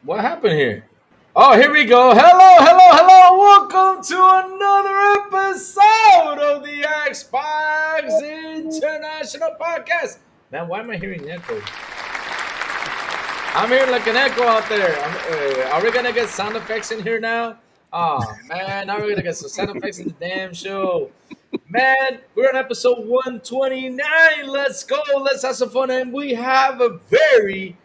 What happened here? Oh, here we go. Hello, hello, hello. Welcome to another episode of the Xbox International Podcast. Man, why am I hearing echo? I'm hearing like an echo out there. Are we gonna get sound effects in here now? Oh man, now we're gonna get some sound effects in the damn show. Man, we're on episode 129. Let's go. Let's have some fun. And we have a very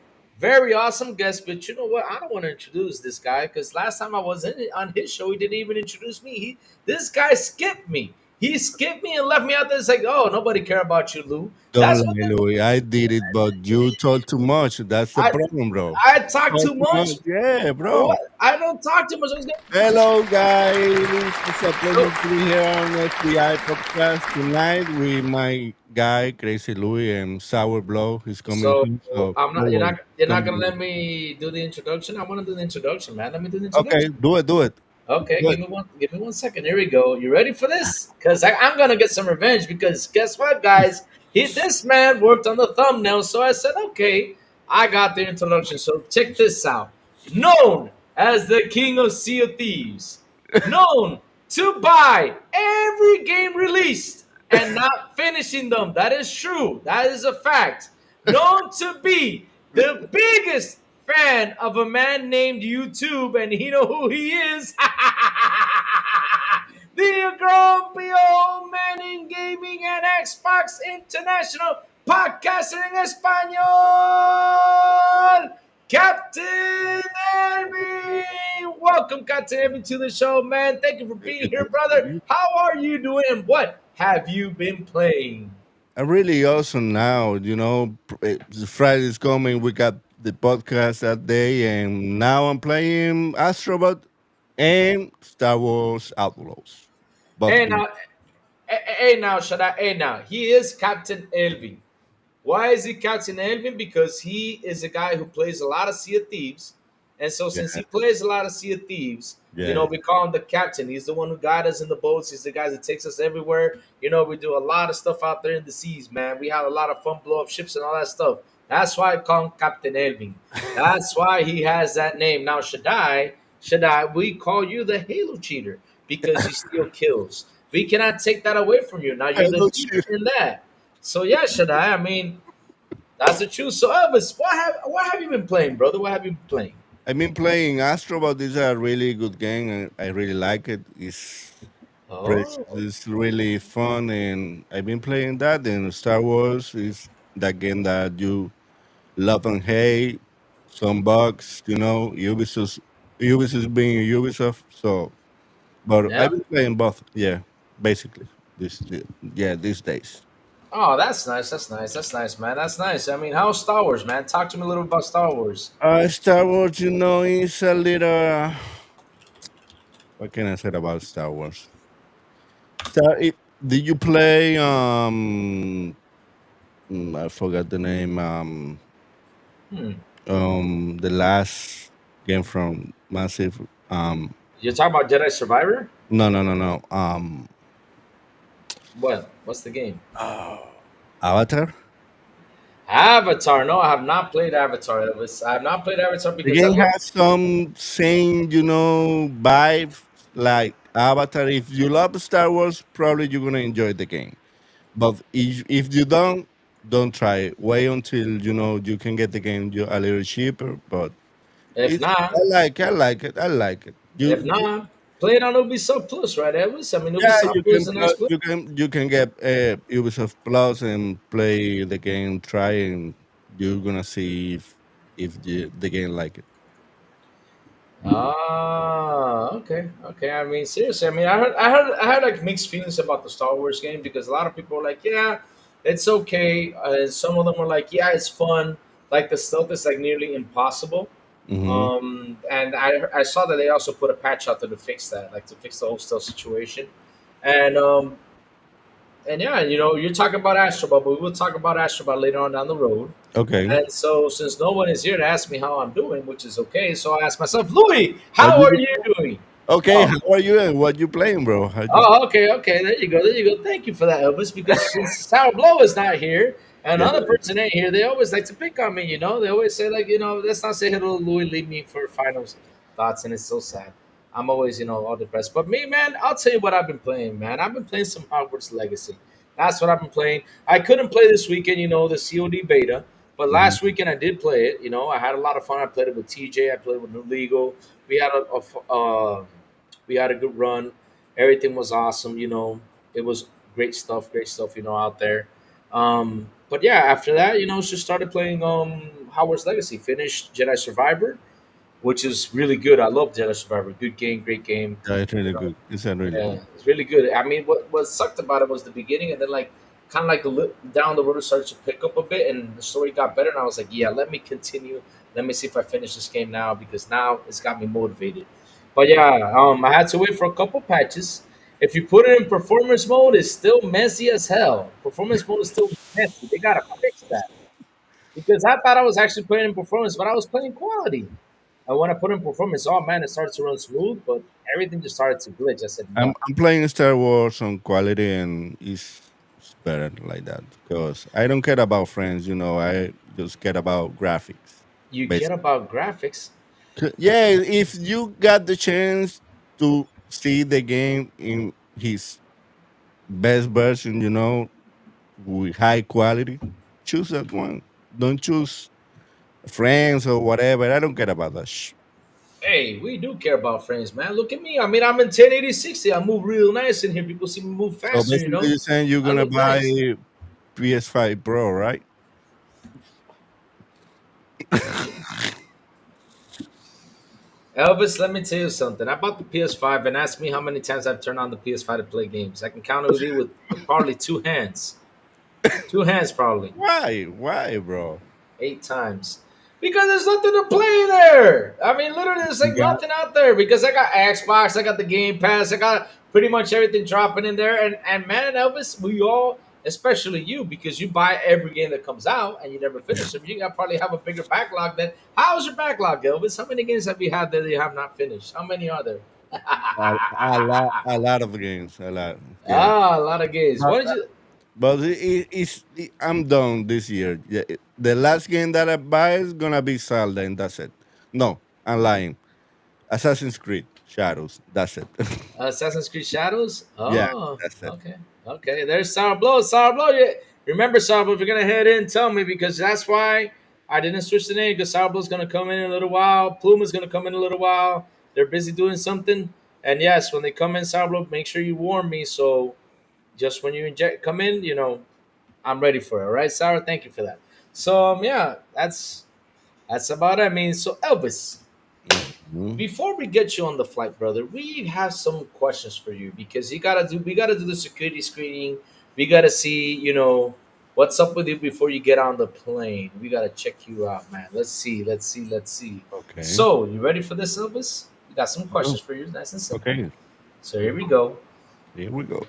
awesome guest. But you know what? I don't want to introduce this guy because last time I was on his show, he didn't even introduce me. This guy skipped me. He skipped me and left me out there. It's like, oh, nobody care about you, Lou. Don't That's lie, what Louis. I did it, but you talk too much. That's the I problem, bro. I talk Talk too too much. much. Yeah, bro. What? I don't talk too much. Hello, guys. It's a pleasure to be here on FBI podcast tonight with my guy, Crazy Louis, and Sourblow. He's coming So soon, so I'm not. don't worry. You're not Don't gonna worry. let me do the introduction. I want to do the introduction, man. Let me do the Okay, introduction. do it, do it. Okay, Do it. give me one. Give me 1 second. Here we go. You ready for this? Because I'm gonna get some revenge. Because guess what, guys? This man worked on the thumbnail, so I said, okay, I got the introduction. So check this out. Known as the King of Sea of Thieves, known to buy every game released and not finishing them. That is true. That is a fact. Known to be the biggest fan of a man named YouTube, and you know who he is. The grumpy old man in gaming and Xbox International Podcasting en Español, Captain Elby. Welcome, Captain Elby, to the show, man. Thank you for being here, brother. How are you doing, and what have you been playing? I'm really awesome now. Friday's coming. We got the podcast that day, and now I'm playing Astrobot and Star Wars Outlaws. Both Hey, games. now, hey, now, shut up. Hey, now, he is Captain Elvin. Why is he Captain Elvin? Because he is a guy who plays a lot of Sea of Thieves. And so, since Yeah, he plays a lot of Sea of Thieves, yeah. we call him the captain. He's the one who guides us in the boats. He's the guy that takes us everywhere. We do a lot of stuff out there in the seas, man. We have a lot of fun, blow up ships and all that stuff. That's why I call him Captain Elvin. That's why he has that name. Now, Shaddai, we call you the Halo cheater because you steal kills. We cannot take that away from you. Now, I you're the love leader you. in that. So, yeah, Shaddai, I mean, that's the truth. So Elvis, what have you been playing, brother? What have you been playing? I've been playing Astrobot. This is a really good game, and I really like it. Oh, It's really fun, and I've been playing that. And Star Wars is that game that you love and hate. Some bugs, Ubisoft being Ubisoft. So, but yeah. I've been playing both. Yeah, basically yeah, these days. Oh, that's nice. That's nice. That's nice, man. That's nice. I mean, how's Star Wars, man? Talk to me a little about Star Wars. Star Wars, is a little. What can I say about Star Wars? Did you play? I forgot the name. Hmm. The last game from Massive. You're talking about Jedi Survivor? No, no, no, no. What? What's the game? Avatar. Avatar. No, I have not played Avatar. I have not played Avatar The because I game love. has some same, vibe like Avatar. If you love Star Wars, probably you're gonna enjoy the game. But if you don't try it. Wait until you can get the game a little cheaper. But If not, I like it. if not, play it on Ubisoft Plus, right, Elvis? I mean, Yeah, Ubisoft is a nice. you can get Ubisoft Plus and play the game. Try and you're gonna see if the game like it. Ah, okay, okay. I mean, seriously, I mean, I heard like mixed feelings about the Star Wars game because a lot of people are like, yeah, it's okay. Some of them are like, yeah, it's fun. Like the stealth is like nearly impossible. Hmm. And I saw that they also put a patch out there to fix that, like to fix the whole stealth situation. And yeah, you're talking about Astrobot, but we will talk about Astrobot later on down the road. Okay. And so, since no one is here to ask me how I'm doing, which is okay, so I asked myself, Louis, What how you are been- you doing? Okay, Oh, how are you and what you playing, bro? How you? oh, okay, okay. There you go, there you go. Thank you for that, Elvis. Because since Sourblow is not here, And Yeah, another person in here, they always like to pick on me, you know. They always say, like, let's not say hello to Louis, leave me for final thoughts, and it's so sad. I'm always, all depressed. But me, man, I'll tell you what I've been playing, man. I've been playing some Hogwarts Legacy. That's what I've been playing. I couldn't play this weekend, the COD beta, but mhm. last weekend I did play it. I had a lot of fun. I played it with TJ. I played with New Legal. We had we had a good run. Everything was awesome. It was great stuff. Out there. But yeah, after that, just started playing Howard's Legacy. Finished Jedi Survivor, which is really good. I love Jedi Survivor. Good game, great game. Yeah, it's You really know, good. It's a really yeah, good. it's really good. I mean, what sucked about it was the beginning, and then like kind of like down the road it started to pick up a bit, and the story got better. And I was like, yeah, let me continue. Let me see if I finish this game now because now it's got me motivated. But yeah, I had to wait for a couple patches. If you put it in performance mode, it's still messy as hell. Performance mode is still messy. They gotta fix that because I thought I was actually playing in performance, but I was playing quality. And when I put in performance, oh man, it started to run smooth, but everything just started to glitch. I said, no. I'm playing Star Wars on quality, and it's better like that because I don't care about friends. I just care about graphics. You care Basically, about graphics. yeah. If you got the chance to see the game in his best version, with high quality, choose that one. Don't choose friends or whatever. I don't care about that. Hey, we do care about frames, man. Look at me. I mean, I'm in 1080 60. I move real nice in here. People see me move So faster, basically, you're saying you're I gonna look buy nice. PS5 Pro, right? Elvis, let me tell you something. I bought the PS5 and ask me how many times I've turned on the PS5 to play games. I can count it with you with probably two hands. Two hands, probably. Why? Why, bro? 8 times. Because there's nothing to play there. I mean, literally, there's You like got nothing out there. Because I got Xbox, I got the Game Pass, I got pretty much everything dropping in there. And man, Elvis, we all, especially you, because you buy every game that comes out and you never finish them. You got probably have a bigger backlog than. How's your backlog, Elvis? How many games have you had that you have not finished? How many are there? a lot of games, a lot. Yeah, Ah, a lot of games. but What did you? I'm done this year. Yeah, the last game that I buy is gonna be Zelda, and that's it. No, I'm lying. Assassin's Creed Shadows. That's it. Assassin's Creed Shadows. Yeah, Oh, that's it. okay, okay. There's Sourblow. Sourblow. Yeah. Remember Sourblow. If you're gonna head in, tell me because that's why I didn't switch the name because Sourblow's gonna come in a little while. Plume is gonna come in a little while. They're busy doing something. And yes, when they come in, Sourblow, make sure you warn me. So just when you come in, I'm ready for it. All right, Sour. Thank you for that. So yeah, that's about it. I mean, so Elvis, Mhm. before we get you on the flight, brother, we have some questions for you because we gotta do the security screening. We gotta see, what's up with you before you get on the plane. We gotta check you out, man. Let's see. Okay. So, you ready for this, Elvis? We got some Oh, questions for you, nice and simple. okay. So here we go. Here we go.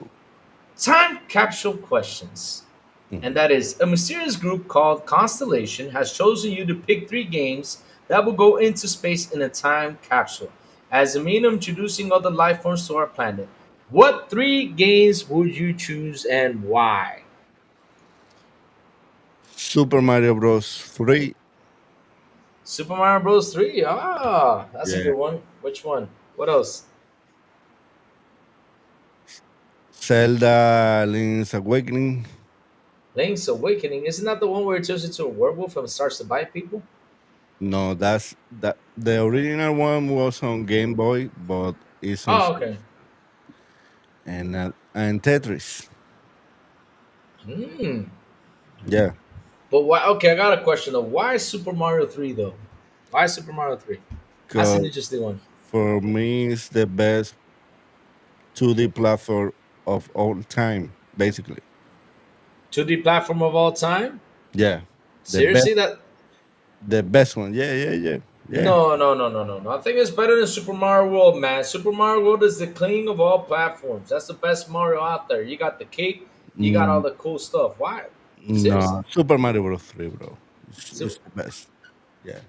Time capsule questions. And Mhm. that is a mysterious group called Constellation has chosen you to pick 3 games that will go into space in a time capsule as a mean of introducing other life forms to our planet. What 3 games would you choose and why? Super Mario Bros. 3. Super Mario Bros. 3. Ah, that's a Yeah. good one. Which one? What else? Zelda Link's Awakening. Link's Awakening. Isn't that the one where it turns into a werewolf and starts to bite people? No, that's that. The original one was on Game Boy, but it's on Oh, okay. and Tetris. Hmm. Yeah, But why? Okay, I got a question though. Why Super Mario 3 though? Why Super Mario 3? That's an because interesting one. for me, it's the best 2D platform of all time. Basically, 2D platform of all time? yeah, the best, Seriously, that the best one. Yeah, yeah, yeah, yeah. no. I think it's better than Super Mario World, man. Super Mario World is the king of all platforms. That's the best Mario out there. You got the cake, you got all Mm, the cool stuff. Why? Seriously. no, Super Mario Bros. 3, bro. So It's the best. Yeah.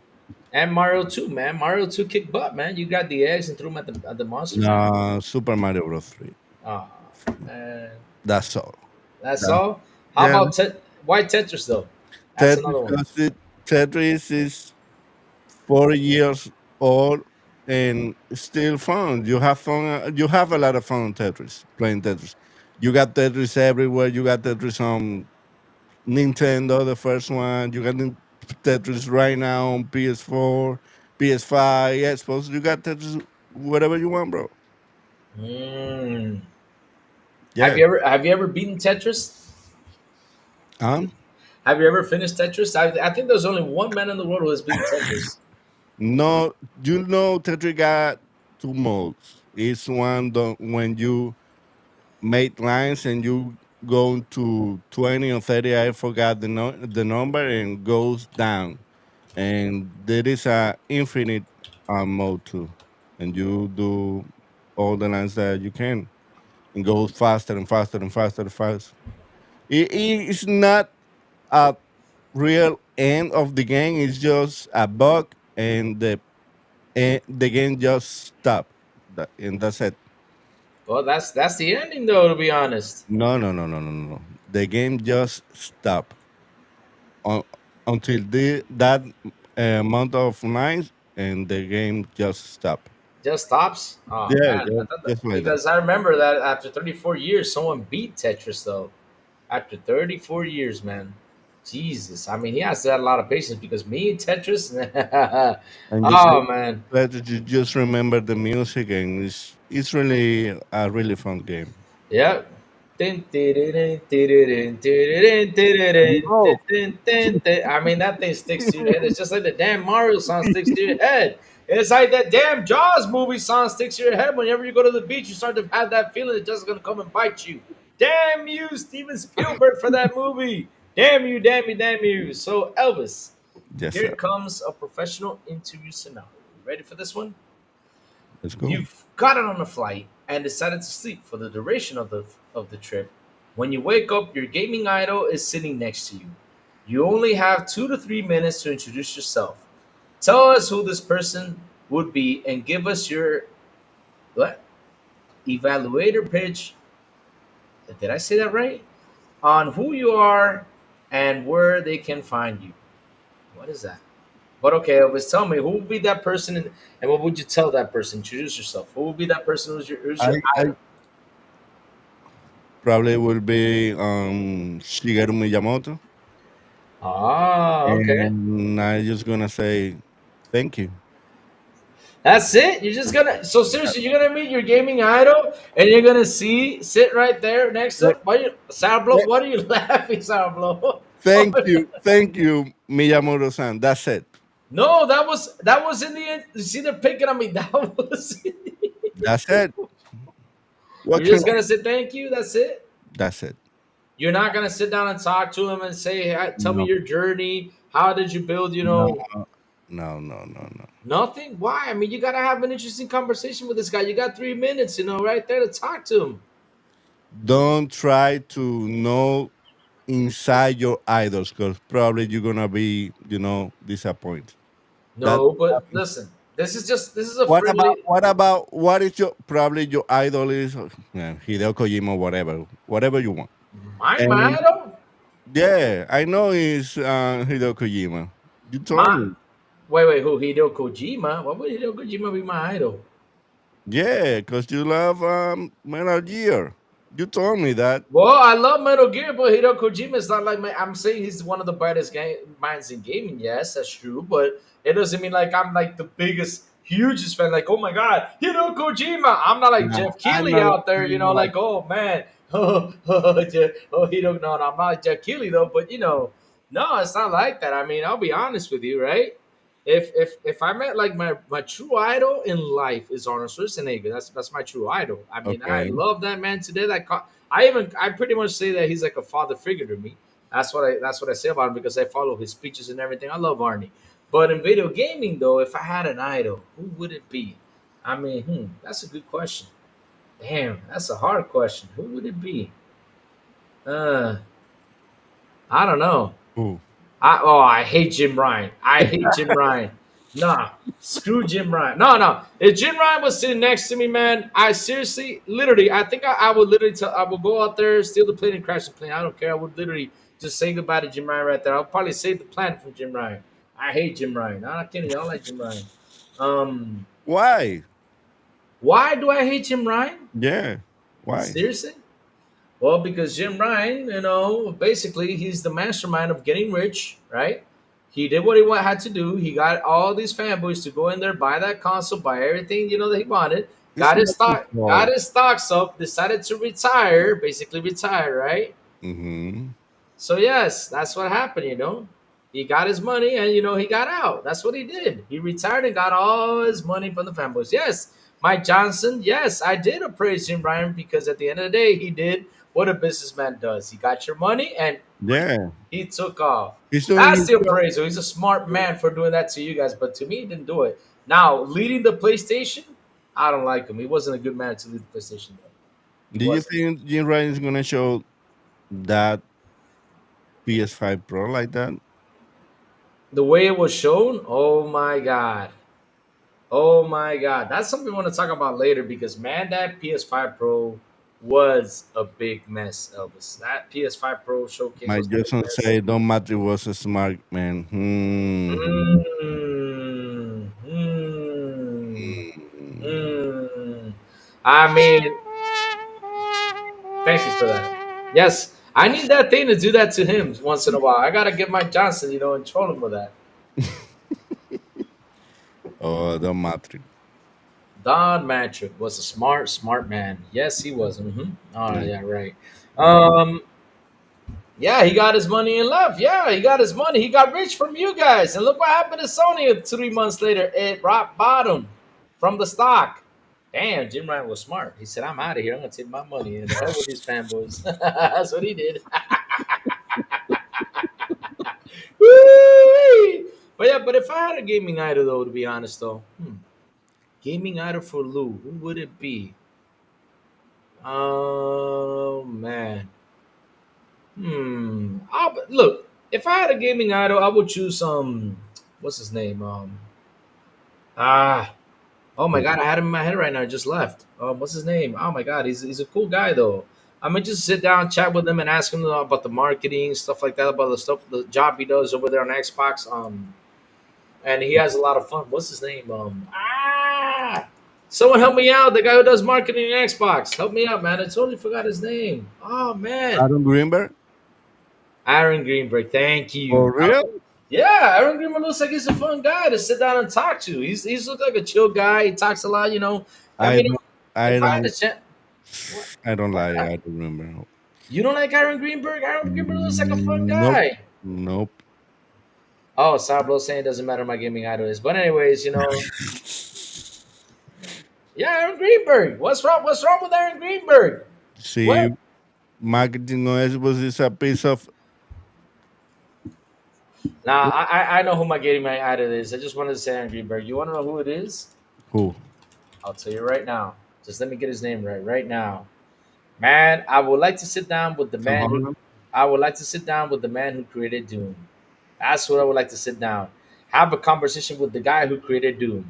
and Mario 2, man. Mario 2 kick butt, man. You got the eggs and threw them at the monster, man. No, Super Mario Bros. 3. Oh man. That's all. That's That, all. How yeah, about Why Tetris though? That's Tetris, another one. because Tetris is 4 years old and still fun. You have fun. You have a lot of fun on Tetris playing Tetris. You got Tetris everywhere. You got Tetris on Nintendo, the first one. You got Tetris right now on PS4, PS5. Yeah, suppose you got Tetris whatever you want, bro. Mm. Yeah. Have you ever beaten Tetris? Um. Have you ever finished Tetris? I think there's only one man in the world who has beaten Tetris. No, you know Tetris got two modes. It's one when you make lines and you go to 20 or 30, I forgot the number, and goes down. And there is a infinite mode too. And you do all the lines that you can and goes faster and faster and faster and faster. It's not a real end of the game, it's just a bug, and the game just stop. And that's it. Well, that's the ending though, to be honest. No, no, no, no, no, no, no. The game just stop un- until that amount of lines, and the game just stop. Just stops. Oh Yeah, man, I thought that, just like that. because I remember that after 34 years, someone beat Tetris though. After 34 years, man. Jesus, I mean, he has to have a lot of patience because me Tetris. And you say Oh man, that you just remember the music, and it's really a really fun game. yep. No, I mean, that thing sticks to your head. It's just like the damn Mario song sticks to your head. It's like that damn Jaws movie song sticks to your head. Whenever you go to the beach, you start to have that feeling it's just gonna come and bite you. Damn you, Steven Spielberg, for that movie. Damn you, damn you, damn you. So, Elvis, yes, here sir. comes a professional interview scenario. You ready for this one? Let's go. You've gotten on a flight and decided to sleep for the duration of the trip. When you wake up, your gaming idol is sitting next to you. You only have 2 to 3 minutes to introduce yourself. Tell us who this person would be and give us your what evaluator pitch. Did I say that right? On who you are and where they can find you. What is that? But okay, Elvis, tell me who would be that person, and what would you tell that person? Introduce yourself. Who would be that person who's your I idol? probably will be Shigeru Miyamoto, Ah, okay. and I just gonna say thank you. That's it. You're just gonna. So seriously, you're gonna meet your gaming idol, and you're gonna sit right there next to him. Th- Why you, Sourblow? th- What are you laughing, Sourblow? thank you, Miyamoto-san. That's it. No, that was in the end. You see, they're picking on me. That was. That's it. What You're can just gonna say thank you. That's it. That's it. You're not gonna sit down and talk to him and say, hey, "Tell me No, your journey. How did you build? no, no, no, no, no. Nothing. Why? I mean, you gotta have an interesting conversation with this guy. You got 3 minutes, right there to talk to him. Don't try to know inside your idols, because probably you're gonna be, disappointed. That No, but listen, this is a what about friendly. what is your probably your idol is Hideo Kojima, whatever you want. My And idol. yeah, I know it's Hideo Kojima. You told My me. wait, who? Hideo Kojima? Why would Hideo Kojima be my idol? Yeah, because you love Metal Gear. You told me that. Well, I love Metal Gear, but Hideo Kojima is not like my. I'm saying he's one of the brightest minds in gaming. Yes, that's true, but it doesn't mean like I'm like the biggest, hugest fan. Like, oh my god, Hideo Kojima. I'm not like No, Jeff I'm Keighley not. out there, I'm not like. like oh man, Hideo. No, I'm not like Jeff Keighley though. But no, it's not like that. I mean, I'll be honest with you, right? If I met like my true idol in life is Arnold Schwarzenegger. That's my true idol. I mean, I Okay. love that man today. I pretty much say that he's like a father figure to me. That's what I say about him because I follow his speeches and everything. I love Arnie. But in video gaming though, if I had an idol, who would it be? I mean, that's a good question. Damn, that's a hard question. Who would it be? Uh, I don't know. Ooh. I hate Jim Ryan. I hate Jim Ryan. Nah, screw Jim Ryan. No, no. If Jim Ryan was sitting next to me, man, I seriously, literally, I think I would literally tell, I would go out there, steal the plane, and crash the plane. I don't care. I would literally just say goodbye to Jim Ryan right there. I'll probably save the planet from Jim Ryan. I hate Jim Ryan. No, I'm not kidding. I don't like Jim Ryan. Um, Why? why do I hate Jim Ryan? Yeah. Why? Seriously? Well, because Jim Ryan, basically he's the mastermind of getting rich, right? He did what he had to do. He got all these fanboys to go in there, buy that console, buy everything that he wanted. It's not his Got fault. his stocks up. Decided to retire, basically retire, right? Hmm. So yes, that's what happened. He got his money and he got out. That's what he did. He retired and got all his money from the fanboys. Yes, Mike Johnson. Yes, I did appraise Jim Ryan because at the end of the day, he did what a businessman does. He got your money and Yeah. he took off. He's doing That's his the job. appraisal. He's a smart man for doing that to you guys, but to me, he didn't do it. Now leading the PlayStation, I don't like him. He wasn't a good man to lead the PlayStation. Though. He Do you wasn't. think Jim Ryan is gonna show that PS5 Pro like that? The way it was shown, oh my god. Oh my god, that's something we want to talk about later because man, that PS5 Pro was a big mess, Elvis. That PS5 Pro showcase My was a big Jason mess. say don't matter was a smart man. Hmm. Mm, mm, Hmm. mm. I mean, thank you for that. Yes, I need that thing to do that to him once in a while. I gotta get Mike Johnson, and troll him with that. Oh, don't matter. Don Matrick was a smart, smart man. Yes, he was. Oh Yeah. yeah, right. Um, Yeah, he got his money and left. Yeah, he got his money. He got rich from you guys. And look what happened to Sony 3 months later. It rock bottom from the stock. Damn, Jim Ryan was smart. He said, I'm out of here. I'm going to take my money and the hell with these fanboys. That's what he did. Woo-wee. But yeah, but if I had a gaming idol, though, to be honest, though, gaming idol for Lou, who would it be? Oh, man. Look, if I had a gaming idol, I would choose what's his name? Ah, oh my god, I had him in my head right now. I just left. What's his name? Oh my god, he's a cool guy though. I might just sit down, chat with him, and ask him about the marketing stuff like that, about the stuff, the job he does over there on Xbox. And he has a lot of fun. What's his name? Someone help me out. The guy who does marketing on Xbox, help me out, man. I totally forgot his name. Oh man, Adam Greenberg? Aaron Greenberg. Thank you. For real? Yeah, Aaron Greenberg looks like he's a fun guy to sit down and talk to. He's looked like a chill guy. He talks a lot. I I mean, don't I if I had a don't chance, what? I don't What? like Adam Greenberg. You don't like Aaron Greenberg? Aaron Greenberg looks like a fun Nope. guy. Nope. Oh, Sourblow saying it doesn't matter my gaming idol is. But anyways, yeah, Aaron Greenberg. What's wrong? What's wrong with Aaron Greenberg? See, What? marketing noise was is a piece of Nah, I know who my gaming idol is. I just wanted to say Aaron Greenberg. You want to know who it is? who? I'll tell you right now. Just let me get his name right now. Man, I would like to sit down with the Tom man who Holland? I would like to sit down with the man who created Doom. That's what I would like to sit down. Have a conversation with the guy who created Doom.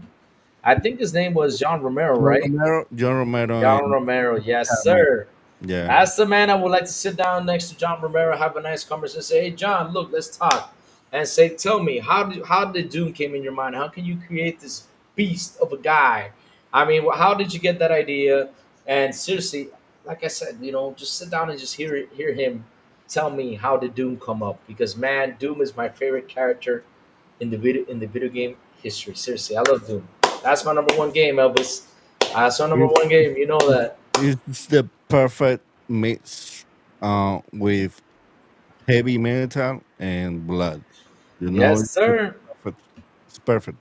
I think his name was John Romero, John right? Romero? John Romero John and Romero, yes, Cameron. sir. Yeah. That's the man I would like to sit down next to John Romero, have a nice conversation, say, "Hey, John, look, let's talk," and say, "Tell me, how did Doom came in your mind? How can you create this beast of a guy? I mean, how did you get that idea?" And seriously, like I said, just sit down and just hear him tell me how did Doom come up because man, Doom is my favorite character in the video game history. Seriously, I love Doom. That's my number one game, Elvis. That's my number It's, one game. You know that. it's the perfect mix with heavy metal and blood. Yes, It's the sir. perfect. It's perfect.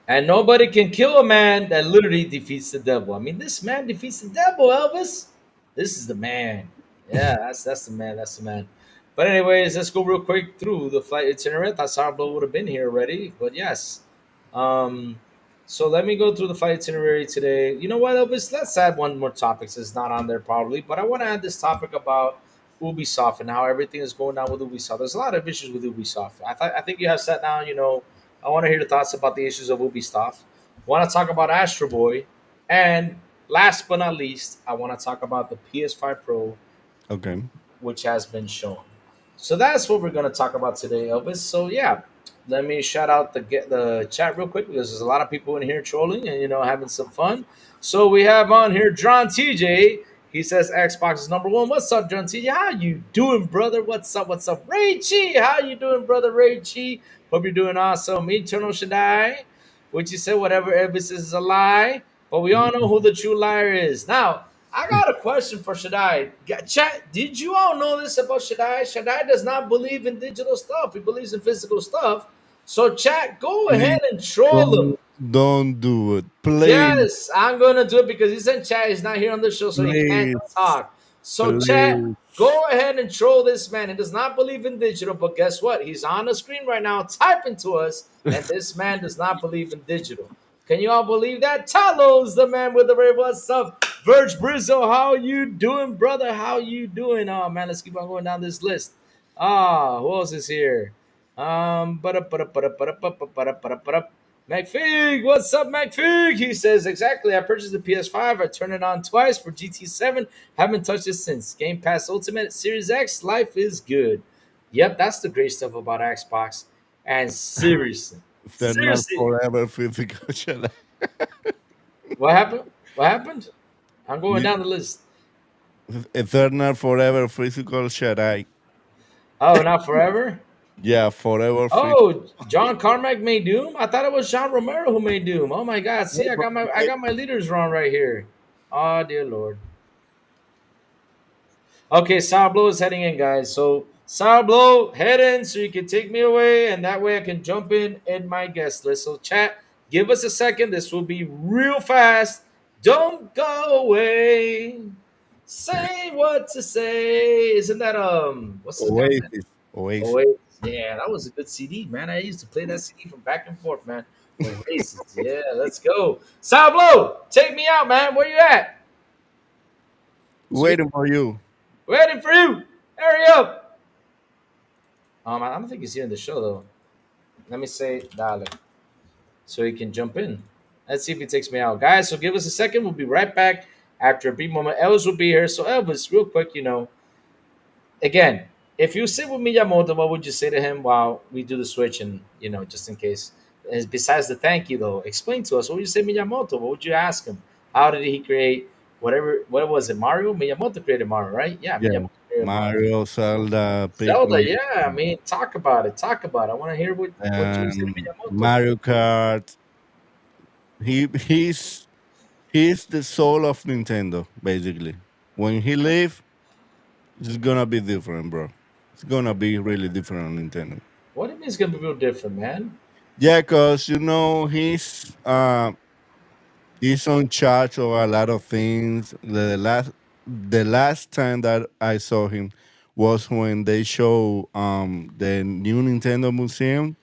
And nobody can kill a man that literally defeats the devil. I mean, this man defeats the devil, Elvis. This is the man. Yeah, that's the man. That's the man. But anyways, let's go real quick through the flight itinerary. I thought Sourblow would have been here already, but yes. Um, so let me go through the flight itinerary today. You know what, Elvis? Let's add one more topic. So it's not on there probably, but I want to add this topic about Ubisoft and how everything is going down with Ubisoft. There's a lot of issues with Ubisoft. I think you have sat down, I want to hear the thoughts about the issues of Ubisoft. Want to talk about Astro Boy, and last but not least, I want to talk about the PS5 Pro, Okay. which has been shown. So that's what we're going to talk about today, Elvis. So yeah, let me shout out the chat real quick because there's a lot of people in here trolling and having some fun. So we have on here John TJ. He says Xbox is number one. What's up, John TJ? How you doing, brother? What's up? What's up, Ray Chi? How you doing, brother Ray Chi? Hope you're doing awesome. Eternal Shaddai, which you said whatever Elvis is a lie, but we all know who the true liar is. Now, I got a question for Shaddai. Chat, did you all know this about Shaddai? Shaddai does not believe in digital stuff. He believes in physical stuff. So, chat, go Please ahead and troll him. don't do it. Please, Yes, I'm gonna do it because he's in chat. He's not here on the show, so he can't please, talk. So, chat, please. go ahead and troll this man. He does not believe in digital, but guess what? He's on the screen right now typing to us, and this man does not believe in digital. Can you all believe that? Talos, the man with the red. What's up? Verge Brizzo, how you doing, brother? How you doing? Oh man, let's keep on going down this list. Who else is here? McFig, what's up, McFig? He says exactly. I purchased the PS5. I turned it on twice for GT7. Haven't touched it since. Game Pass Ultimate Series X. Life is good. Yep, that's the great stuff about Xbox. And seriously, If they're not seriously, forever physical, shall what happened? What happened? I'm going you, down the list. if they're not forever physical, shall I? Oh, not forever. Yeah, forever free. Oh, John Carmack made Doom. I thought it was John Romero who made Doom. Oh my God! See, I got my leaders wrong right here. Oh dear Lord. Okay, Sourblow is heading in, guys. So Sourblow, head in so you can take me away, and that way I can jump in my guest list. So chat, give us a second. This will be real fast. Don't go away. Say what to say. Isn't that what's this guy? Oasis. Oh Oasis. wait, yeah, that was a good CD, man. I used to play that CD from back and forth, man. Oasis, yeah, let's go. Sourblow, take me out, man. Where you at? Sweet, Waiting for you. waiting for you. Hurry up. I don't think he's here in the show though. Let me say Dale so he can jump in. Let's see if he takes me out, guys. So give us a second. We'll be right back after a brief moment. Elvis will be here. So Elvis, real quick, again, if you sit with Miyamoto, what would you say to him while we do the switch and just in case? As besides the thank you though, explain to us what would you say Miyamoto? What would you ask him? How did he create whatever what was it? Mario? Miyamoto created Mario, right? Yeah, Yeah. Miyamoto created Mario. Mario, Zelda, Zelda, Pikmin, yeah. I mean, talk about it. Talk about it. I want to hear what you would say to Miyamoto. Mario Kart. He's the soul of Nintendo, basically. When he leave, it's gonna be different, bro. It's gonna be really different on Nintendo. What do you mean it's gonna be real different, man? Yeah, cause he's on charge of a lot of things. The last time that I saw him was when they show the new Nintendo Museum,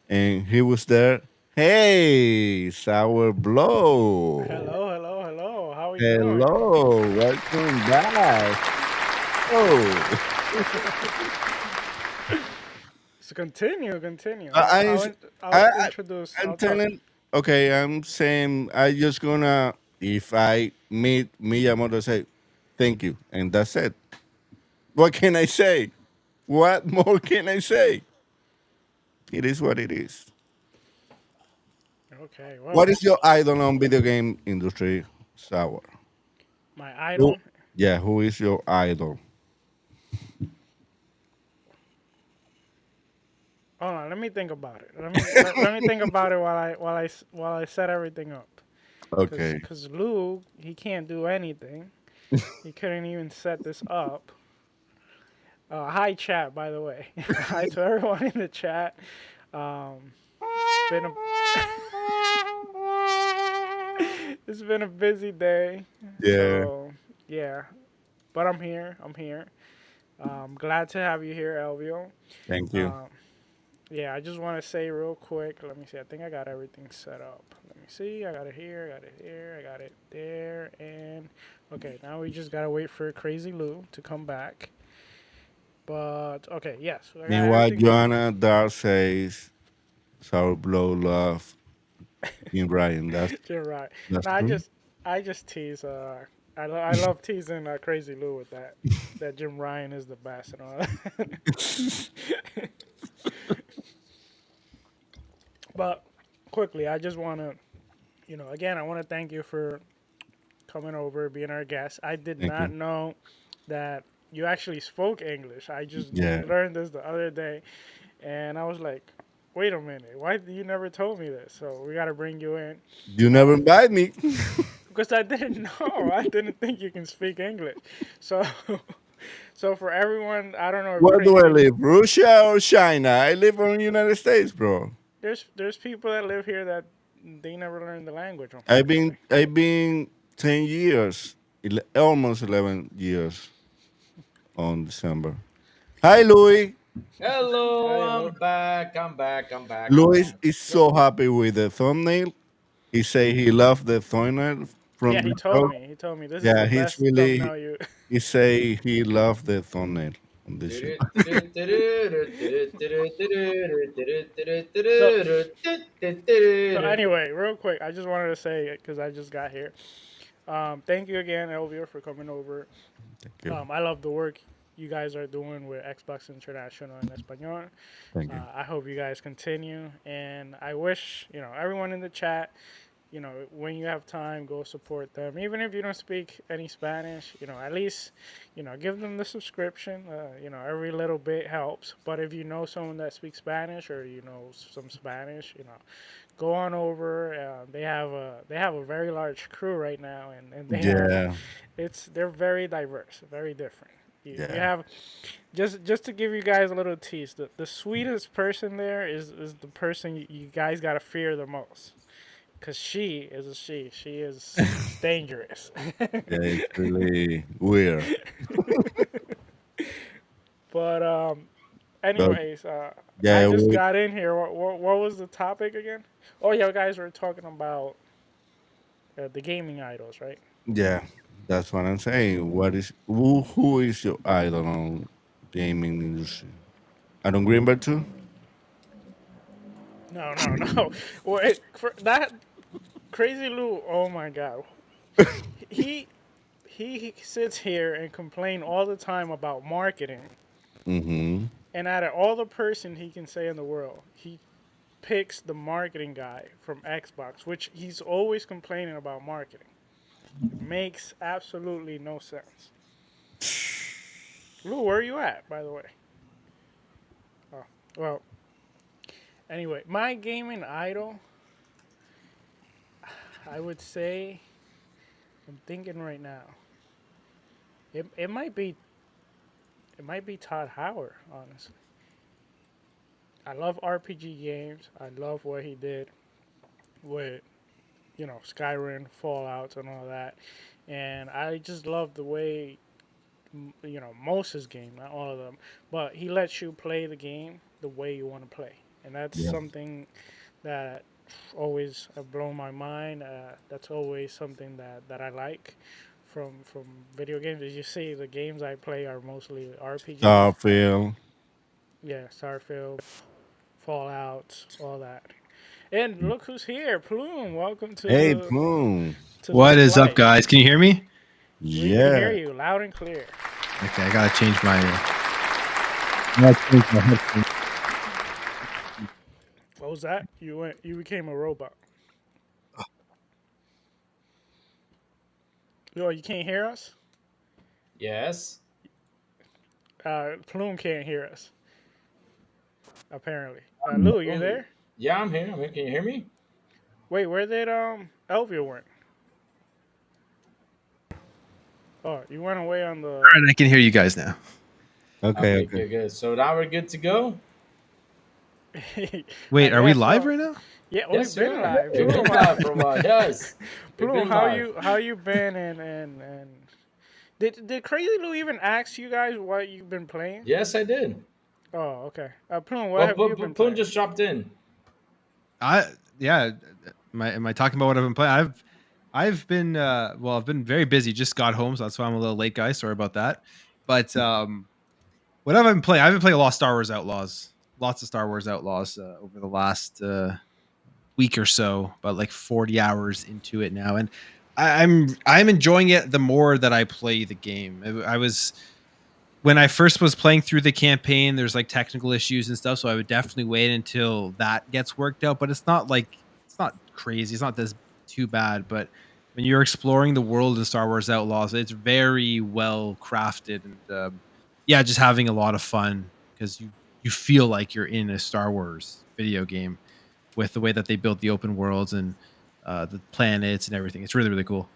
and he was there. Hey, Sour Blow. Hello, hello, hello. How we doing? Hello, welcome back. Oh, So continue. I, I'll I, introduce. I'm I'll talk. telling. Okay, I'm saying I just gonna if I meet Miyamoto, say thank you, and that's it. What can I say? What more can I say? It is what it is. Okay. What Well, is your idol on video game industry, Sour? my Who? idol. Yeah, who is your idol? Hold on. Let me think about it. Let me think about it while I set everything up. Cause Okay. cause Lou he can't do anything. He couldn't even set this up. Hi chat, by the way. Hi to everyone in the chat. It's been a it's been a busy day. Yeah. So yeah, but I'm here. I'm here. Glad to have you here, Elvio. Thank you. Um, yeah, I just want to say real quick. Let me see. I think I got everything set up. Let me see. I got it here. I got it here. I got it there. And okay, now we just gotta wait for Crazy Lou to come back. But okay, yes, I got Meanwhile, everything. Joanna Dar says Sourblow love Jim Ryan. You're right. That's No, true. I just tease. I love teasing Crazy Lou with that. That Jim Ryan is the best and all that. But quickly, I just want to, again, I want to thank you for coming over, being our guest. I did Thank not you. know that you actually spoke English. I just Yeah. learned this the other day, and I was like, wait a minute, why you never told me this? So we got to bring you in. You never invite me. Because I didn't know. I didn't think you can speak English. So, so for everyone, I don't know if Where do I crazy. live? Russia or China? I live in the United States, bro. There's people that live here that they never learned the language, I've unfortunately. been I've been 10 years, almost 11 years on December. Hi, Louis. Hello, Hi, I'm hello. back. I'm back. I'm back. I'm Louis back. is Yo, so happy with the thumbnail. He say he loved the thumbnail from yeah, the show. he told me this is the Yeah, he's best really. thumbnail you. He say he loved the thumbnail on this show. So, so anyway, real quick, I just wanted to say because I just got here. Thank you again, Elvia, for coming over. Thank you. I love the work you guys are doing with Xbox International and Espanol. Thank you. I hope you guys continue, and I wish everyone in the chat, when you have time, go support them. Even if you don't speak any Spanish, at least, give them the subscription. Every little bit helps. But if you know someone that speaks Spanish or you know some Spanish, go on over. They have a very large crew right now, and they have Yeah, they're very diverse, very different. You yeah. have just to give you guys a little tease. The sweetest person there is the person you guys gotta fear the most, cause she is a she. She is dangerous. Yeah, it's really weird. But But anyways, I yeah, just got in here. What was the topic again? Oh yeah, guys were talking about the gaming idols, right? yeah, that's what I'm saying. Who is your idol on gaming industry? Aaron Greenberg too? No, no, no. Wait, for that Crazy Lou. Oh my God, he he sits here and complain all the time about marketing, Mm-hmm. and out of all the person he can say in the world, he picks the marketing guy from Xbox, which he's always complaining about marketing. It makes absolutely no sense. Lou, where are you at, by the way? Oh, well, anyway, my gaming idol, I would say, I'm thinking right now, it might be Todd Howard, honestly. I love RPG games. I love what he did with Skyrim, Fallout, and all that. And I just love the way most of his game, not all of them, but he lets you play the game the way you want to play, and that's Yeah. something that always blown my mind. That's always something that I like from video games. As you see, the games I play are mostly RPGs. Starfield. Yeah, Starfield, Fallout, all that. And look who's here, Plume. Welcome Hey, Plume. to the What is up, flight. guys? Can you hear me? We can hear Yeah. you loud and clear. Okay, I gotta change my. I gotta change my headphones. What was that? You became a robot. Yo, you can't hear us? Yes. Plume can't hear us, apparently. Lou, you Oh, there? yeah, I'm here. I'm here. Can you hear me? Wait, where did Elvia went? Oh, you went away on All the. right, I can hear you guys now. Okay, Okay, okay. good, good. So now we're good to go. Wait, I are we guess live so. right now? Yeah, we've Yes, we been are. live. We've been Plume, live for a while. Yes, we've Plume, been live. how you been? And did Crazy Lou even ask you guys what you've been playing? Yes, I did. Oh, okay. Plume, what Well, have you been Poon playing? just dropped in. Yeah. Am I talking about what I've been playing? I've been I've been very busy. Just got home, so that's why I'm a little late, guys. Sorry about that. But what have I been playing? I've been playing a lot of Star Wars Outlaws. lots of Star Wars Outlaws over the last week or so, about like 40 hours into it now, and I'm enjoying it the more that I play the game. I was when I first was playing through the campaign, there's like technical issues and stuff, so I would definitely wait until that gets worked out. But it's not crazy. It's not this too bad. But when you're exploring the world in Star Wars Outlaws, it's very well crafted, and yeah, just having a lot of fun because you feel like you're in a Star Wars video game with the way that they built the open worlds and the planets and everything. It's really cool.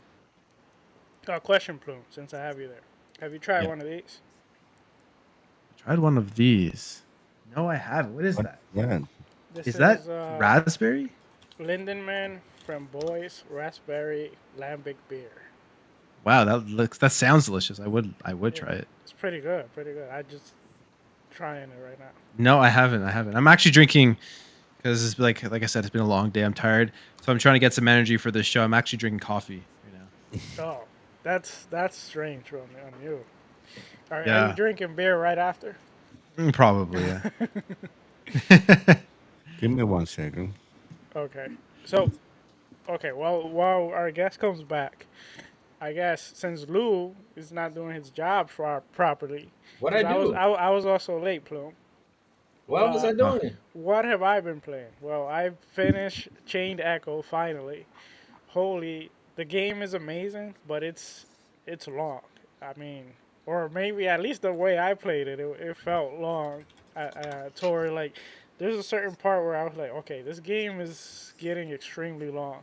Question, Plume, since I have you there. Have you tried Yeah, one of these? I tried one of these. No, I haven't. What is What? that? Yeah. This Is that is raspberry? Lindenman from Boy's Raspberry Lambic Beer. Wow, that sounds delicious. I would Yeah, try it. it's pretty good, pretty good. I just trying it right now. No, I haven't. I'm actually drinking because it's like I said, it's been a long day. I'm tired, so I'm trying to get some energy for this show. I'm actually drinking coffee right now. Oh, that's strange on you. Are you Yeah, drinking beer right after? probably. Yeah. Give me 1 second. Okay. So, okay, well, while our guest comes back, I guess since Lou is not doing his job for our properly, What I because do? I was also late, Plume. What was I Oh, doing? What have I been playing? Well, I finished Chained Echo finally. Holy, the game is amazing, but it's long. I mean, or maybe at least the way I played it, it felt long. Toward like, there's a certain part where I was like, okay, this game is getting extremely long,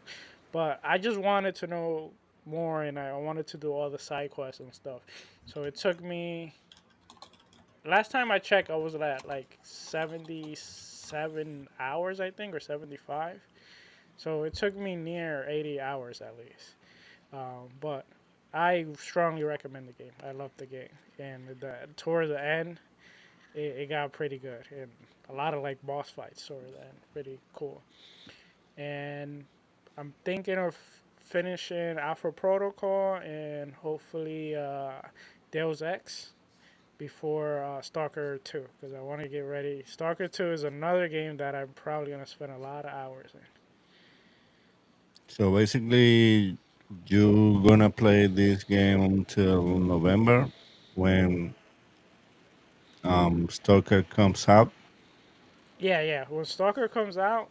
but I just wanted to know more, and I wanted to do all the side quests and stuff. So it took me. Last time I checked, I was at like 77 hours, I think, or 75. So it took me near 80 hours at least. But I strongly recommend the game. I love the game, and toward the end, it got pretty good, and a lot of like boss fights toward the end, pretty cool. And I'm thinking of finishing Alpha Protocol and hopefully Deus Ex before Stalker 2 because I want to get ready. Stalker 2 is another game that I'm probably going to spend a lot of hours in. So basically, you gonna play this game until November when Stalker comes out. Yeah, yeah. When Stalker comes out,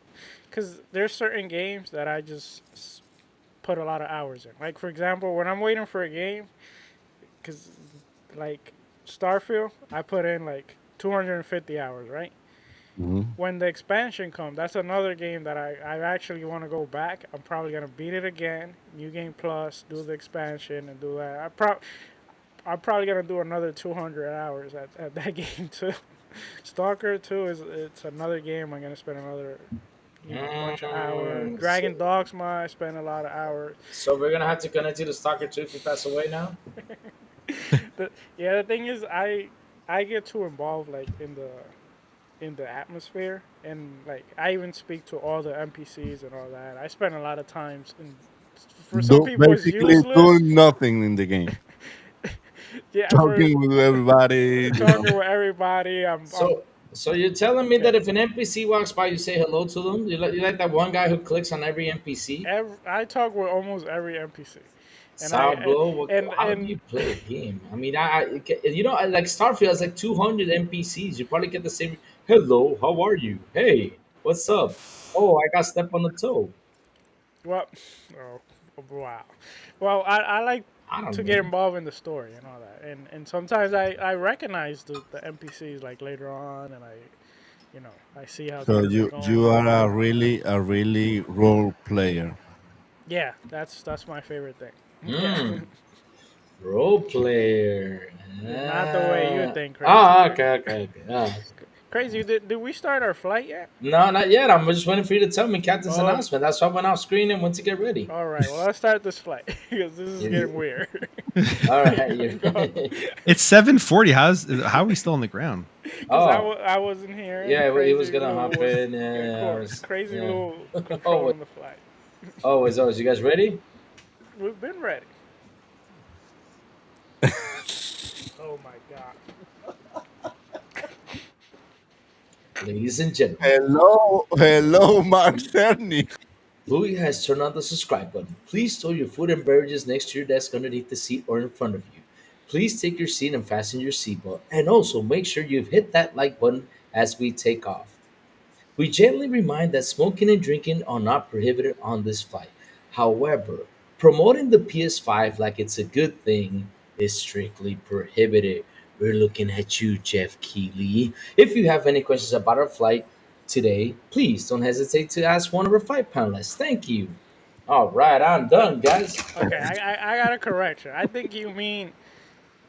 because there's certain games that I just put a lot of hours in. Like, for example, when I'm waiting for a game, because, like, Starfield, I put in, like, 250 hours, right? Mhm. When the expansion comes, that's another game that I actually want to go back. I'm probably going to beat it again, New Game Plus, do the expansion, and do that. I'm probably going to do another 200 hours at that game, too. Stalker 2 it's another game I'm going to spend another bunch of hours. Mm, Dragon so, Dogma, I spent a lot of hours. so we're gonna have to connect you to Stalker 2 if you pass away now. The thing is, I get too involved like in the atmosphere, and like I even speak to all the NPCs and all that. I spend a lot of times, and for some people it's Basically, useless. doing nothing in the game, Yeah, for talking with everybody. talking with everybody, I'm So you're telling me yeah. that if an NPC walks by, you say hello to them? You like that one guy who clicks on every NPC? I talk with almost every NPC, and Sourblow, how do and you play a game? I mean, like Starfield has like 200 NPCs. You probably get the same. Hello, how are you? Hey, what's up? Oh, I got stepped on the toe. well, oh wow. Well, I like I don't to know. get involved in the story and all that, and sometimes I recognize the NPCs like later on, and I see how So things are you going. are a really role player. Yeah, that's my favorite thing. Yeah, Hmm. Role player. not the way you think, crazy. Oh, okay. Oh. Crazy. Did we start our flight yet? No, not yet. I'm just waiting for you to tell me Captain's Oh, announcement. That's why I went off screen and went to get ready. all right. Well, let's start this flight because this is You- getting weird. all right. It's 7:40. How are we still on the ground? Because Oh, I wasn't here and yeah. He was Crazy gonna Lou hop was in. Yeah, I was. Crazy Yeah. Lou Oh, wait. controlling the flight. Always. You guys ready? We've been ready. Oh my god. Ladies and gentlemen, Hello, Mark Cerny. Louis has turned on the subscribe button. Please store your food and beverages next to your desk underneath the seat or in front of you. Please take your seat and fasten your seatbelt. And also make sure you've hit that like button as we take off. We gently remind that smoking and drinking are not prohibited on this flight. However, promoting the PS5 like it's a good thing is strictly prohibited. We're looking at you, Jeff Keighley. If you have any questions about our flight today, please don't hesitate to ask one of our flight panelists. Thank you. All right, I'm done, guys. Okay, I got a correction. I think you mean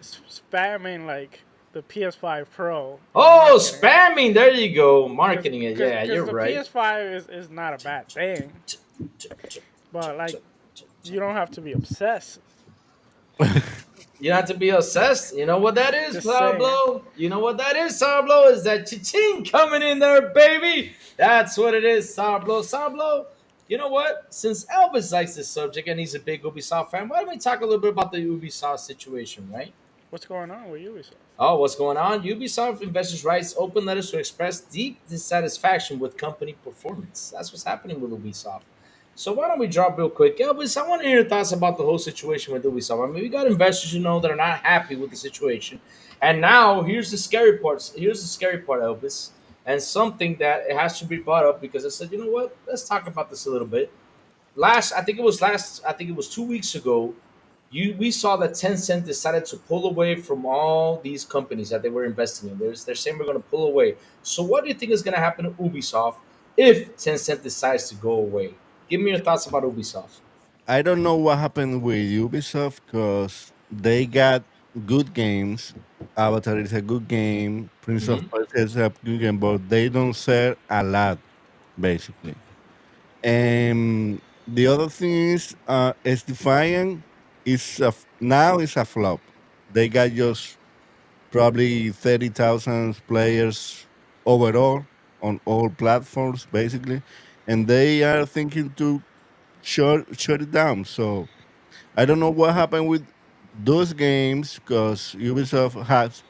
spamming like the PS5 Pro and Oh, marketing it. spamming. There you go. Marketing it. Yeah, you're Because the right. PS5 is not a bad thing, but like you don't have to be obsessed. You don't have to be obsessed. You know what that is, Just saying. Sourblow? You know what that is, Sourblow? Is that cha-ching coming in there, baby? That's what it is, Sourblow. Sourblow, you know what? Since Elvis likes this subject and he's a big Ubisoft fan, why don't we talk a little bit about the Ubisoft situation, right? What's going on with Ubisoft? Oh, what's going on? Ubisoft investors writes open letters to express deep dissatisfaction with company performance. That's what's happening with Ubisoft. So why don't we drop real quick, Elvis? I want to hear your thoughts about the whole situation with Ubisoft. I mean, we got investors, that are not happy with the situation, and now here's the scary part. Here's the scary part, Elvis, and something that it has to be brought up because I said, you know what? Let's talk about this a little bit. I think it was 2 weeks ago. We saw that Tencent decided to pull away from all these companies that they were investing in. They're saying we're going to pull away. So what do you think is going to happen to Ubisoft if Tencent decides to go away? Give me your thoughts about Ubisoft. I don't know what happened with Ubisoft because they got good games. Avatar is a good game. Prince of Hmm. Persia is a good game, but they don't sell a lot, basically. And the other thing is Defiant now is a flop. They got just probably 30,000 players overall on all platforms, basically, and they are thinking to shut it down. So I don't know what happened with those games because Ubisoft has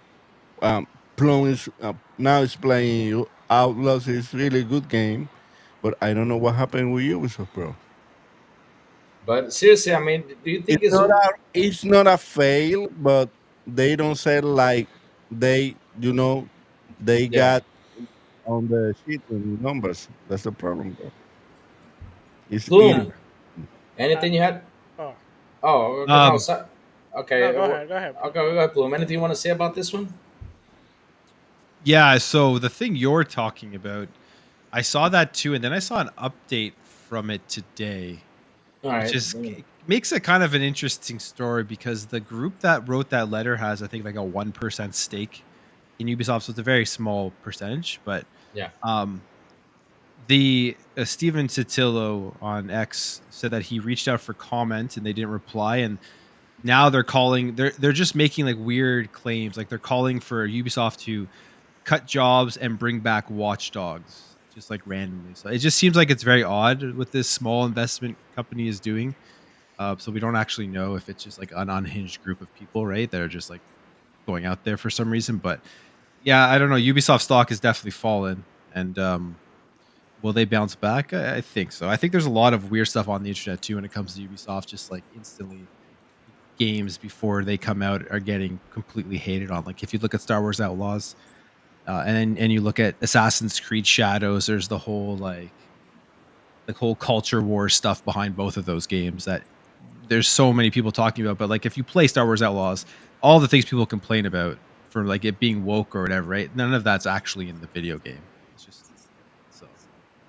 Plume is now is playing Outlaws is really good game, but I don't know what happened with Ubisoft, bro. But seriously, I mean, do you think It's not a fail, but they don't say like they yeah, got on the sheet and numbers. That's the problem, bro. It's Yeah. Plume? eating. I, Anything you had? oh Oh, okay, no, Um, so, no, okay, go ahead, okay, bro. go ahead, Plume. Anything you want to say about this one? yeah. So the thing you're talking about, I saw that too, and then I saw an update from it today, All which right. is makes it kind of an interesting story because the group that wrote that letter has, I think, like a 1% stake in Ubisoft, so it's a very small percentage. But Yeah. um, the Steven Titillo on X said that he reached out for comment and they didn't reply, and now they're just making like weird claims, like they're calling for Ubisoft to cut jobs and bring back Watchdogs just like randomly. So it just seems like it's very odd what this small investment company is doing. So we don't actually know if it's just like an unhinged group of people, right, that are just like going out there for some reason. But yeah, I don't know. Ubisoft stock has definitely fallen, and will they bounce back? I think so. I think there's a lot of weird stuff on the internet too when it comes to Ubisoft. Just like instantly, games before they come out are getting completely hated on. Like if you look at Star Wars Outlaws, and you look at Assassin's Creed Shadows, there's the whole like whole culture war stuff behind both of those games that there's so many people talking about. But like if you play Star Wars Outlaws, all the things people complain about for like it being woke or whatever, right? None of that's actually in the video game. It's just so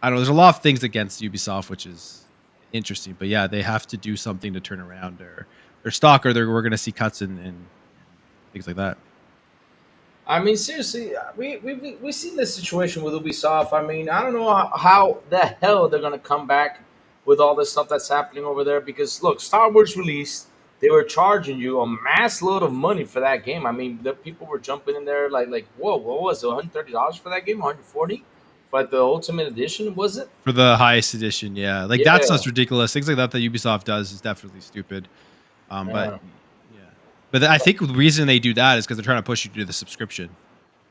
I don't know. There's a lot of things against Ubisoft, which is interesting. But yeah, they have to do something to turn around their stock, or we're going to see cuts and things like that. I mean, seriously, we seen this situation with Ubisoft. I mean, I don't know how the hell they're gonna come back with all this stuff that's happening over there. Because look, Star Wars released, they were charging you a mass load of money for that game. I mean, the people were jumping in there like, whoa, what was it, $130 for that game? 140 for like the Ultimate Edition, was it? For the highest edition, yeah, like that Yeah, stuff's ridiculous. Things like that Ubisoft does is definitely stupid. But yeah. yeah, but I think the reason they do that is because they're trying to push you to the subscription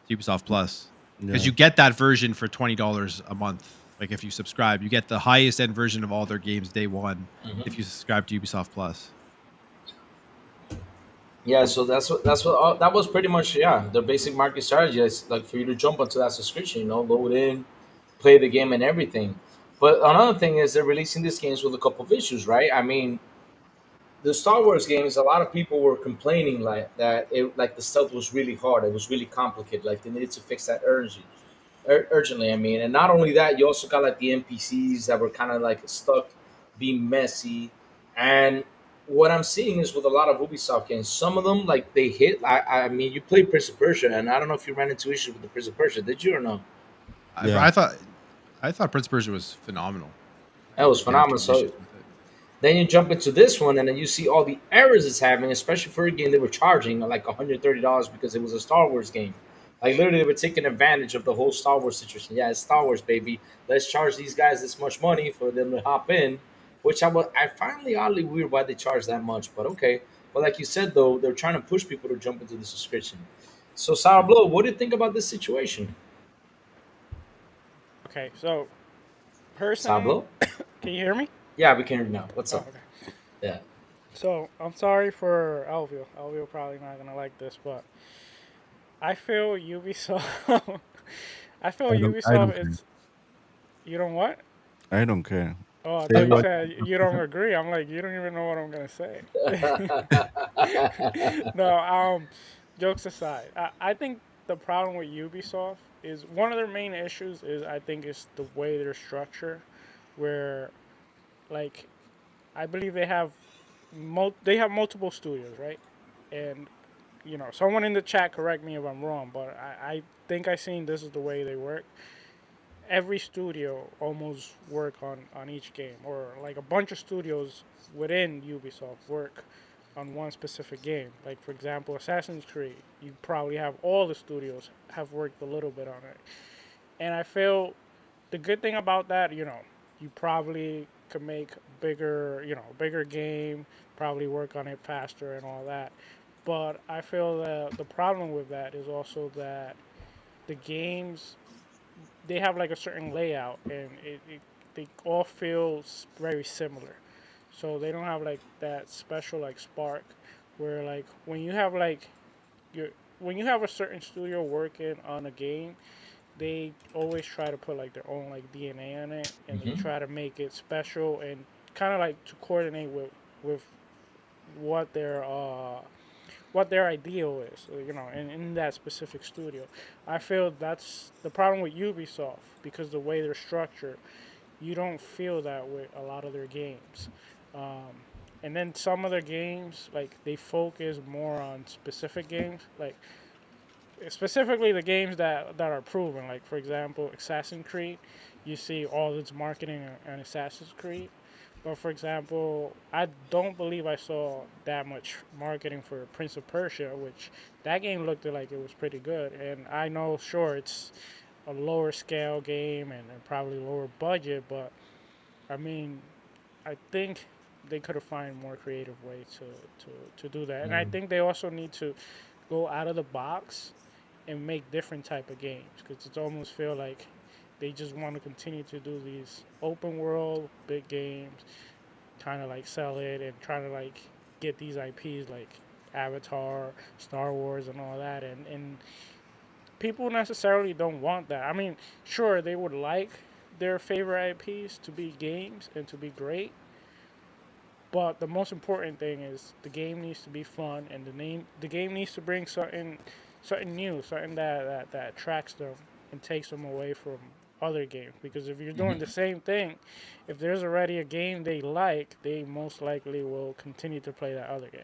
to Ubisoft Plus. because Yeah. you get that version for $20 a month. Like if you subscribe, you get the highest end version of all their games day one if you subscribe to Ubisoft Plus. Yeah, so that was pretty much, yeah, the basic market strategy is like for you to jump onto that subscription, load in, play the game and everything. But another thing is they're releasing these games with a couple of issues, right? I mean, the Star Wars games, a lot of people were complaining like that it like the stealth was really hard, it was really complicated, like they needed to fix that urgently. I mean, and not only that, you also got like the NPCs that were kind of like stuck, being messy. And what I'm seeing is with a lot of Ubisoft games, some of them like they hit. I mean, you played Prince of Persia, and I don't know if you ran into issues with the Prince of Persia. Did you or no? Yeah. I thought Prince of Persia was phenomenal. I That was didn't have too phenomenal. many issues So with it. then you jump into this one, and then you see all the errors it's having, especially for a game they were charging like $130 because it was a Star Wars game. Like literally, they were taking advantage of the whole Star Wars situation. Yeah, it's Star Wars, baby. Let's charge these guys this much money for them to hop in, which I find oddly weird why they charge that much. But okay. But like you said, though, they're trying to push people to jump into the subscription. So, Sour Blow, what do you think about this situation? Okay, so Sour personally, Blow? can you hear me? Yeah, we can hear you now. What's Oh, up? okay. Yeah. So I'm sorry for Elvio. Elvio probably not gonna like this, but I feel Ubisoft. I feel I don't Ubisoft care. is. You don't what? I don't care. Oh, I thought Say you what? said you don't agree. I'm like, you don't even know what I'm gonna say. No, jokes aside, I think the problem with Ubisoft is one of their main issues is I think it's the way they're structured, where like I believe they have multiple studios, right? And someone in the chat correct me if I'm wrong, but I think I seen this is the way they work. Every studio almost work on each game, or like a bunch of studios within Ubisoft work on one specific game. Like for example, Assassin's Creed, you probably have all the studios have worked a little bit on it, and I feel the good thing about that, you probably could make bigger game, probably work on it faster and all that. But I feel that the problem with that is also that the games they have like a certain layout, and they all feel very similar. So they don't have like that special like spark where like your when you have a certain studio working on a game, they always try to put like their own like DNA on it, and they Hmm. try to make it special and kind of like to coordinate with what their uh what their ideal is, in that specific studio. I feel that's the problem with Ubisoft because the way they're structured, you don't feel that with a lot of their games. Um, and then some of their games, like they focus more on specific games, like specifically the games that are proven. Like for example, Assassin's Creed, you see all its marketing on Assassin's Creed. But for example, I don't believe I saw that much marketing for Prince of Persia, which that game looked like it was pretty good. And I know, sure, it's a lower scale game and probably lower budget, but I mean, I think they could have found more creative way to do that. And I think they also need to go out of the box and make different type of games because it's almost feel like they just want to continue to do these open world big games, kind of like sell it and try to like get these IPs like Avatar, Star Wars, and all that. And people necessarily don't want that. I mean, sure, they would like their favorite IPs to be games and to be great, but the most important thing is the game needs to be fun, and the game needs to bring something new, something that attracts them and takes them away from other games. Because if you're doing the same thing, if there's already a game they like, they most likely will continue to play that other game.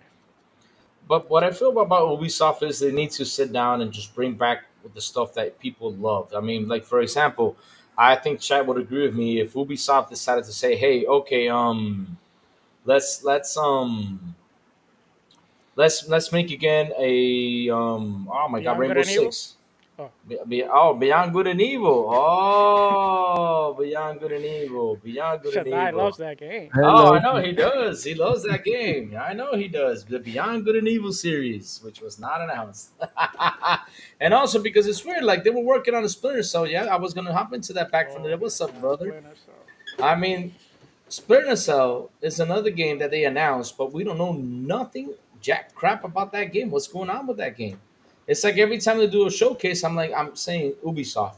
But what I feel about Ubisoft is they need to sit down and just bring back the stuff that people love. I mean, like for example, I think Chad would agree with me if Ubisoft decided to say, "Hey, okay, let's make again a oh my god, Beyond Good Rainbow and Evil. Six." Oh, Beyond Good and Evil. Oh, Beyond Good and Evil. Beyond Good and Shaddai Evil. loves that game. Oh, Hello. I know he does. He loves that game. I know he does. The Beyond Good and Evil series, which was not announced. And also because it's weird, like they were working on a Splinter Cell. Yeah, I was gonna hop into that back from Oh there. my What's up, God, brother? Splinter Cell. I mean, Splinter Cell is another game that they announced, but we don't know nothing jack crap about that game. What's going on with that game? It's like every time they do a showcase, I'm saying Ubisoft,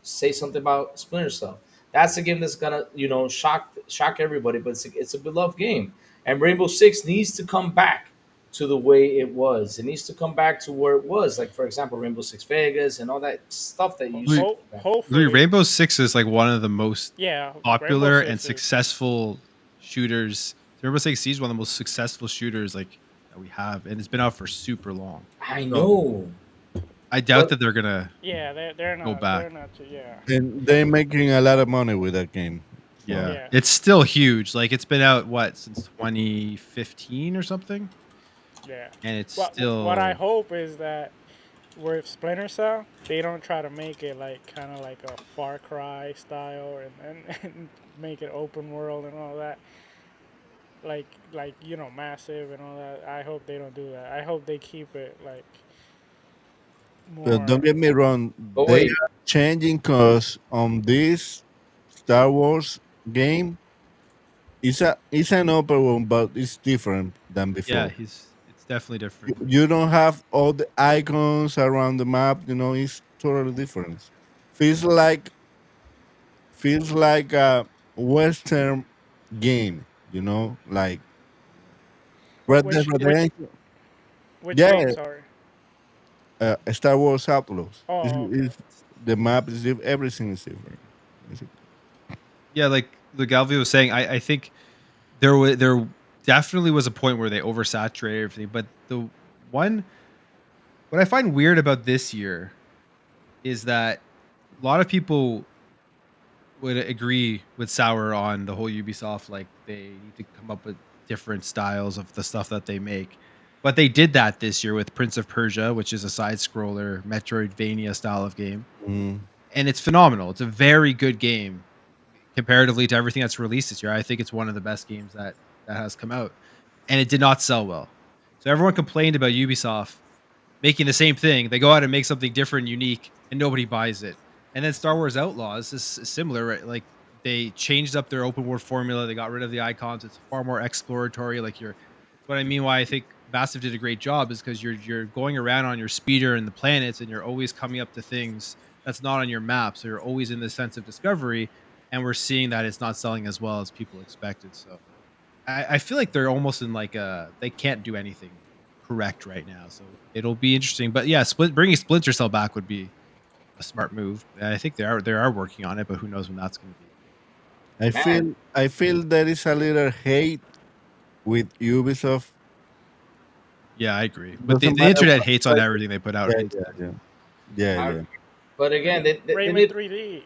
say something about Splinter Cell. That's a game that's gonna shock everybody, but it's a beloved game. And Rainbow Six needs to come back to the way it was. It needs to come back to where it was. Like for example, Rainbow Six Vegas and all that stuff that you used to do back. Hopefully, Rainbow Six is like one of the most yeah. Rainbow popular and Six is successful shooters. Rainbow Six Siege is one of the most successful shooters like that we have, and it's been out for super long. I So know, I doubt but that they're gonna yeah. They're go not back. too, yeah And they're making a lot of money with that game. So Yeah, yeah it's still huge. Like it's been out what since 2015 or something, yeah. and it's What I still hope is that with Splinter Cell, they don't try to make it like kind of like a Far Cry style and make it open world and all that. Like massive and all that. I hope they don't do that. I hope they keep it like don't more. get me wrong, but they wait, are changing because on this Star Wars game, it's an open one, but it's different than yeah. before. It's definitely You, different. you don't have all the icons around the map. It's totally different. Feels like feels like a Western game. Like Red Dead Which Redemption. which game? Yeah, Sorry. Star Wars Outlaws. Oh, okay. The map is everything is different. Yeah, like the Galvio was saying, I think there definitely was a point where they oversaturated everything. But the one what I find weird about this year is that a lot of people would agree with Sour on the whole Ubisoft, like they need to come up with different styles of the stuff that they make. But they did that this year with Prince of Persia, which is a side scroller Metroidvania style of game. Mm. And it's phenomenal. It's a very good game comparatively to everything that's released this year. I think it's one of the best games that has come out. And it did not sell well. So everyone complained about Ubisoft making the same thing. They go out and make something different, unique, and nobody buys it. And then Star Wars Outlaws is similar, right? Like they changed up their open world formula. They got rid of the icons. It's far more exploratory. Like you're, what I mean. Why I think Massive did a great job is because you're going around on your speeder and the planets, and you're always coming up to things that's not on your map. So you're always in this sense of discovery. And we're seeing that it's not selling as well as people expected. So I feel like they're almost in like they can't do anything correct right now. So it'll be interesting. But yeah, bringing Splinter Cell back would be a smart move. And I think they are working on it, but who knows when that's going to be. I man, feel there is a little hate with Ubisoft. Yeah, I agree. But the, Doesn't the matter internet what. hates on everything they put out. Yeah, Into yeah, yeah, yeah, I, yeah. but again, they Rayman need 3D.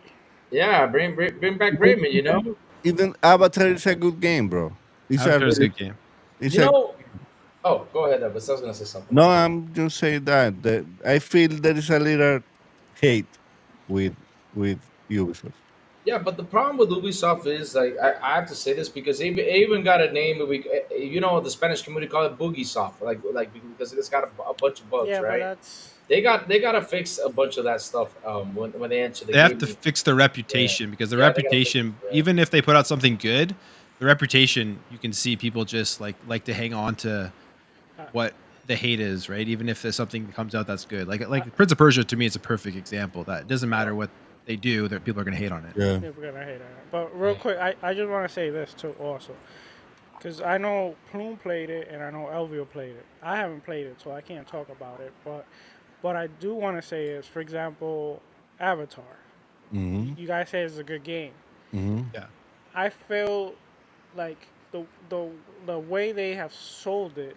yeah, bring back Raymond. You know, Even Avatar is a good game, bro. It's a Avatar is a very, good game. you it's a. know. Oh, go ahead, Elvis. I was gonna say something. No, I'm just saying that I feel there is a little hate with with Ubisoft. Yeah, but the problem with Ubisoft is like I have to say this because it even got a name. The Spanish community call it Boogie Soft, like because it's got a bunch of bugs, Yeah, but right? that's They gotta fix a bunch of that stuff when they enter the They have to gaming. fix their Yeah, reputation because the yeah, they gotta fix reputation, it. Yeah. even if they put out something good, the reputation you can see people just like to hang on to uh, what the hate is, right? Even if there's something comes out that's good. Like uh, like Prince of Persia to me is a perfect example that it doesn't matter what they do, that people are going to hate on it. Yeah. yeah, we're gonna hate on it. But real quick, I just want to say this too also, because I know Plume played it and I know Elvio played it. I haven't played it, so I can't talk about it. But what I do want to say is, for example, Avatar. Mm-hmm. You guys say it's a good game. Mm-hmm. Yeah. I feel like the way they have sold it,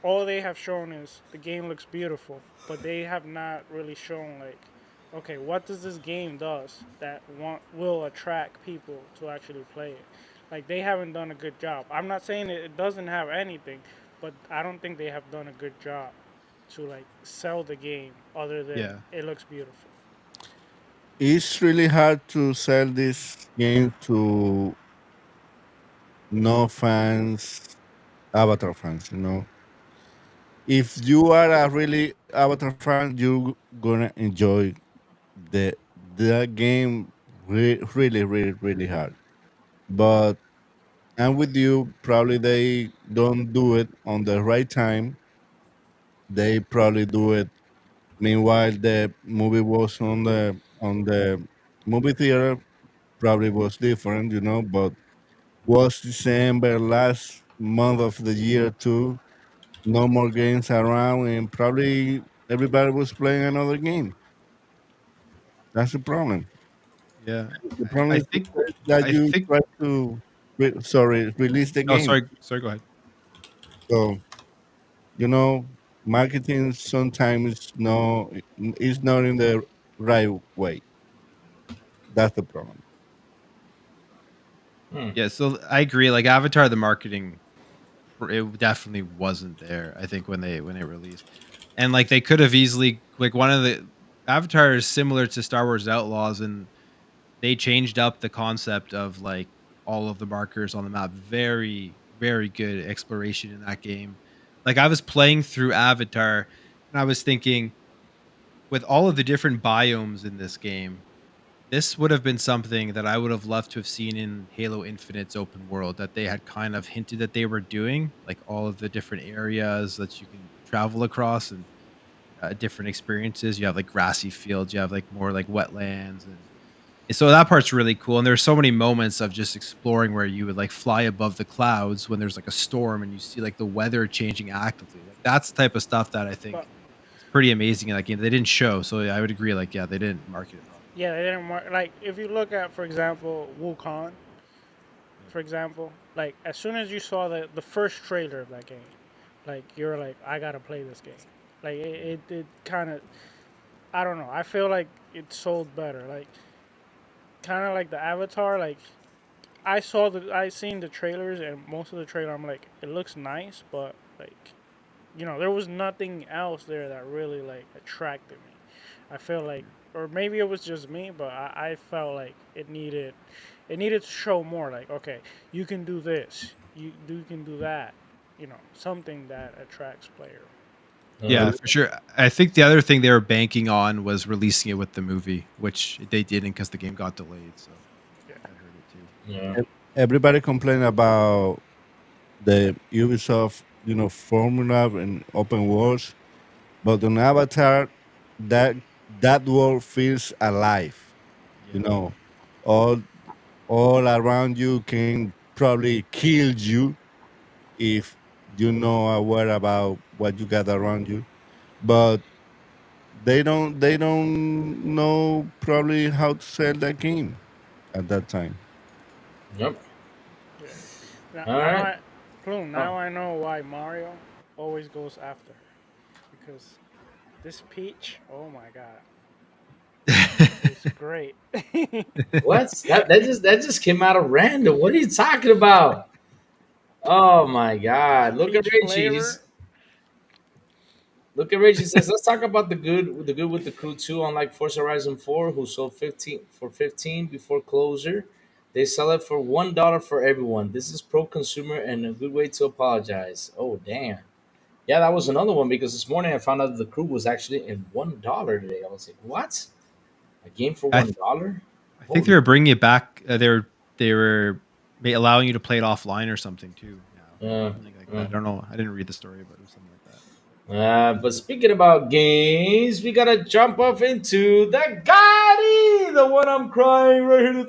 all they have shown is the game looks beautiful, but they have not really shown like, okay, what does this game does that will attract people to actually play it. Like they haven't done a good job. I'm not saying it doesn't have anything, but I don't think they have done a good job to like sell the game other than Yeah. it looks beautiful. It's really hard to sell this game to no fans, Avatar fans. If you are a really Avatar fan, you gonna enjoy the game really, really, really hard. But I'm with you. Probably they don't do it on the right time. They probably do it. Meanwhile, the movie was on the movie theater. Probably was different, but was December last month of the year too. No more games around, and probably everybody was playing another game. That's the problem. Yeah. The problem I is think that I you think try to, release the oh game. sorry, go ahead. So you know, marketing sometimes no is not in the right way. That's the problem. Hmm. Yeah, so I agree. Like Avatar, the marketing, it definitely wasn't there. I think when they released, and like they could have easily like one of the Avatar is similar to Star Wars Outlaws, and they changed up the concept of like all of the markers on the map. Very very good exploration in that game. Like I was playing through Avatar, and I was thinking with all of the different biomes in this game, this would have been something that I would have loved to have seen in Halo Infinite's open world that they had kind of hinted that they were doing, like all of the different areas that you can travel across and different experiences. You have like grassy fields, you have like more like wetlands, and so that part's really cool. And there's so many moments of just exploring where you would like fly above the clouds when there's like a storm and you see like the weather changing actively. Like that's the type of stuff that I think But is pretty amazing in that game. They didn't show, so I would agree. Like, yeah, they didn't market it properly. yeah, they didn't like if you look at, for example, Wukong, for example, like as soon as you saw the first trailer of that game, like you're like, I gotta play this game. Like it kind of, I don't know. I feel like it sold better. Like kind of like the Avatar. Like I seen the trailers and most of the trailer. I'm like, it looks nice, but like, there was nothing else there that really like attracted me. I feel like, or maybe it was just me, but I felt like it needed to show more. Like, okay, you can do this, you can do that. Something that attracts player. Yeah, Uh, for sure. I think the other thing they were banking on was releasing it with the movie, which they didn't because the game got delayed. So Yeah, that hurt it too. yeah. Everybody complain about the Ubisoft, formula and open worlds, but on Avatar, that that world feels alive. You Yeah. know, all all around you can probably kill you if you know aware about what you got around you, but they don't know probably how to sell that game at that time. Yep. yeah. Now, All now right. I, Plume. Oh. Now I know why Mario always goes after her, because this Peach. Oh my God, it's great. What? That just came out of random. What are you talking about? Oh my God! That Look at peach Richie. flavor. Look at Richie. Says, let's talk about the good with the crew too. Unlike Forza Horizon 4, who sold 15 before closure, they sell it for $1 for everyone. This is pro consumer and a good way to apologize. Oh damn! Yeah, that was another one because this morning I found out that the crew was actually in $1 today. I was like, what? A game for I $1? I think they Holy! were bringing it back. They were allowing you to play it offline or something too. Now, Uh, something like that. uh. I don't know. I didn't read the story, but it was something like that. But speaking about games, we gotta jump off into the Gotti, the one I'm crying right here.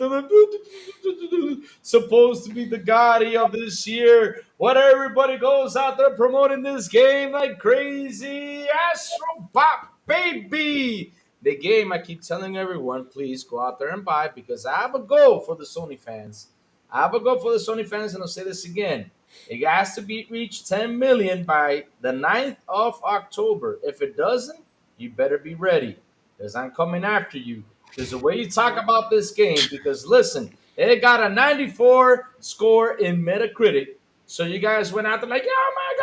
Supposed to be the Gotti of this year. What everybody goes out there promoting this game like crazy. Astro Bot, baby. The game I keep telling everyone, please go out there and buy because I have a goal for the Sony fans. I have a goal for the Sony fans, and I'll say this again. It has to be reach 10 million by the 9th of October. If it doesn't, you better be ready because I'm coming after you. Because the way you talk Yep. about this game, because listen, it got a 94 score in Metacritic. So you guys went out there like, oh my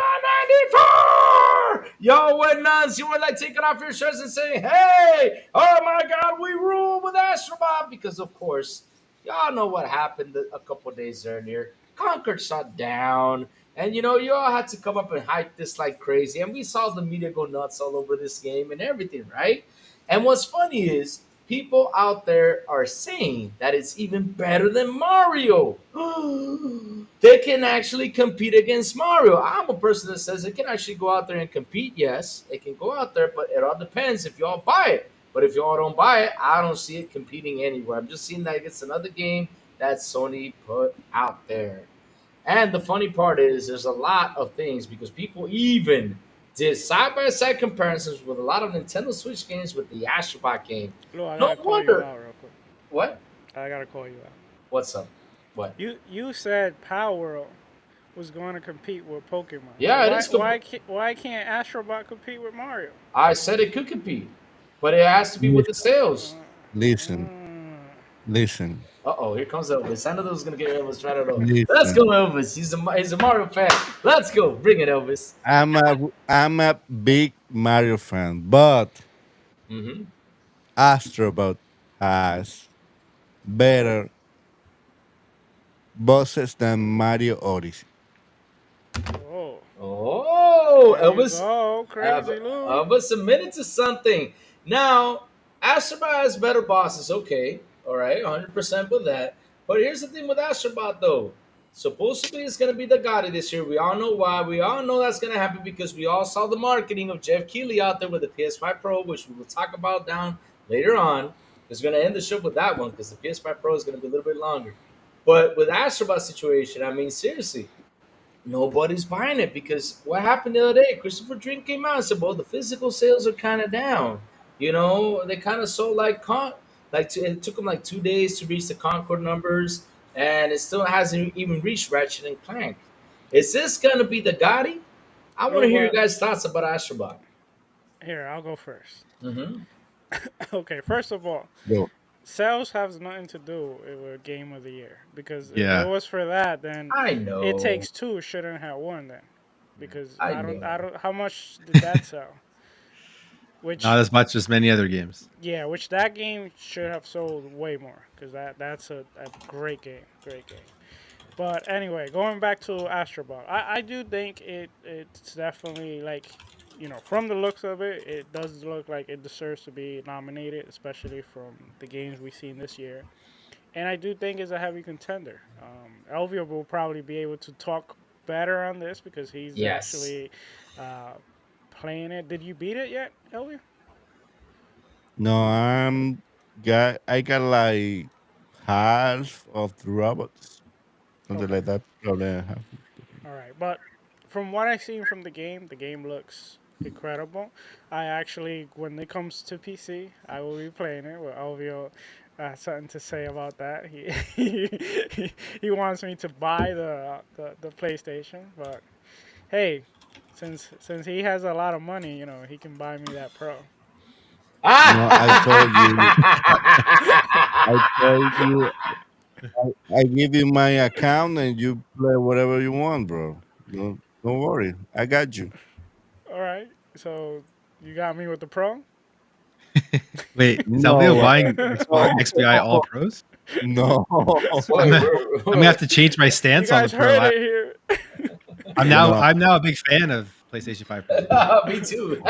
God, Y'all went nuts. You were like taking off your shirts and saying, "Hey, oh my God, we rule with Astrobot." Because of course, y'all know what happened a couple days earlier. Concord shut down, and you all had to come up and hype this like crazy. And we saw the media go nuts all over this game and everything, right? And what's funny is people out there are saying that it's even better than Mario. They can actually compete against Mario. I'm a person that says they can actually go out there and compete. Yes, they can go out there, but it all depends if y'all buy it. But if y'all don't buy it, I don't see it competing anywhere. I'm just seeing that it's another game that Sony put out there. And the funny part is, there's a lot of things because people even did side by side comparisons with a lot of Nintendo Switch games with the Astrobot game. Lou, I No gotta call you wonder. out real quick. What? I gotta call you out. What's up? What? You said Power was going to compete with Pokemon. Yeah, it Why is. why can't Astrobot compete with Mario? I said it could compete, but it has to be with the sales. Listen, Mm. listen, Here comes Elvis. I know that was gonna get Elvis right away. Let's go, listen. Elvis. He's a Mario fan. Let's go. Bring it, Elvis. I'm a big Mario fan, but Mm-hmm. Astrobot has better bosses than Mario Odyssey. Oh, Oh, there you Elvis. go, Uh, crazy Lou. Elvis admitted to something. Now, Astrobot has better bosses. Okay, all right, 100% with that. But here's the thing with Astrobot, though. Supposedly, it's going to be the Gotti this year. We all know why. We all know that's going to happen because we all saw the marketing of Jeff Keighley out there with the PS5 Pro, which we will talk about down later on. It's going to end the show with that one because the PS5 Pro is going to be a little bit longer. But with Astrobot situation, I mean, seriously, nobody's buying it because what happened the other day? Christopher Dream came out and said, "Well, the physical sales are kind of down. They kind of sold it took them like 2 days to reach the Concord numbers, and it still hasn't even reached Ratchet and Clank. Is this gonna be the Gotti? I want Lou, to hear your but guys' thoughts about Astrobot." here I'll go first. Mm-hmm. Okay, first of all, Yo, sales has nothing to do with Game of the Year because if it Yeah. was for that, then I It know, Takes Two shouldn't have won then, because I I know. don't. How much did that sell? Not Which as much as many other games. Yeah, which that game should have sold way more because that's a great game, great game. But anyway, going back to Astrobot, I do think it's definitely like, from the looks of it, it does look like it deserves to be nominated, especially from the games we've seen this year. And I do think it's a heavy contender. Elvio will probably be able to talk better on this because he's Yes. actually uh, playing it. Did you beat it yet, Elvio? no, I got like half of the robots, something Okay. like that. Probably half. All right, but from what I've seen from the game looks incredible. I actually, when it comes to PC, I will be playing it. With Alvio something to say about that. He wants me to buy the PlayStation, but hey, since he has a lot of money, he can buy me that Pro. No, I told you. I told you. I give you my account and you play whatever you want, bro. Don't worry. I got you. All right, so you got me with the Pro. Wait, is Alveo No, buying XBI All no, Pros? no. I'm Wait, gonna, I'm gonna have to change my You stance on the guys Pro. heard it here. I'm now No. I'm now a big fan of PlayStation 5 Pro. Me too.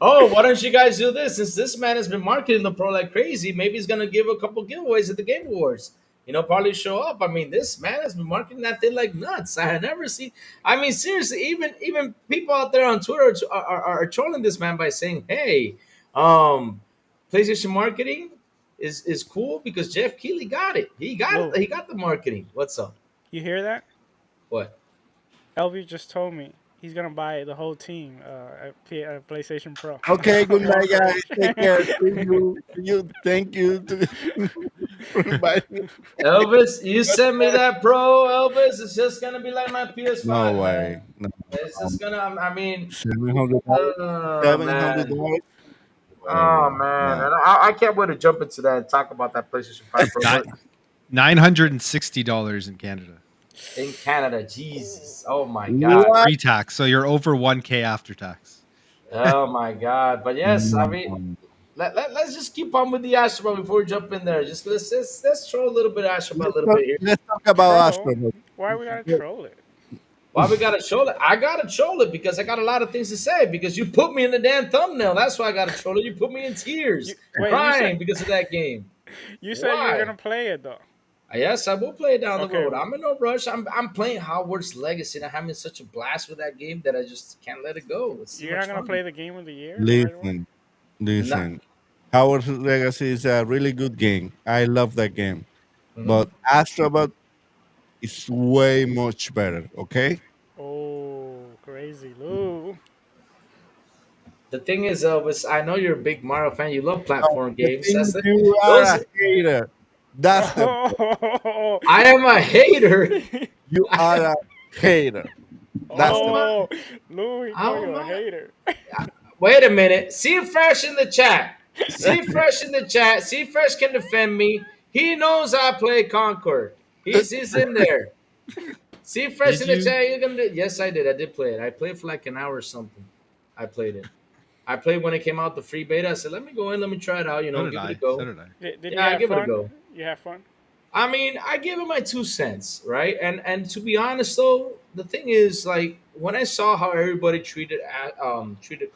Oh, why don't you guys do this? Since this man has been marketing the Pro like crazy, maybe he's gonna give a couple giveaways at the Game Awards. Probably show up. I mean, this man has been marketing that thing like nuts. I had never seen. I mean, seriously, even people out there on Twitter are trolling this man by saying, "Hey, um, PlayStation marketing is cool because Jeff Keighley got it. He got it. Lou, He got the marketing. What's up? you hear that? What? LV just told me he's gonna buy the whole team at PlayStation Pro. Okay, good night, guys. Take care. See Congratulations. you. See you. Thank you for inviting me. Elvis, you sent me that Pro, Elvis. It's just gonna be like my No PS5, way. man. No. It's just gonna. I mean, $700. oh man, $700. oh Way. man, No. and I can't wait to jump into that and talk about that PlayStation 5 Pro. Not But $960 in Canada. in Canada. Jesus. Oh my God. What? Pre-tax, so you're over 1K after tax. Oh my God. But yes, I mean, No. let's just keep on with the Astrobot before we jump in there. Just let's throw a little bit of Astrobot a little bit here. Let's talk about Troll? Astrobot. Why we gotta troll it? Why we gotta troll it? I gotta troll it because I got a lot of things to say. Because you put me in the damn thumbnail. That's why I gotta troll it. You put me in You tears, wait. crying because of that game. You said you were Why? gonna play it though. Yes, I will play it down the Okay. road. I'm in no rush. I'm playing Hogwarts Legacy and I'm having such a blast with that game that I just can't let it go. It's too You're much not gonna fun. play the game of the year right away. Listen, No. listen. Howard's Legacy is a really good game. I love that game. Mhm. But Astrobot is way much better, okay? Oh, crazy Lou. The thing is, I know you're a big Mario fan. You love No, platform the games. thing you are Those. a hater. That's the Oh, I am a hater. you are a hater. That's Oh the my! oh, Lou, he called Oh you a my! hater. Wait a minute. See Fresh in the chat. See Fresh in the chat. See Fresh can defend me. He knows I play Concord. He's in there. See Fresh Did in the you? chat. You're gonna do, yes, I did. I did play it. I played for like an hour or something. I played it. I played when it came out the free beta. I said, let me go in, let me try it out. So did Give it a I. So go. did I. Did you Yeah, I have give it a fun? go. You have fun? I mean, I give it my 2 cents, right? And to be honest though, the thing is, like, when I saw how everybody treated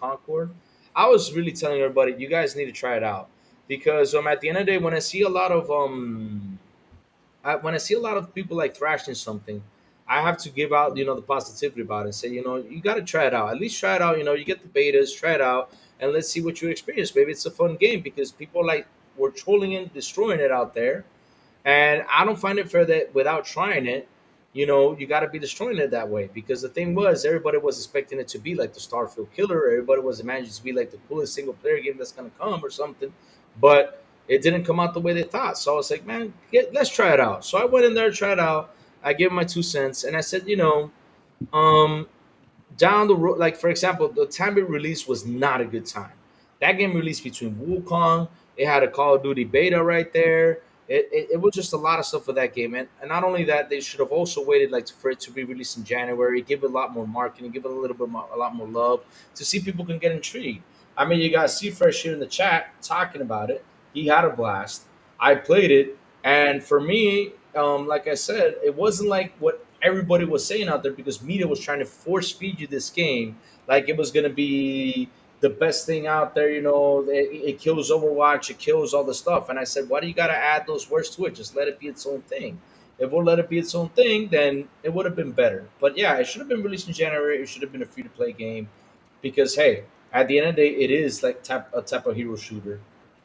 Concord, I was really telling everybody, you guys need to try it out because at the end of the day, when I see a lot of when I see a lot of people like thrashing something, I have to give out the positivity about it and say you got to try it out. At least try it out. You get the betas, try it out, and let's see what you experience. Maybe it's a fun game because people like were trolling and destroying it out there and I don't find it fair that without trying it, you got to be destroying it that way. Because the thing was, everybody was expecting it to be like the Starfield Killer. Everybody was imagining it to be like the coolest single player game that's going to come or something. But it didn't come out the way they thought. So I was like, man, let's try it out. So I went in there, tried it out. I gave my 2 cents, and I said, um, down the road, like for example, the time it released was not a good time. That game released between Wukong. It had a Call of Duty beta right there. It was just a lot of stuff for that game, and not only that, they should have also waited like for it to be released in January. Give it a lot more marketing, give it a little bit more, a lot more love to see people can get intrigued. I mean, you got C Fresh here in the chat talking about it. He had a blast. I played it, and for me, like I said, it wasn't like what everybody was saying out there because media was trying to force feed you this game like it was going to be the best thing out there. It kills Overwatch, it kills all the stuff. And I said, why do you got to add those words to it? Just let it be its own thing. If we'll let it be its own thing, then it would have been better. But yeah, it should have been released in January. It should have been a free to play game because hey, at the end of the day, it is like a type of hero shooter.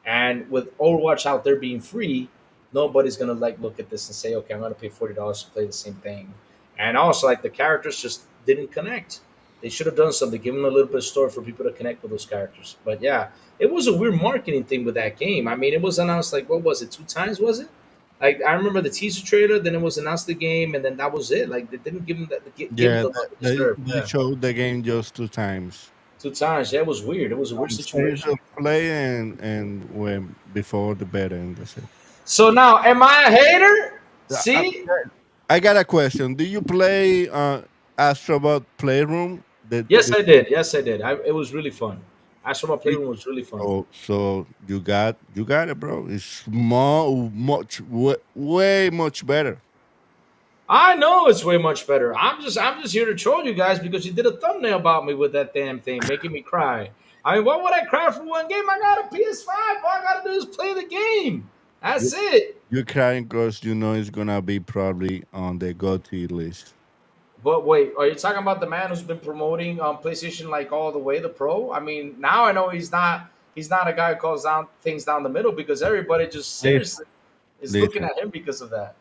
And with Overwatch out there being free, nobody's gonna like look at this and say, okay, I'm gonna pay $40 to play the same thing. And also, like the characters just didn't connect. They should have done something, given a little bit of story for people to connect with those characters. But yeah, it was a weird marketing thing with that game. I mean, it was announced like what was it, 2 times? Was it? Like I remember the teaser trailer, then it was announced the game, and then that was it. Like they didn't give him that, give him yeah. the love it They deserved. they Yeah, showed the game just 2 times. 2 times. Yeah, it was weird. It was a weird Stage of situation. play and when before the beta and that's it. So now, am I a hater? Yeah, See, I got a question. Do you play Astrobot Playroom? yes, I did. Yes, I did. It was really fun. Astro It, Playroom was really fun. so you got it, bro. It's more much way much better. I know it's way much better. I'm just here to troll you guys because you did a thumbnail about me with that damn thing, making me cry. I mean, what would I cry for one game? I got a PS5. All I gotta do is play the game. That's You- it. You're crying because you know it's gonna be probably on the Goty list. But wait, are you talking about the man who's been promoting PlayStation like all the way, the Pro? I mean, now I know he's not. He's not a guy who calls down things down the middle because everybody just Listen, seriously is looking listen. at him because of that.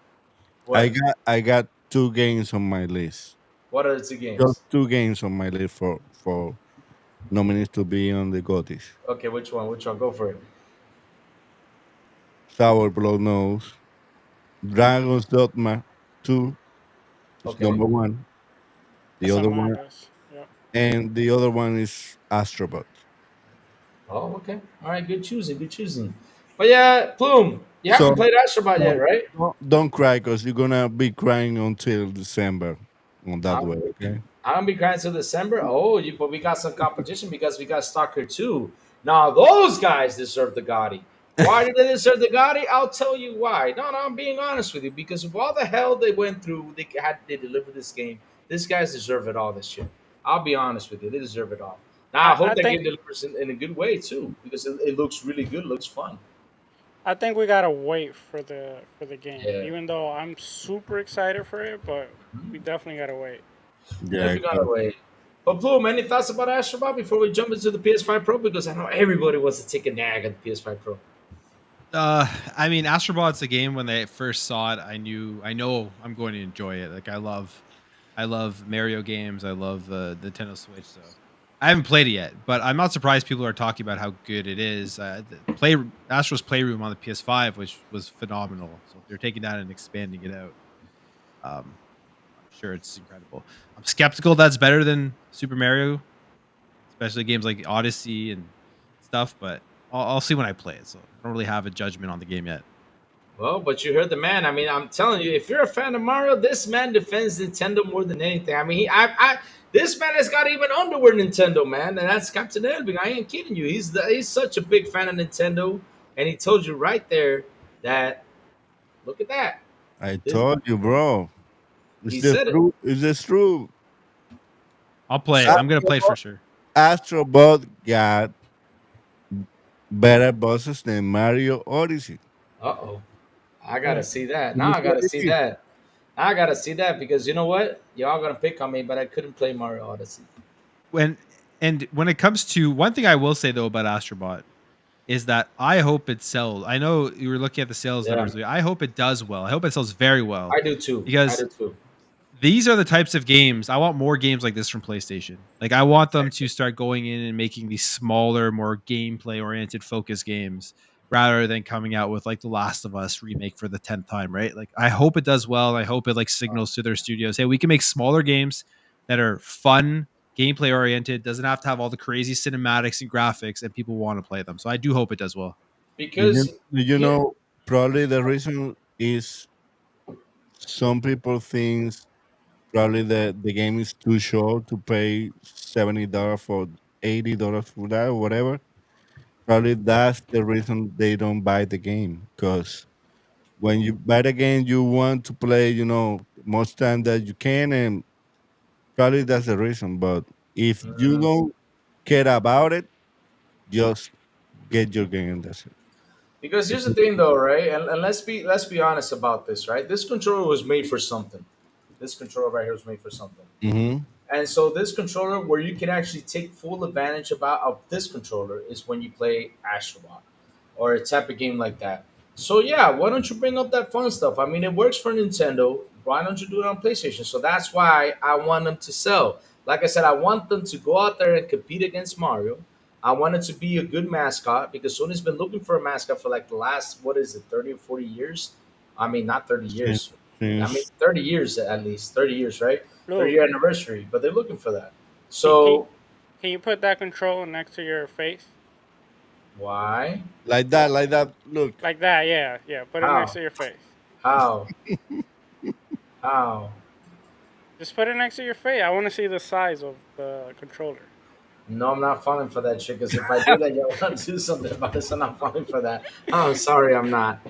I What? got I got 2 games on my list. What are the two Just games? 2 games on my list for nominees to be on the Goties. Okay, which one? Which one? Go for it. Sourblow knows. Dragon's Dogma 2 is Okay. number one. The That's other on my one list. Yep. and the other one is Astrobot. Oh, okay. All right. Good choosing. Good choosing. But yeah, Plume. You haven't So played Astrobot yet, right? don't cry because you're gonna be crying until December on that I'm, way. Okay. I'm gonna be crying till December. Oh, but we got some competition because we got Stalker 2. Now those guys deserve the Gotti. Why do they deserve the Gotti? I'll tell you why. No, I'm being honest with you because of all the hell they went through, they delivered this game. These guys deserve it all this year. I'll be honest with you, they deserve it all. Now I I hope that think game delivers in a good way too because it looks really good, looks fun. we gotta wait for the game. Yeah, Even though I'm super excited for it, but we Mhm. definitely gotta wait. Yeah. Definitely got away. But Plume, any thoughts about Astrobot before we jump into the PS5 Pro? Because I know everybody wants to take a nag at the PS5 Pro. Uh, I mean, Astrobot's a game. When I first saw it, I know I'm going to enjoy it. Like I love Mario games. I love the Nintendo Switch. So I haven't played it yet, but I'm not surprised people are talking about how good it is. Astro's Playroom on the PS5, which was phenomenal. So if they're taking that and expanding it out, I'm sure it's incredible. I'm skeptical that's better than Super Mario, especially games like Odyssey and stuff. But I'll see when I play it. So I don't really have a judgment on the game yet. Well, but you heard the man. I mean, I'm telling you, if you're a fan of Mario, this man defends Nintendo more than anything. I mean, this man has got even underwear Nintendo, man, and that's Captain Elving. I ain't kidding you. He's such a big fan of Nintendo, and he told you right there that look at that. I This, told you, bro. Is he this said it. true? Is this true? I'll play it. I'm gonna play it for Astrobot, sure. Astrobot got better bosses than Mario Odyssey. Uh oh. I gotta Hmm. see that. Now Look I what gotta it see is. that. Now I gotta see that because you know what? Y'all gonna pick on me, but I couldn't play Mario Odyssey. When and when it comes to one thing I will say though about Astrobot is that I hope it sells. I know you were looking at the sales Yeah, numbers. I hope it does well. I hope it sells very well I do too. I because do too. these are the types of games I want more games like this from PlayStation. Like I want them to start going in and making these smaller, more gameplay oriented focus games rather than coming out with like the Last of Us remake for the 10th time, right? Like I hope it does well. And I hope it like signals to their studios, hey, we can make smaller games that are fun, gameplay oriented, doesn't have to have all the crazy cinematics and graphics, and people want to play them. So I do hope it does well. Because Do you here, know? Probably the reason is some people think probably the game is too short to pay $70 for $80 for that or whatever. Probably that's the reason they don't buy the game. Because when you buy the game, you want to play, most time that you can, and probably that's the reason. But if you mm, don't care about it, just get your game and that's it. because here's the thing though, right? And let's be honest about this, right? This controller was made for something. This controller right here was made for something. Mm-hmm. And so this controller, where you can actually take full advantage of this controller, is when you play Astrobot or a type of game like that. So yeah, why don't you bring up that fun stuff? I mean, it works for Nintendo. Why don't you do it on PlayStation? So that's why I want them to sell. Like I said, I want them to go out there and compete against Mario. I want it to be a good mascot because Sony's been looking for a mascot for like the last, what is it, 30 or 40 years? I mean, not 30 Since, years. I mean, since 30 years at least. 30 years, right? Lou, 30-year anniversary, but they're looking for that. can, can So can you put that control next to your face why? like that. Look, like that? Yeah, yeah. Put it next How? to your face. How? How? Just put it next to your face. I want to see the size of the controller. No, I'm not falling for that shit. Because if I do that, y'all want to do something about it. So I'm not falling for that. Oh, sorry, I'm not.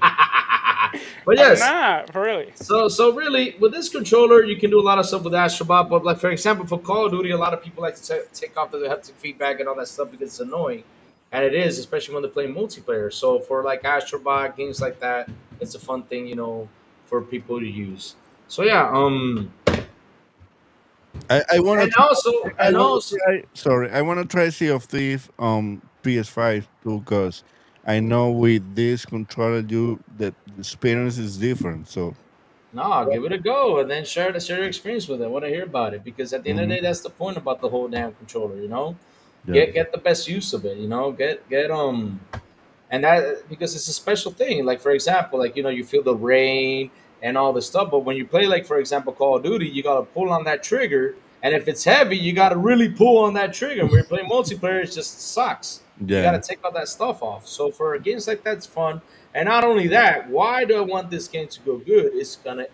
But I'm yes. not really. So really, with this controller, you can do a lot of stuff with Astrobot. But like for example, for Call of Duty, a lot of people like to take off the haptic feedback and all that stuff because it's annoying, and it is, especially when they're playing multiplayer. So for like Astrobot games like that, it's a fun thing, for people to use. So yeah, I want and to also, I and want to also, try. Sorry, I want to try Sea of Thief PS5 too, because I know with this controller, the experience is different. So no, give it a go, and then share your experience with it. I want to hear about it because at the end of mhm, the day, that's the point about the whole damn controller. yeah, Get the best use of it. Get and that because it's a special thing. Like for example, like you feel the rain and all this stuff, but when you play like for example Call of Duty, you gotta pull on that trigger, And if it's heavy, you got to really pull on that trigger. And when you're playing multiplayer, it just sucks. You got Yeah. to take all that stuff off. So for games like that, it's fun. And not only that, why do I want this game to go good? It's gonna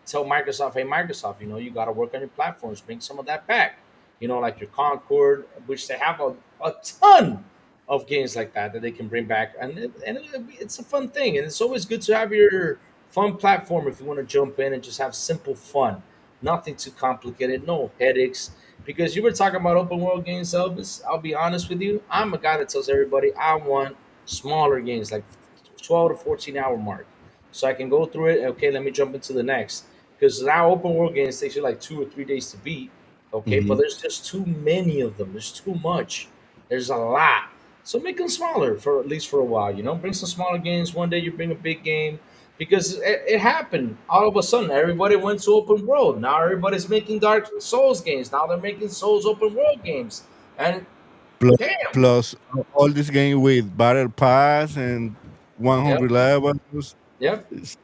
tell Microsoft, hey Microsoft, you got to work on your platforms, bring some of that back. Like your Concord, which they have a ton of games like that they can bring back, and it's a fun thing, and it's always good to have your fun platform if you want to jump in and just have simple fun, nothing too complicated, no headaches. Because you were talking about open world games, Elvis. I'll be honest with you, I'm a guy that tells everybody I want smaller games, like 12 to 14 hour mark, so I can go through it. Okay, let me jump into the next. Because now open world games takes you like 2 or 3 days to beat. Okay, but Hmm. there's just too many of them. There's too much. There's a lot. So make them smaller for at least for a while. Bring some smaller games. One day you bring a big game, because it happened all of a sudden. Everybody went to open world. Now everybody's making Dark Souls games. Now they're making Souls open world games. And Plus, damn, plus all this game with battle pass and yep, 100 levels. yep. It's,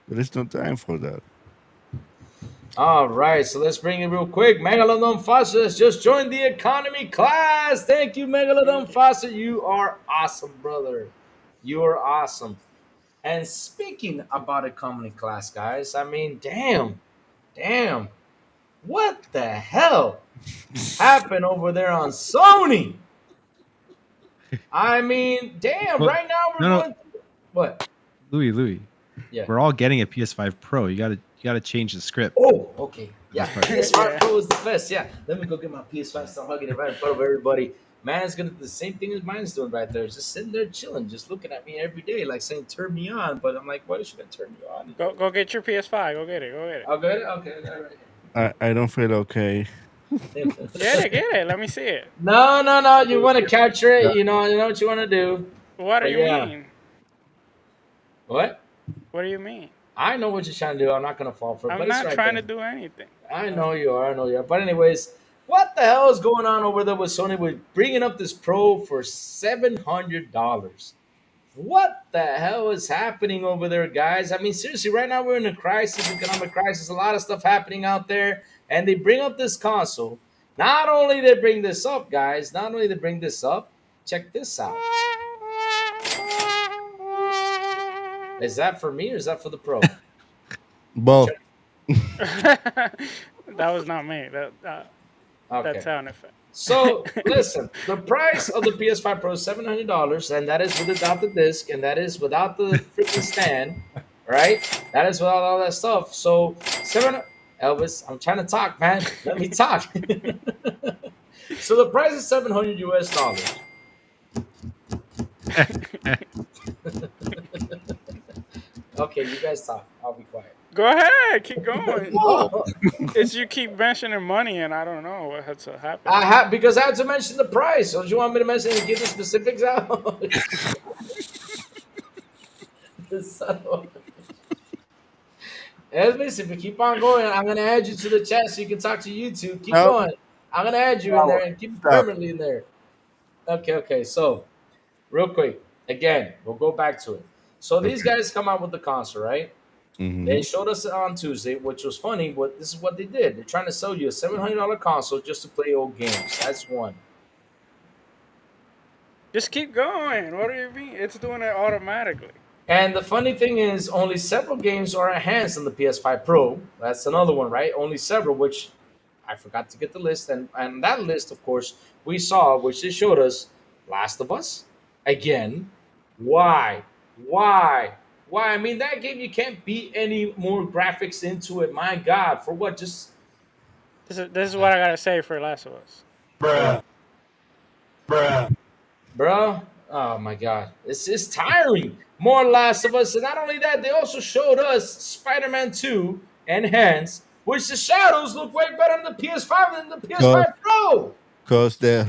there is no time for that. All right, so let's bring it real quick. Megalodon Foster has just joined the economy class. Thank you, Megalodon Foster. You are awesome, brother. You are awesome. And speaking about economy class, guys, I mean, damn, what the hell happened over there on Sony? I mean, damn, Well, right now we're no, no, going through what? Louis, Yeah. we're all getting a PS5 Pro. You gotta change the script Oh, okay. for Yeah, this part. PS5 Yeah. Pro is the best. Yeah, let me go get my PS5. Start hugging it right in front of everybody. Man, it's gonna do the same thing as mine's doing right there. Just sitting there chilling, just looking at me every day, like saying "Turn me on." But I'm like, why should I turn you on? Go get your PS5. Go get it. Go get it. I'll get it. Okay, all right. I don't feel okay. Get it. Get it. Let me see it. No, no, no. You want to capture it. You know what you want to do. What do But you yeah, mean? what? What do you mean? I know what you're trying to do. I'm not gonna fall for it, I'm but it's not right trying to there. do anything. I know you are. I know you are. But anyways, what the hell is going on over there with Sony with bringing up this Pro for $700? What the hell is happening over there, guys? I mean, seriously, right now we're in a crisis, economic crisis, a lot of stuff happening out there, and they bring up this console. Not only they bring this up, guys, not only they bring this up, check this out. Is that for me or is that for the Pro? Both. Check. That was not me. That Okay. sound effect. So listen, the price of the PS5 Pro is $700, and that is without the disc, and that is without the freaking stand, right? That is without all that stuff. So seven, Elvis, I'm trying to talk, man. Let me talk. So the price is 700 US dollars. Okay, you guys talk. I'll be quiet. Go ahead. Keep going. Oh, It's you keep mentioning money, and I don't know what had to happen. I have because I have to mention the price. Don't you want me to mention and give the specifics out? The son of Elvis, if you keep on going, I'm gonna add you to the chat so you can talk to YouTube. Keep No, going. I'm gonna add you in there and keep it stop. permanently in there. Okay, okay. So, real quick, again, we'll go back to it. So these Okay. guys come out with the console, right? They Hmm. showed us it on Tuesday, which was funny. But this is what they did. They're trying to sell you a $700 console just to play old games. That's one. Just keep going. What do you mean? It's doing it automatically. And the funny thing is, only several games are enhanced on the PS5 Pro. That's another one, right? Only several, which I forgot to get the list. And that list, of course, we saw, which they showed us Last of Us. Again, why? Why? Why? I mean, that game, you can't beat any more graphics into it. My God, for what? Just, This is what I gotta say for Last of Us. bro, oh my God. It's tiring. More Last of Us. And not only that, they also showed us Spider Man 2 Enhanced, which the shadows look way better on the PS5 than the Cause, PS5 Pro. cause the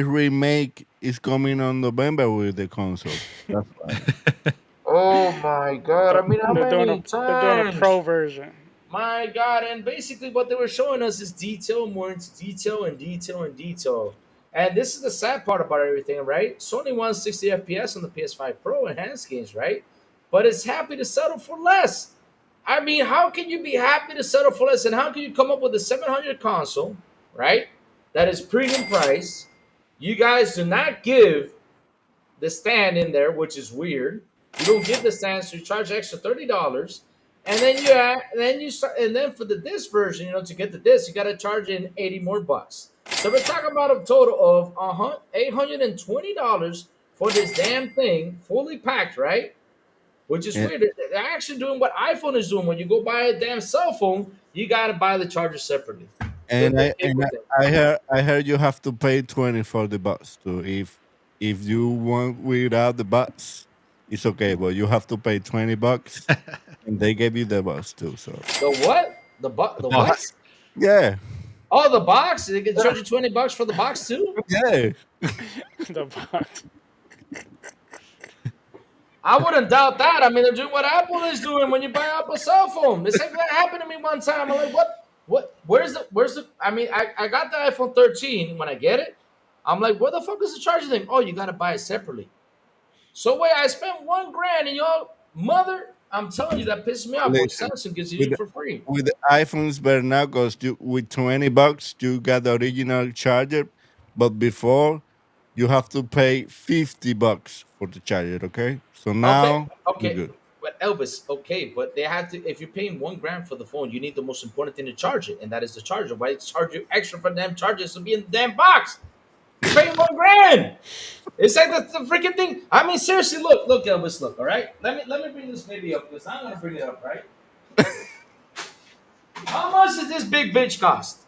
remake is coming on November with the console. That's why. Oh my God. I mean, how many They're doing a pro times? version. My God. And basically, what they were showing us is detail, more into detail and detail and detail. And this is the sad part about everything, right? Sony wants 60 FPS on the PS5 Pro enhanced games, right? But it's happy to settle for less. I mean, how can you be happy to settle for less? And how can you come up with a 700 console, right? That is premium price. You guys do not give the stand in there, which is weird. You don't give the stand, so you charge extra $30, and then you start, and then for the disc version, to get the disc, you got to charge in 80 more bucks. So we're talking about a total of $820 for this damn thing, fully packed, right? Which is And weird. They're actually doing what iPhone is doing. When you go buy a damn cell phone, you got to buy the charger separately. and The I and cable thing. I heard you have to pay 20 for the box too. If you want without the box, it's okay, but you have to pay $20, and they gave you the box too. So The what? The The what? box. yeah, Oh, the box. They can charge you $20 for the box too. yeah. The box. I wouldn't doubt that. I mean, they're doing what Apple is doing when you buy Apple cell phone. The same thing that happened to me one time. I'm like, what? What? Where's the? I mean, I got the iPhone 13. When I get it, I'm like, where the fuck is the charger thing? Oh, you gotta buy it separately. So wait, I spent 1 grand, and y'all mother. I'm telling you, that pisses me off. When Listen, Samsung gives with you the, for free. with the iPhones better now, because you with $20 you got the original charger, but before you have to pay $50 for the charger. Okay, so Okay, now you're okay, good. but Elvis, okay, but they have to. If you're paying 1 grand for the phone, you need the most important thing to charge it, and that is the charger. Why charge you extra for damn chargers to be in the damn box? You're paying 1 grand. It's like the freaking thing. I mean, seriously, look, Elvis, look. All right, let me bring this baby up because I'm gonna bring it up. Right? How much does this big bitch cost?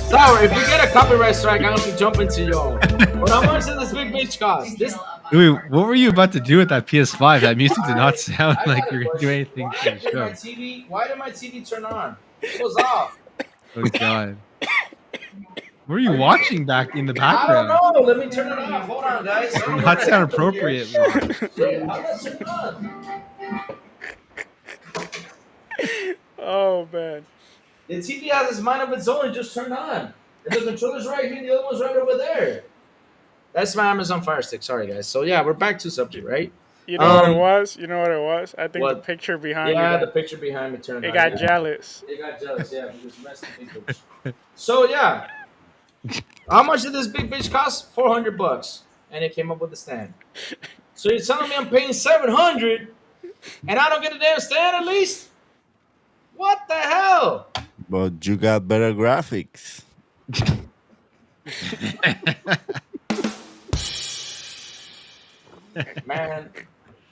Sorry, if we get a copyright strike, I'm gonna be jumping to y'all. But how much does this big bitch cost? This Wait, what were you about to do with that PS5? That music did not sound I like got a you're gonna do question. anything Why for the did my show. TV? Why did my TV turn on? It was off. Oh god. What are you Are you? watching back in the I don't background? know. Let me turn it off. Hold on, guys. I Did don't know not what sound happened here. appropriate. Shit, how did I turn it on? Oh man. The TV has its mind of its own. It just turned on. And the controller's right here. The other one's right over there. That's my Amazon Fire Stick. Sorry, guys. So yeah, we're back to subject, right? You know what it Um, was? You know what it was? I think the what? picture behind you Yeah, the got picture behind me turned it on. got Yeah, jealous. they got jealous. Yeah, because rest in peace. So yeah, how much did this big bitch cost? $400, and it came up with a stand. So you're telling me I'm paying 700, and I don't get a damn stand at least? What the hell, But you got better graphics. man?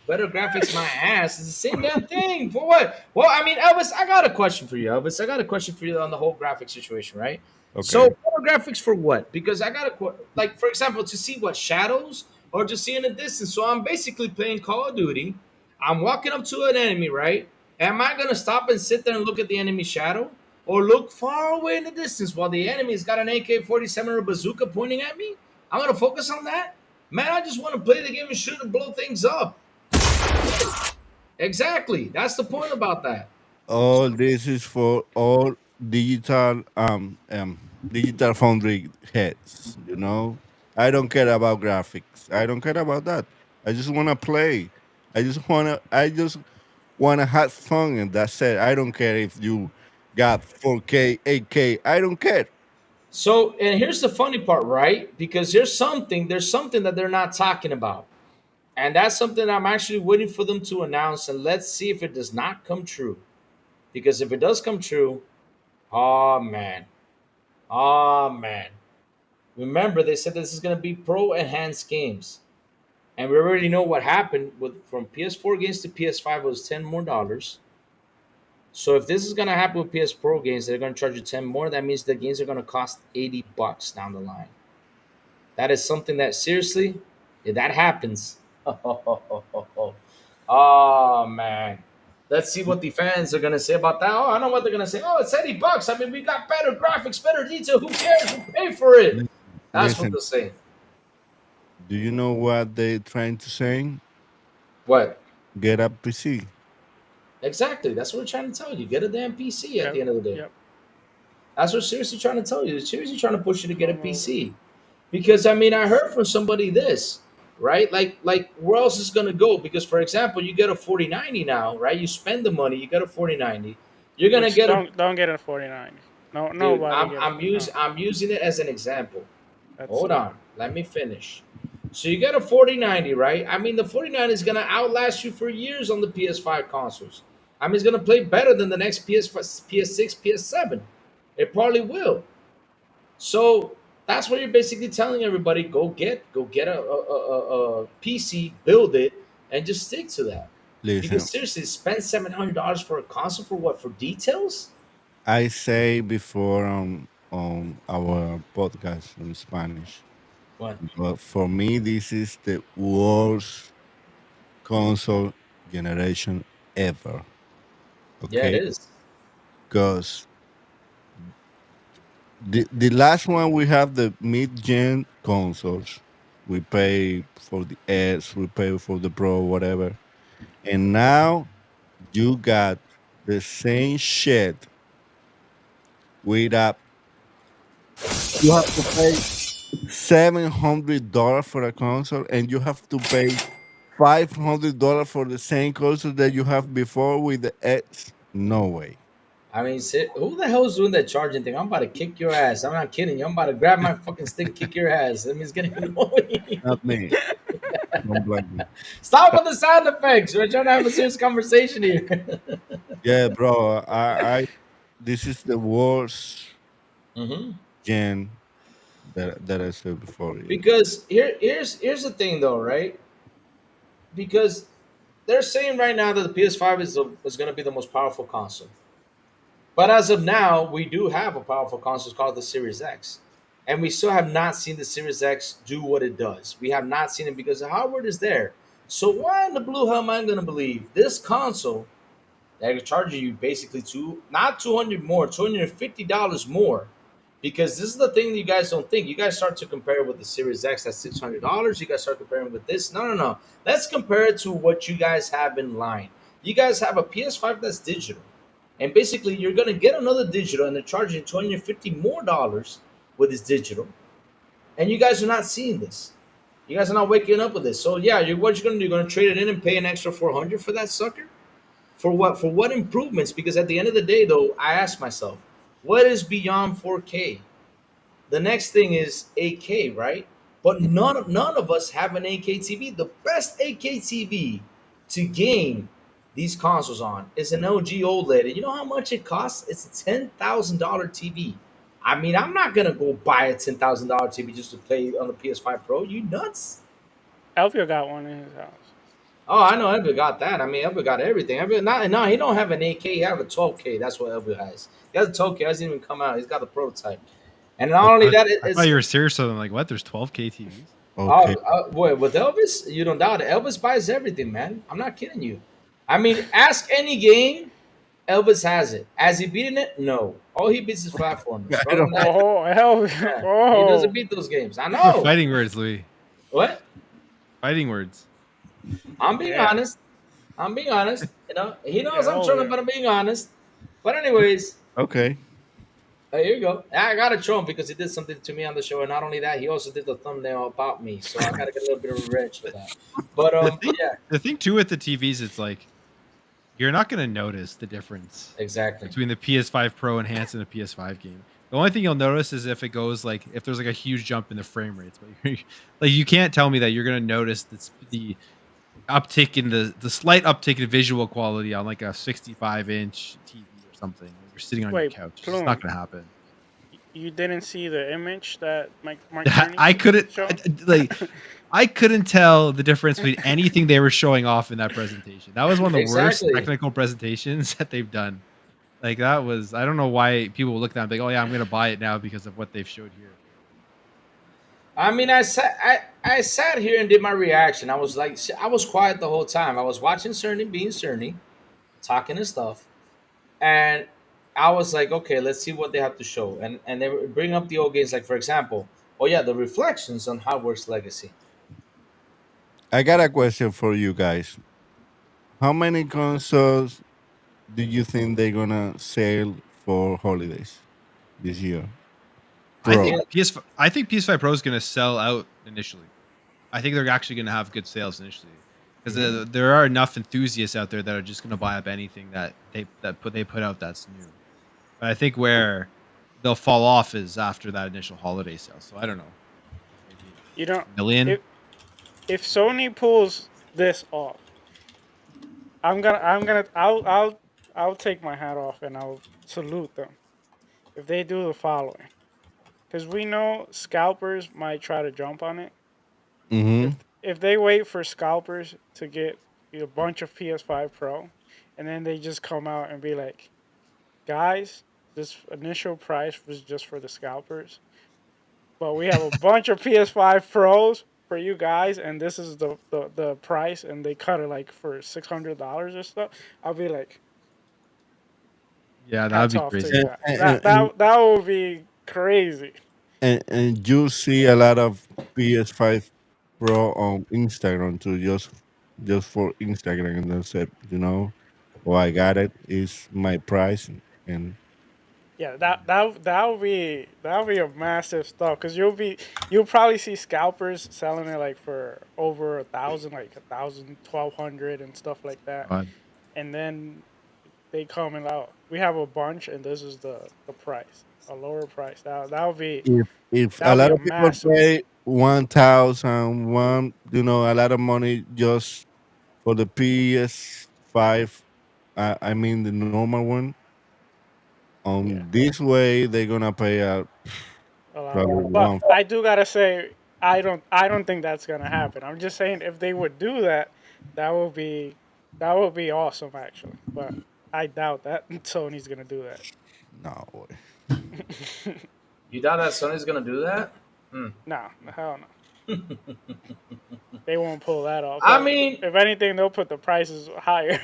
Better graphics, my ass. It's the same damn thing. For what? Well, I mean, Elvis, I got a question for you, Elvis. I got a question for you on the whole graphic situation, right? So, Okay. better graphics for what? Because I got like, for example, to see what shadows or to see in the distance. So, I'm basically playing Call of Duty. I'm walking up to an enemy, right? Am I gonna stop and sit there and look at the enemy shadow, or look far away in the distance while the enemy's got an AK-47 or a bazooka pointing at me? I'm gonna focus on that. Man, I just want to play the game and shoot and blow things up. Exactly. That's the point about that. All this is for all digital foundry heads. I don't care about graphics. I don't care about that. I just want to play. I just wanna have fun, and that's it. I don't care if you got 4K, 8K. I don't care. So, and here's the funny part, right? Because there's something that they're not talking about. And that's something I'm actually waiting for them to announce. And let's see if it does not come true. Because if it does come true, oh man. Oh man. Remember, they said this is going to be pro enhanced games. And we already know what happened with from PS4 games to PS5 was $10 more. So if this is gonna happen with PS Pro games, they're gonna charge you 10 more. That means the games are gonna cost $80 down the line. That is something that seriously, if that happens, oh man. Let's see what the fans are gonna say about that. Oh, I know what they're gonna say. Oh, it's $80. I mean, we got better graphics, better detail. Who cares? We pay for it. That's what Listen, they'll say. do you know what they're trying to say? What? Get a PC. Exactly. That's what we're trying to tell you. Get a damn PC at Yep. the end of the day. Yep. That's what seriously trying to tell you. They're seriously trying to push you to get a Promo. PC. Because I mean, I heard from somebody this, right? Like where else is gonna go? Because for example, you get a 4090 now, right? You spend the money, you get a 4090. You're gonna Which get a don't get a 49. No, dude. nobody gets. No, I'm using it as an example. that's Hold on, let me finish. So you get a 4090, right? I mean, the 4090 is gonna outlast you for years on the PS5 consoles. I mean, it's gonna play better than the next PS5, PS6, PS7. It probably will. So that's what you're basically telling everybody: go get a PC, build it, and just stick to that. Listen, Because seriously, spend $700 for a console for what? For details? I say before on our podcast in Spanish, What? but for me, this is the worst console generation ever. Yeah, it Okay, is. because the last one we have the mid-gen consoles. We pay for the S, we pay for the Pro, whatever, and now you got the same shit with a you have to pay $700 for a console, and you have to pay $500 for the same console that you have before with the X. No way. I mean, who the hell is doing that charging thing? I'm about to kick your ass. I'm not kidding you. I'm about to grab my fucking stick and kick your ass. I mean, it's getting annoying. Not me. Don't blame me. Stop with the sound effects. We're trying to have a serious conversation here. Yeah, bro. I this is the worst hmm gen that I said before. Yeah. Because here's the thing, though, right? Because they're saying right now that the PS5 is going to be the most powerful console. But as of now, we do have a powerful console called the Series X. And we still have not seen the Series X do what it does. We have not seen it because the hardware is there. So why in the blue hell am I going to believe this console that is charging you basically not 200 more, $250 more? Because this is the thing that you guys don't think. You guys start to compare with the Series X that's $600. You guys start comparing with this. No, no, no. Let's compare it to what you guys have in line. You guys have a PS5 that's digital. And basically, you're going to get another digital, and they're charging $250 more with this digital. And you guys are not seeing this. You guys are not waking up with this. So yeah, what you're going to do? You're going to trade it in and pay an extra 400 for that sucker? For what? For what improvements? Because at the end of the day, though, I ask myself, what is beyond 4K? The next thing is 8K, right? But none of us have an 8K TV. The best 8K TV to game these consoles on is an LG OLED. And you know how much it costs? It's a $10,000 TV. I mean, I'm not gonna go buy a $10,000 TV just to play on the PS5 Pro. You nuts? Elvio got one in his house. Oh, I know Elvio got that. I mean, Elvio got everything. Elvio, no, he don't have an 8K. He have a 12K. That's what Elvio has. He has a 12K. It hasn't even come out. He's got the prototype. And not only that, I thought you were serious. So I'm like, what? There's 12K TVs. Okay. boy, with Elvis, you don't doubt it. Elvis buys everything, man. I'm not kidding you. I mean, ask any game, Elvis has it. Has he beaten it? No. All he beats is platformers. I don't. Oh, hell. Yeah, he doesn't Oh. beat those games. I know. Fighting words, Louis. What? Fighting words. I'm being Yeah. honest. I'm being honest. You know, he knows Yeah, I'm oh, trolling, yeah. but I'm being honest. But anyways, Okay. here you go. I gotta troll him because he did something to me on the show, and not only that, he also did the thumbnail about me. So I gotta get a little bit of revenge for that. But The thing, yeah, the thing too with the TVs, it's like you're not gonna notice the difference exactly. between the PS5 Pro enhanced and the PS5 game. The only thing you'll notice is if it goes like if there's like a huge jump in the frame rates. But like you can't tell me that you're gonna notice the uptick in the slight uptick in visual quality on like a 65-inch TV or something. When you're sitting on your Wait, couch. It's Plume. not gonna happen. You didn't see the image that Mark I couldn't showed? like I couldn't tell the difference between anything they were showing off in that presentation. That was one of the worst Exactly. technical presentations that they've done. Like that was I don't know why people look at that and think, oh yeah, I'm gonna buy it now because of what they've showed here. I mean, I sat here and did my reaction. I was like, I was quiet the whole time. I was watching Cerny being Cerny, talking and stuff, and I was like, okay, let's see what they have to show. And they would bring up the old games, like for example, oh yeah, the reflections on Hogwarts Legacy. I got a question for you guys. How many consoles do you think they're gonna sell for holidays? this year. I Pro. think PS5 Pro is going to sell out initially. I think they're actually going to have good sales initially because Mhm. there are enough enthusiasts out there that are just going to buy up anything that they put out that's new. But I think where they'll fall off is after that initial holiday sale. So I don't know, maybe You know, a million. if Sony pulls this off, I'll take my hat off and I'll salute them if they do the following. Because we know scalpers might try to jump on it. Mm-hmm. If they wait for scalpers to get a bunch of PS5 Pro, and then they just come out and be like, guys, this initial price was just for the scalpers, but we have a bunch of PS5 Pros for you guys, and this is the price, and they cut it like for $600 or stuff. I'll be like, Yeah, that would hats be off to crazy. you And, guys. and, That and, that that would be crazy. and you see a lot of PS5 Pro on Instagram too, just for Instagram, and then said, oh, I got it. It's my price, and Yeah, that would be a massive stuff because you'll probably see scalpers selling it like for over 1,000, like 1,000, 1,200 and stuff like that, God. and then they coming out. We have a bunch, and this is the price, a lower price. if That a would be lot a of people massive move. pay 1,000, a lot of money just for the PS5, I mean the normal one. Yeah, This way, they're gonna pay out a lot probably more. But one. I do gotta say, I don't think that's gonna happen. I'm just saying if they would do that, that would be that would be awesome actually. But I doubt that Sony's gonna do that. No way. You doubt that Sony's gonna do that? Hmm. No, hell no. They won't pull that off. I mean, If anything, they'll put the prices higher.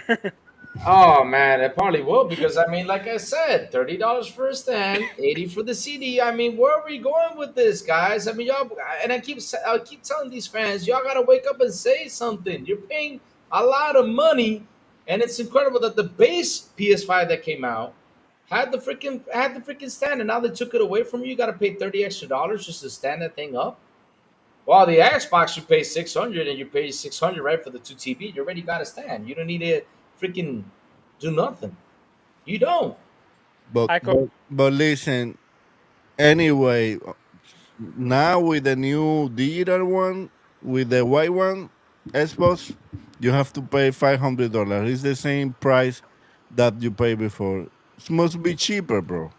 oh man, it probably will because I mean, like I said, $30 for a stand, 80 for the CD. I mean, where are we going with this, guys? I mean, y'all, and I keep telling these fans, y'all gotta wake up and say something. You're paying a lot of money, and it's incredible that the base PS5 that came out had the freaking stand, and now they took it away from you. You gotta pay $30 extra just to stand that thing up. Well, the Xbox you pay 600 and you pay 600 right for the two TB. You already got a stand. You don't need to freaking do nothing. You don't. But I could. but but listen. Anyway, now with the new digital one, with the white one, Xbox, you have to pay $500. It's the same price that you pay before. It must be cheaper, bro.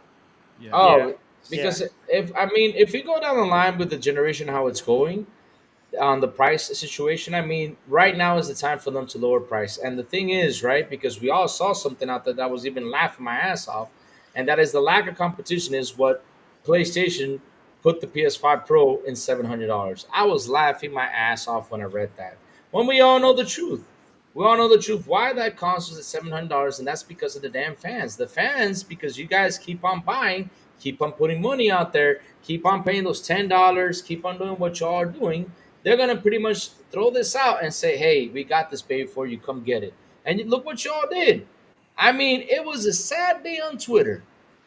Yeah. Yeah, Oh, yeah. because if you go down the line with the generation how it's going, on the price situation, I mean, right now is the time for them to lower price. And the thing is, right, because we all saw something out there that was even laughing my ass off, and that is the lack of competition is what PlayStation put the PS5 Pro in $700. I was laughing my ass off when I read that. When we all know the truth. We all know the truth. Why that console is at $700, and that's because of the damn fans. The fans, because you guys keep on buying, keep on putting money out there, keep on paying those $10, keep on doing what y'all are doing, they're gonna pretty much throw this out and say, "Hey, we got this baby for you. Come get it." And look what y'all did. I mean, it was a sad day on Twitter.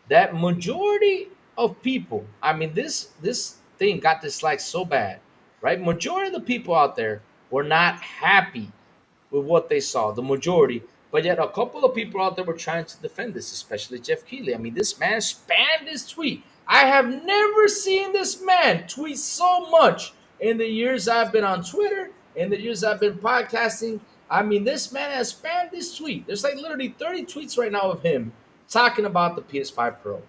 That majority of people, I mean, this thing got disliked so bad, right? Majority of the people out there were not happy with what they saw, the majority. But yet, a couple of people out there were trying to defend this, especially Jeff Keighley. I mean, this man spammed his tweet. I have never seen this man tweet so much in the years I've been on Twitter, in the years I've been podcasting. I mean, this man has spammed this tweet. There's like literally 30 tweets right now of him talking about the PS5 Pro.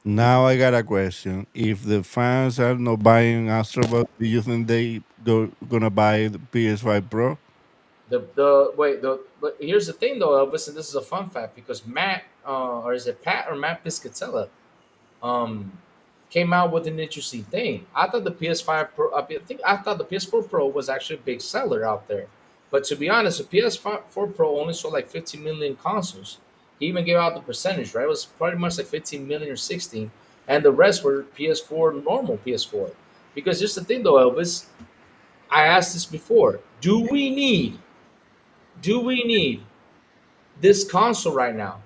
Now I got a question. If the fans are not buying Astrobot, do you think they gonna buy the PS5 Pro? The wait the but here's the thing though, Elvis, and this is a fun fact because Matt or is it Pat or Matt Piscatella um came out with an interesting thing. I thought the PS5 Pro, I thought the PS4 Pro was actually a big seller out there, but to be honest, the PS4 Pro only sold like 15 million consoles. He even gave out the percentage, right? It was pretty much like 15 million or 16, and the rest were PS4 normal PS4. Because here's the thing though, Elvis, I asked this before: do we need this console right now?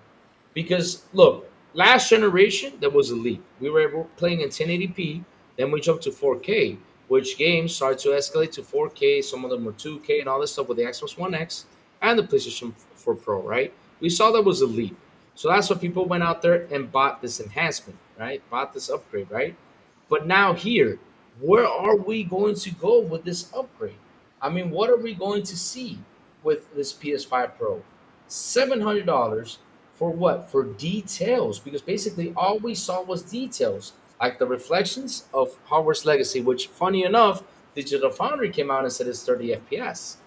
Because look, last generation, there was a leap. We were playing in 1080p, then we jumped to 4K, which games started to escalate to 4K. Some of them were 2K and all this stuff with the Xbox One X and the PlayStation 4 Pro, right? We saw that was a leap. So that's why people went out there and bought this enhancement, right? Bought this upgrade, right? But now here, where are we going to go with this upgrade? I mean, what are we going to see with this PS5 Pro? $700 for what? For details, because basically all we saw was details, like the reflections of Hogwarts Legacy, which, funny enough, Digital Foundry came out and said it's 30 FPS.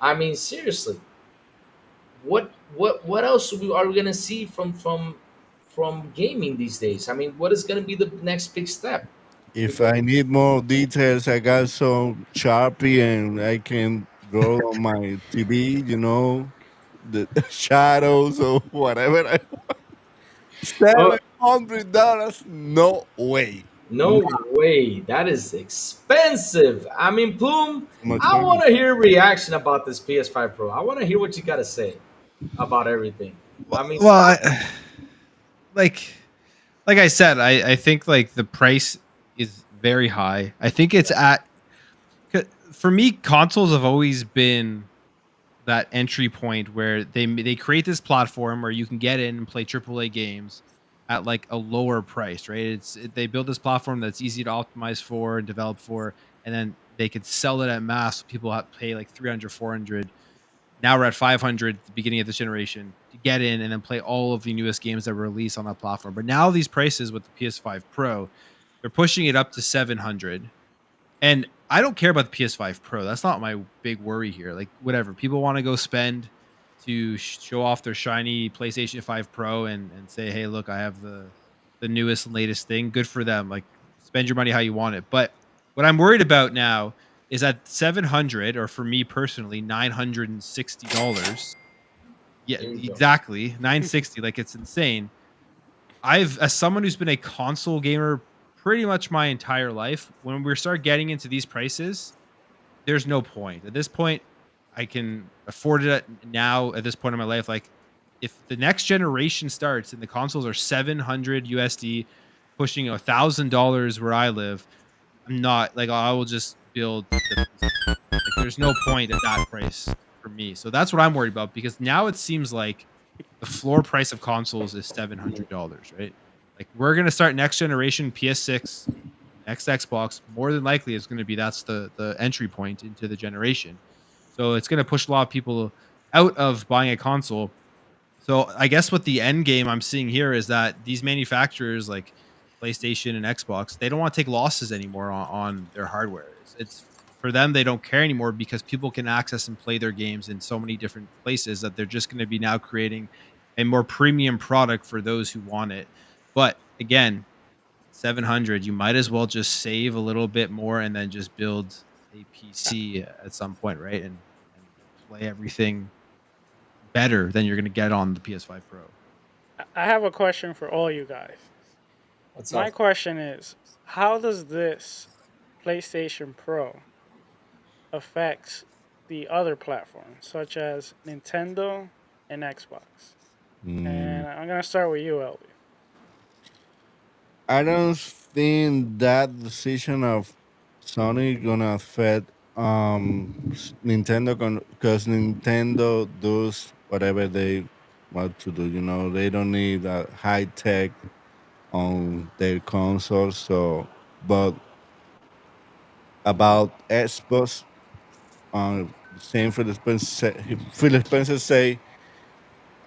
I mean, seriously, what else are we gonna see from gaming these days? I mean, what is gonna be the next big step? If Because I need more details, I got some Sharpie and I can draw on my TV, the shadows or whatever. oh, $700? No way. no Not way, that is expensive. I mean, Plume, much I money. want to hear a reaction about this PS5 Pro. I want to hear what you got to say about everything. I mean, Well, like like I said, I think like the price is very high. I think it's at for me, consoles have always been that entry point where they create this platform where you can get in and play AAA games at like a lower price, right? They build this platform that's easy to optimize for and develop for, and then they could sell it at mass. So people have to pay like 300, 400. Now we're at 500 at the beginning of this generation to get in and then play all of the newest games that were released on that platform. But now these prices with the PS5 Pro, they're pushing it up to 700, and I don't care about the PS5 Pro. That's not my big worry here. Like, whatever. People want to go spend to show off their shiny PlayStation 5 Pro and say, "Hey, look, I have the newest and latest thing." Good for them. Like, spend your money how you want it. But what I'm worried about now is that 700, or for me personally, $960. Yeah, here we go. exactly. 960, like it's insane. I've as someone who's been a console gamer pretty much my entire life, when we start getting into these prices, there's no point. At this point, I can afford it now at this point in my life. Like, if the next generation starts and the consoles are 700 USD, pushing $1,000 where I live, I'm not like I will just build the PC. Like, there's no point at that price for me. So that's what I'm worried about, because now it seems like the floor price of consoles is $700, right? Like, we're gonna start next generation PS6, next Xbox. More than likely, it's gonna be that's the entry point into the generation. So it's gonna push a lot of people out of buying a console. So I guess what the end game I'm seeing here is that these manufacturers like PlayStation and Xbox, they don't want to take losses anymore on their hardware. It's for them, they don't care anymore because people can access and play their games in so many different places that they're just going to be now creating a more premium product for those who want it. But again, 700, you might as well just save a little bit more and then just build a PC at some point, right? And play everything better than you're going to get on the PS5 Pro. I have a question for all you guys. What's My up? question is, how does this PlayStation Pro affect the other platforms, such as Nintendo and Xbox? Mm, And I'm gonna start with you, Elby. I don't think that decision of Sony gonna affect Nintendo because Nintendo does whatever they want to do. They don't need a high tech on their console. So, but about Xbox, same Phil Spencer say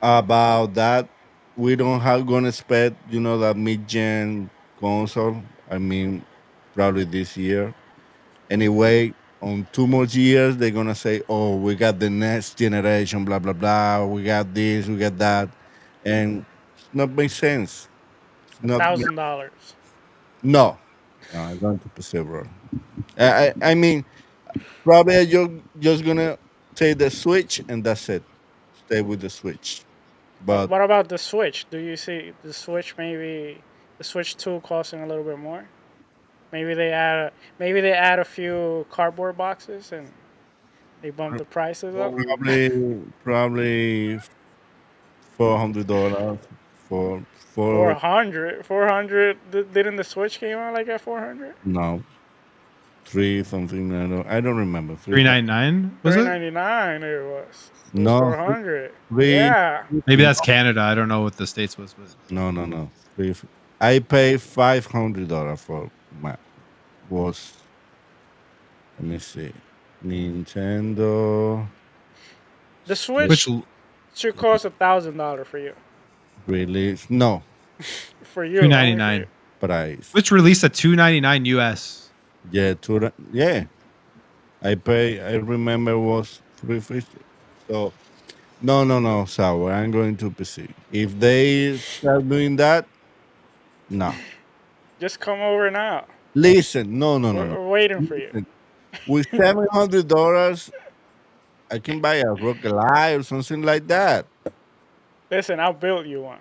about that. We don't have gonna expect that mid gen console. I mean, probably this year. Anyway, on 2 more years, they're gonna say, "Oh, we got the next generation, blah blah blah. We got this, we got that," and it's not make sense. It's A not. thousand dollars. No, no, I'm going to persevere. I mean, probably you're just gonna take the Switch and that's it. Stay with the Switch. But What about the Switch? Do you see the Switch, maybe the Switch 2 costing a little bit more? Maybe they add a few cardboard boxes and they bump the prices up. probably $400. For 400. 400. Didn't the Switch came out like at 400? no three something. I don't remember. Three ninety nine was it? 399 it was. It was No 400. three. Yeah. Maybe that's Canada. I don't know what the states was, but No. Three. I pay $500 for my was. Let me see. Nintendo The Switch which Switch should cost $1,000 for you. release no For two you, ninety only for you. nine. price. Which released at $299 US. Yeah, yeah. I remember was 350. So no, sour. I'm going to PC. If they start doing that, no. Just come over now. Listen, no. We're waiting for you. Listen, with $700, I can buy a Rocket Lie or something like that. Listen, I'll build you one.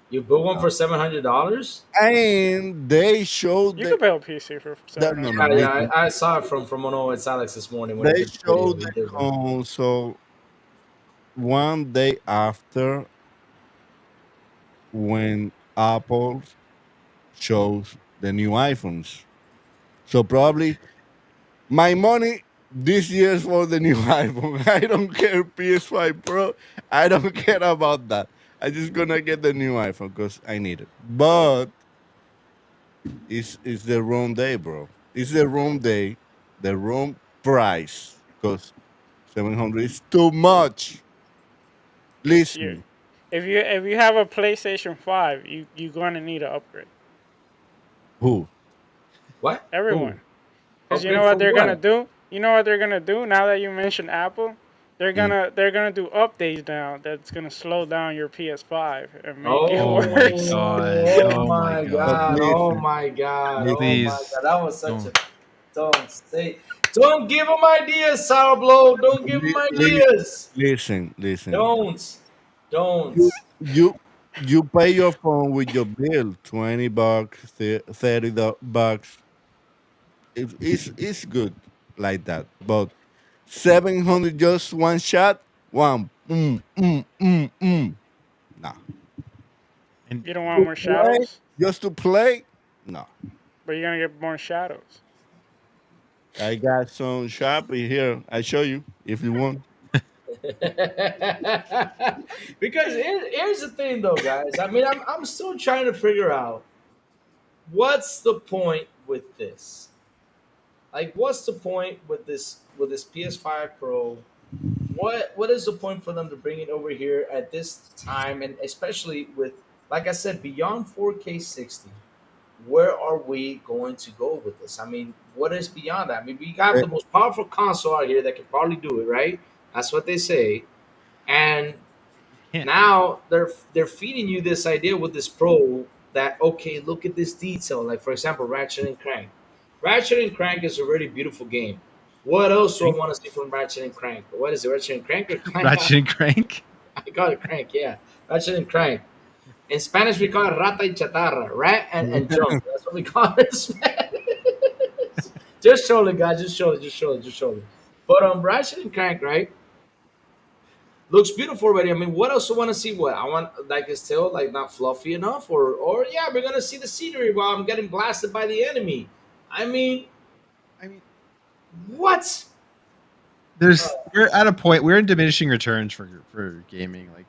You bought one for $700? And they showed You could build a PC for that no, 700. Yeah, yeah. listen. I saw it from Ono. It's Alex this morning when he They did the video. showed He the did one. console one day after when Apple shows the new iPhones. So probably my money this year's for the new iPhone. I don't care PS5 Pro. I don't care about that. I just gonna get the new iPhone because I need it. But it's the wrong day, bro. It's the wrong day, the wrong price. Because 700 is too much. You, Listen, if you have a PlayStation 5, you're gonna need an upgrade. who? What? Everyone. Who? Because you know Upgrade what for they're gonna what? do? You know what they're gonna do now that you mentioned Apple? They're Mm. gonna do updates now that's gonna slow down your PS5 and make it Oh, Oh my worse. god. oh Oh my my But god. God. Oh listen, my God. Oh listen, my Please God. That was such a. don't. Don't say. Don't give him ideas, Sourblow. Don't give him ideas. listen. Don't. Don't. You you you pay your phone with your bill, $20, $30 bucks. It's good like that. But 700 just one shot, one. Nah. And You don't want To more play, shadows, just to play, no. but you're gonna get more shadows. I got some Sharpie here. I show you if you want. Because here's the thing, though, guys. I mean, I'm still trying to figure out what's the point with this. Like, what's the point with this PS5 Pro? What is the point for them to bring it over here at this time, and especially with, like I said, beyond 4K 60? Where are we going to go with this? I mean, what is beyond that? I mean, we got Eh, the most powerful console out here that can probably do it, right? That's what they say. And can't. now they're feeding you this idea with this Pro that, okay, look at this detail. Like, for example, Ratchet and Crank. Ratchet and Crank is a really beautiful game. What else do I Crank? want to see from Ratchet and Crank? What is it, Ratchet and Crank or Clank? Ratchet and Crank? I call it Crank, yeah. Ratchet and Crank. In Spanish, we call it rata y chatarra, rat and junk. That's what we call it in Spanish. Just show it, guys. Just show it. But Ratchet and Crank, right? Looks beautiful already. I mean, what else do I want to see? What I want, like, it's still like not fluffy enough, or yeah, we're gonna see the scenery while I'm getting blasted by the enemy. I mean, I mean, what? we're at a point we're in diminishing returns for gaming. Like,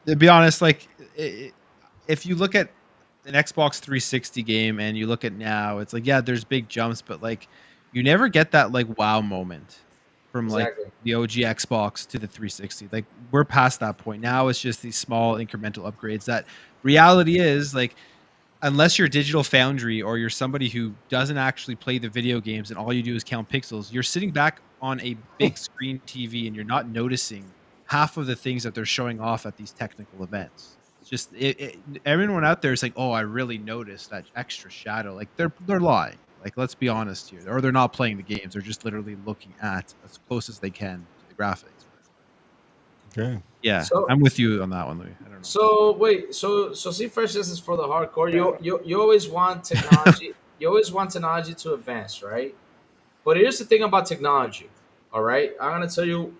to be honest, like if you look at an Xbox 360 game and you look at now, it's like, yeah, there's big jumps, but like you never get that like wow moment from like Exactly. the OG Xbox to the 360. Like, we're past that point. Now it's just these small incremental upgrades that reality is like, unless you're Digital Foundry or you're somebody who doesn't actually play the video games and all you do is count pixels, you're sitting back on a big screen TV and you're not noticing half of the things that they're showing off at these technical events. It's just everyone out there is like, "Oh, I really noticed that extra shadow." Like, they're lying. Like, let's be honest here, or they're not playing the games. They're just literally looking at as close as they can to the graphics. Okay. Yeah, So I'm with you on that one, Louis. I don't know. so wait, so see, first, this is for the hardcore. Yeah. You always want technology. You always want technology to advance, right? But here's the thing about technology. All right, I'm gonna tell you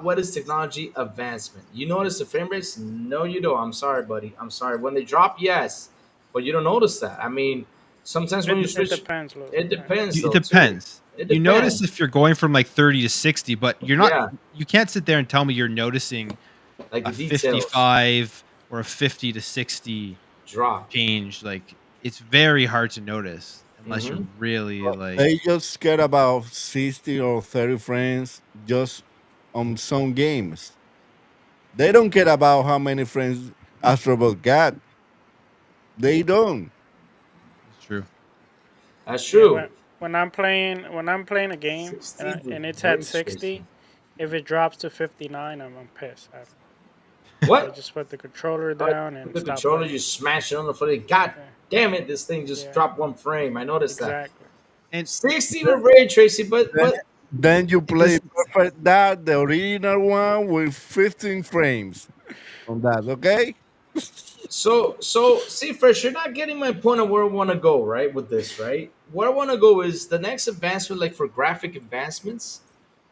what is technology advancement? You notice the frame rates? No, you don't. I'm sorry, buddy. I'm sorry. When they drop, yes, but you don't notice that. I mean, sometimes when you It switch, depends, Lou. it Yeah. depends It though too. depends. It You notice depends. if you're going from like 30 to 60, but you're not. Yeah, You can't sit there and tell me you're noticing like a the details 55 or a 50 to 60 drop. change. Like it's very hard to notice unless you're Hmm. really like. They just care about 60 or 30 frames just on some games. They don't care about how many frames Astrobot got. They don't. It's true. That's Yeah, true. when I'm playing a game 60 with and it's at ray tracing. 60, if it drops to 59, I'm pissed. I What? just put the controller Oh, you down put and the stop controller, playing. you smash it on the floor. God Yeah, damn it! This thing just yeah, dropped one frame. I noticed that. exactly. And 60 with ray tracing, but Then, then you play this perfect that, the original one with 15 frames on that, okay? so see, first, you're not getting my point of where I want to go, right? With this, right? Where I want to go is the next advancement, like for graphic advancements.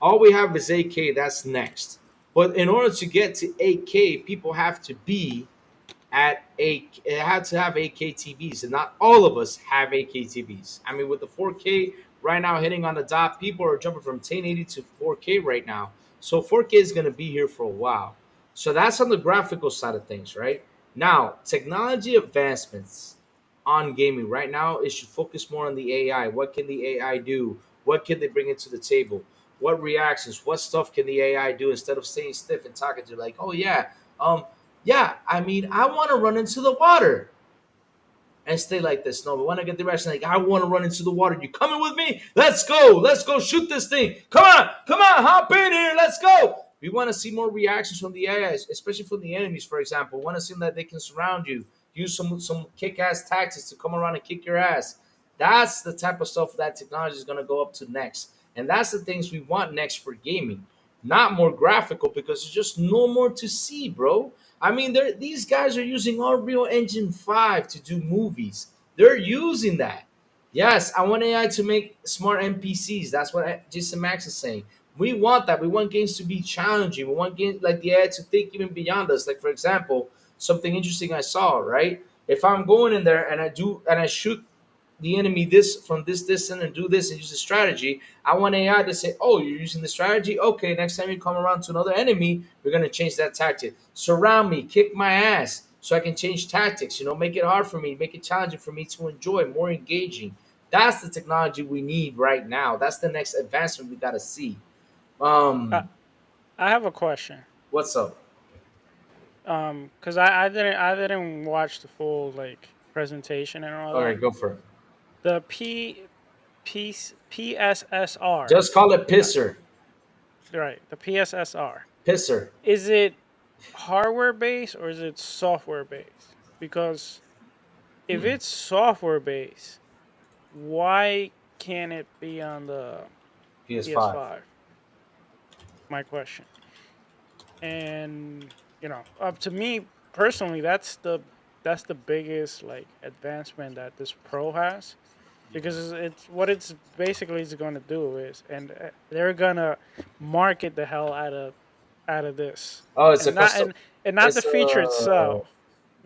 All we have is 8K. That's next. But in order to get to 8K, people have to be at a it had to have 8K TVs, and not all of us have 8K TVs. I mean, with the 4K right now hitting on the dot, people are jumping from 1080 to 4K right now. So 4K is going to be here for a while. So that's on the graphical side of things, right? Now, technology advancements on gaming right now, it should focus more on the AI. What can the AI do? What can they bring into the table? What reactions? What stuff can the AI do instead of staying stiff and talking to you like, oh um, yeah, I mean, I want to run into the water and stay like this. No, but when I get the reaction, like, I want to run into the water. You coming with me? Let's go. Let's go shoot this thing. Come on, hop in here. Let's go. We want to see more reactions from the AIs, especially from the enemies, for example. We want to see that they can surround you, use some kick ass tactics to come around and kick your ass. That's the type of stuff that technology is going to go up to next. And that's the things we want next for gaming. Not more graphical because there's just no more to see, bro. I mean, these guys are using Unreal Engine 5 to do movies. They're using that. Yes, I want AI to make smart NPCs. That's what Jason Max is saying. We want that. We want games to be challenging. We want games like the AI to think even beyond us. Like for example, something interesting I saw. Right, if I'm going in there and I shoot the enemy this from this distance and do this and use a strategy. I want AI to say, "Oh, you're using the strategy. Okay, next time you come around to another enemy, we're gonna change that tactic. Surround me, kick my ass, so I can change tactics. Make it hard for me, make it challenging for me to enjoy, more engaging. That's the technology we need right now. That's the next advancement we gotta see. I, Um, I have a question. what's up? Cause I didn't watch the full like presentation and all Okay, that. go for it. The PSSR, Just call it pisser, right? The PSSR. pisser. Is it hardware based or is it software based? Because if Hmm. it's software based, why can't it be on the PS5. PS5? My question. And up to me personally, that's the biggest like advancement that this Pro has because it's what it's basically is going to do is, and they're gonna market the hell out of this, Oh, it's a and not custom. and not the It's feature a itself.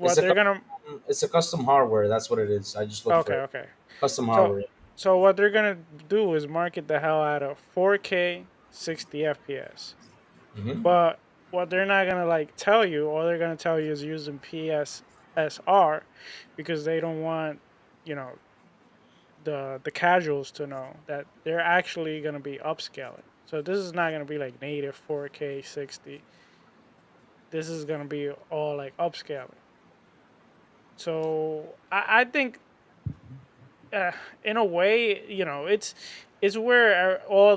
it's What a they're gonna it's a custom hardware. That's what it is. I just looked for okay, it. okay. Custom So hardware. so what they're gonna do is market the hell out of 4K 60 FPS. Hmm. But what they're not gonna like tell you, all they're gonna tell you is using PSSR because they don't want you know the casuals to know that they're actually gonna be upscaling. So this is not gonna be like native 4K 60. This is gonna be all like upscaling. So I think in a way, it's where all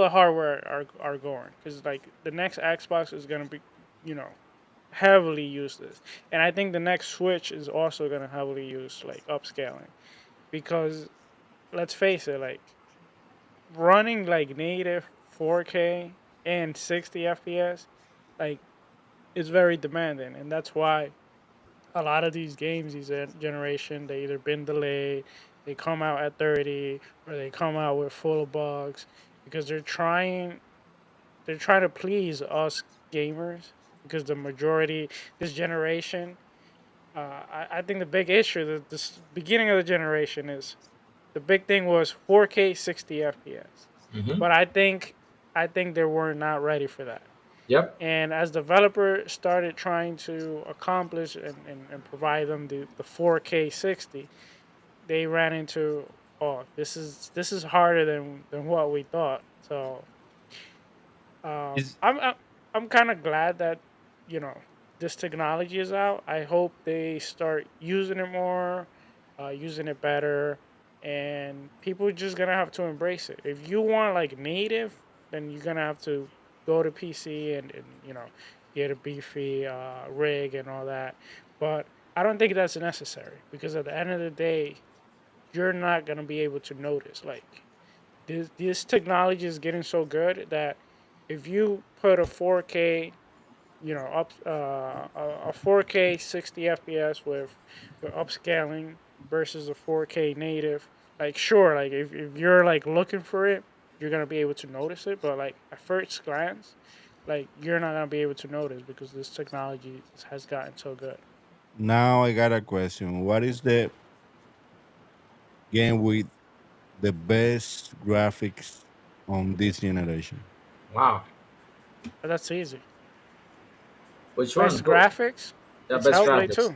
the hardware are going because like the next Xbox is gonna be, you know, heavily use this, and I think the next Switch is also gonna heavily use like upscaling because let's face it, like running like native 4K and 60 FPS, like it's very demanding, and that's why a lot of these games, these generation, they either been delayed, they come out at 30, or they come out with full of bugs because they're trying they're trying to please us gamers because the majority this generation. I think the big issue, the beginning of the generation, is the big thing was 4K 60 FPS. Hmm. But I think they were not ready for that. Yep. And as developers started trying to accomplish and provide them the 4K 60, they ran into, oh, this is harder than what we thought. So Is I'm kind of glad that you know this technology is out. I hope they start using it more, using it better, and people are just gonna have to embrace it. If you want like native, then you're gonna have to go to PC and get a beefy rig and all that. But I don't think that's necessary because at the end of the day, you're not gonna be able to notice. Like this technology is getting so good that if you put a 4K, up a 4K 60 FPS with upscaling versus a 4K native, like sure, like if you're like looking for it, you're gonna be able to notice it, but like at first glance, like you're not gonna be able to notice because this technology has gotten so good. Now I got a question. What is the game with the best graphics on this generation? Wow. But that's easy. Which one? Best graphics, Yeah, it's best Hellblade graphics. 2.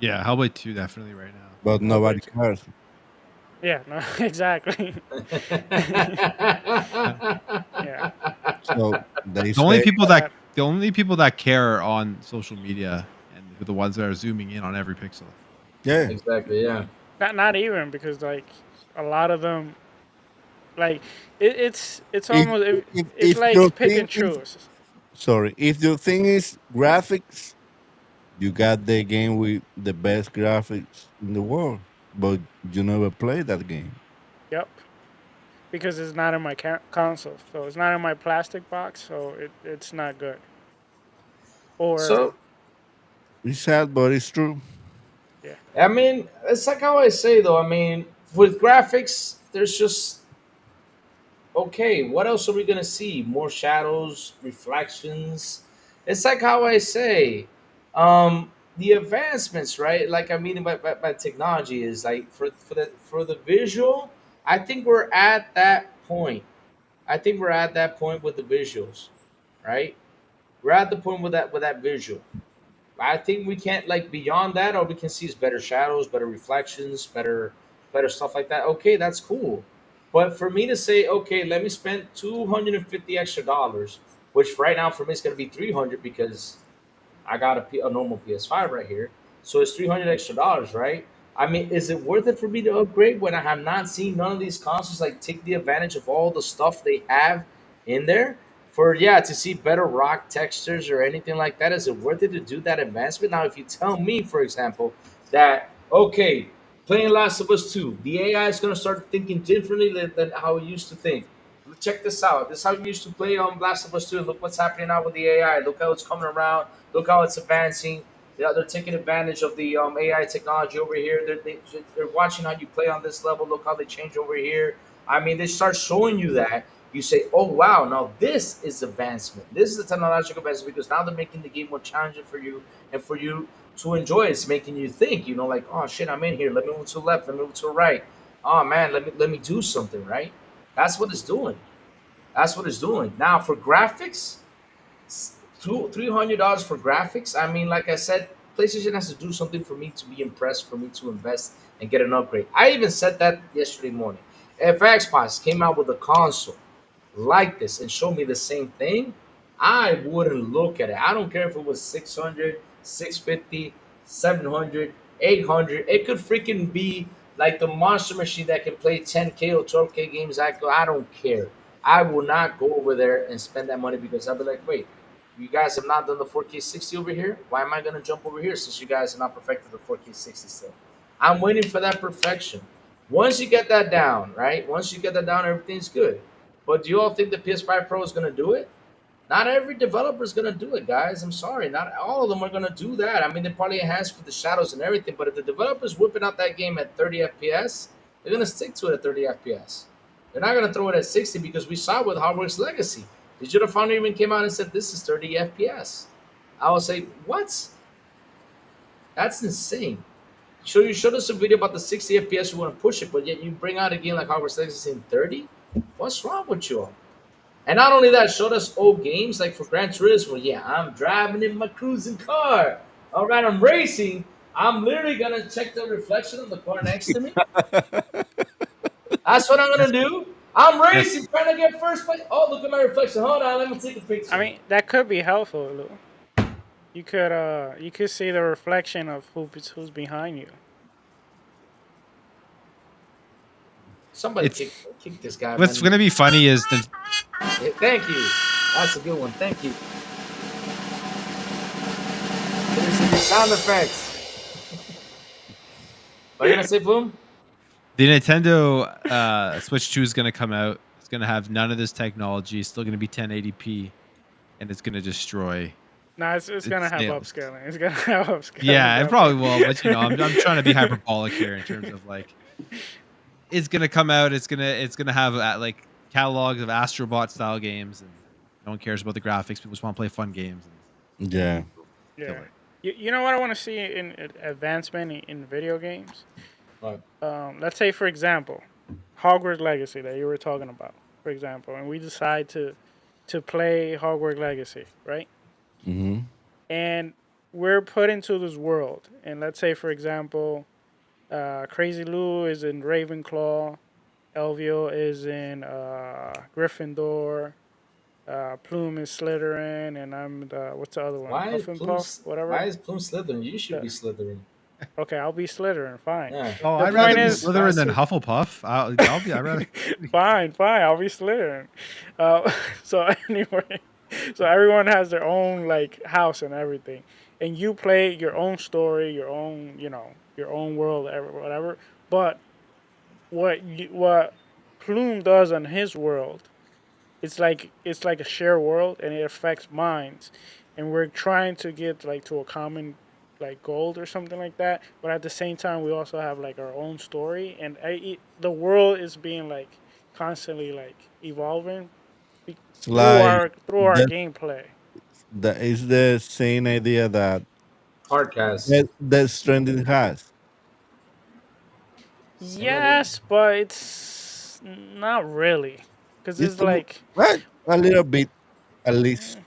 yeah, Hellblade 2 definitely right now. But nobody Hellblade 2. cares. Yeah, no, exactly. Yeah, So they The only say, people that that the only people that care on social media and the ones that are zooming in on every pixel. yeah. Exactly. Yeah. not even because like a lot of them like it's If, almost it's if your like pick thing and is choose. sorry, if your thing is graphics, you got the game with the best graphics in the world, but you never play that game. Yep, because it's not in my console, so it's not in my plastic box, so it's not good. Or So It's sad, but it's true. yeah, I mean, it's like how I say though. I mean, with graphics, there's just okay. What else are we gonna see? More shadows, reflections. It's like how I say, the advancements, right? Like I mean, by technology is like for the visual. I think we're at that point. I think we're at that point with the visuals, right? We're at the point with that visual. I think we can't like beyond that. All we can see is better shadows, better reflections, better stuff like that. Okay, that's cool. But for me to say, okay, let me spend $250 extra dollars, which right now for me is going to be 300 because I got a normal PS5 right here. So it's 300 extra dollars, right? I mean, is it worth it for me to upgrade when I have not seen none of these consoles like take the advantage of all the stuff they have in there? For yeah, to see better rock textures or anything like that, is it worth it to do that advancement? Now, if you tell me, for example, that okay, playing Last of Us 2, the AI is gonna start thinking differently than how it used to think. Check this out. This is how you used to play on Last of Us 2. Look what's happening now with the AI. Look how it's coming around. Look how it's advancing. Yeah, they're taking advantage of the AI technology over here. They're watching how you play on this level. Look how they change over here. I mean, they start showing you that. You say, oh, wow, now this is advancement. This is a technological advancement because now they're making the game more challenging for you and for you to enjoy. It's making you think, like, oh, shit, I'm in here. Let me move to the left. Let me move to the right. Oh, man, let me do something, right? That's what it's doing. That's what it's doing. Now for graphics, $300 for graphics. I mean, like I said, PlayStation has to do something for me to be impressed, for me to invest and get an upgrade. I even said that yesterday morning. If Xbox came out with a console like this and showed me the same thing, I wouldn't look at it. I don't care if it was 600, 650, 700, 800. It could freaking be like the monster machine that can play 10K or 12K games. I don't care. I will not go over there and spend that money because I'll be like, wait, you guys have not done the 4K 60 over here. Why am I going to jump over here since you guys have not perfected the 4K 60 still? I'm waiting for that perfection. Once you get that down, right? Once you get that down, everything's good. But do you all think the PS5 Pro is going to do it? Not every developer is going to do it, guys. I'm sorry. Not all of them are going to do that. I mean, they probably enhance for the shadows and everything. But if the developer's whipping out that game at 30 FPS, they're going to stick to it at 30 FPS. They're not going to throw it at 60 because we saw with Hogwarts Legacy. Digital Foundry even came out and said this is 30 FPS. I was like, what? That's insane. So you showed us a video about the 60 FPS, you want to push it, but yet you bring out a game like Hogwarts Legacy in 30? What's wrong with you all? And not only that, showed us old games like for Gran Turismo. Yeah, I'm driving in my cruising car. All right, I'm racing. I'm literally gonna check the reflection of the car next to me. That's what I'm gonna That's, do. I'm that's racing, trying to get first place. Oh, look at my reflection. Hold on, let me take a I picture. mean, that could be helpful, Lou. You could see the reflection of who's behind you. Somebody it's kick this guy, what's man. gonna be funny is the Yeah, thank you. That's a good one. Thank you. There's some sound effects. What are you gonna say, Boom? the Nintendo Switch 2 is gonna come out. It's gonna have none of this technology. It's still gonna be 1080p, and it's gonna destroy Nah, it's gonna its have sales. upscaling. It's gonna have upscaling, Yeah, it probably will, but I'm trying to be definitely. hyperbolic here in terms of like it's gonna come out. It's gonna have like catalogs of Astrobot style games, and no one cares about the graphics. People just want to play fun games, and Yeah. kill Yeah. it. You know what I want to see in advancement in video games? Right. Let's say, for example, Hogwarts Legacy that you were talking about, for example, and we decide to play Hogwarts Legacy, right? Mm-hmm. And we're put into this world, and let's say, for example, Crazy Lou is in Ravenclaw, Elvio is in Gryffindor, Plume is Slytherin, and I'm the what's the other one? Why is Plume? Hufflepuff, Why whatever. is Plume Slytherin? You should The, be Slytherin. okay, I'll be Slytherin. Fine. Yeah. Oh, The I'd rather point be is, Slytherin than Massive. Hufflepuff. I'd rather. fine, fine. I'll be Slytherin. So anyway, so everyone has their own like house and everything, and you play your own story, your own your own world, whatever. But what Plume does on his world, it's like a shared world, and it affects minds, and we're trying to get like to a common like goal or something like that. But at the same time, we also have like our own story, and the world is being like constantly like evolving It's through like our that. gameplay. That is the same idea that Hardcast. that Stranding has. Same idea. Yes, but it's not really, because It's it's like well, a little bit, at least.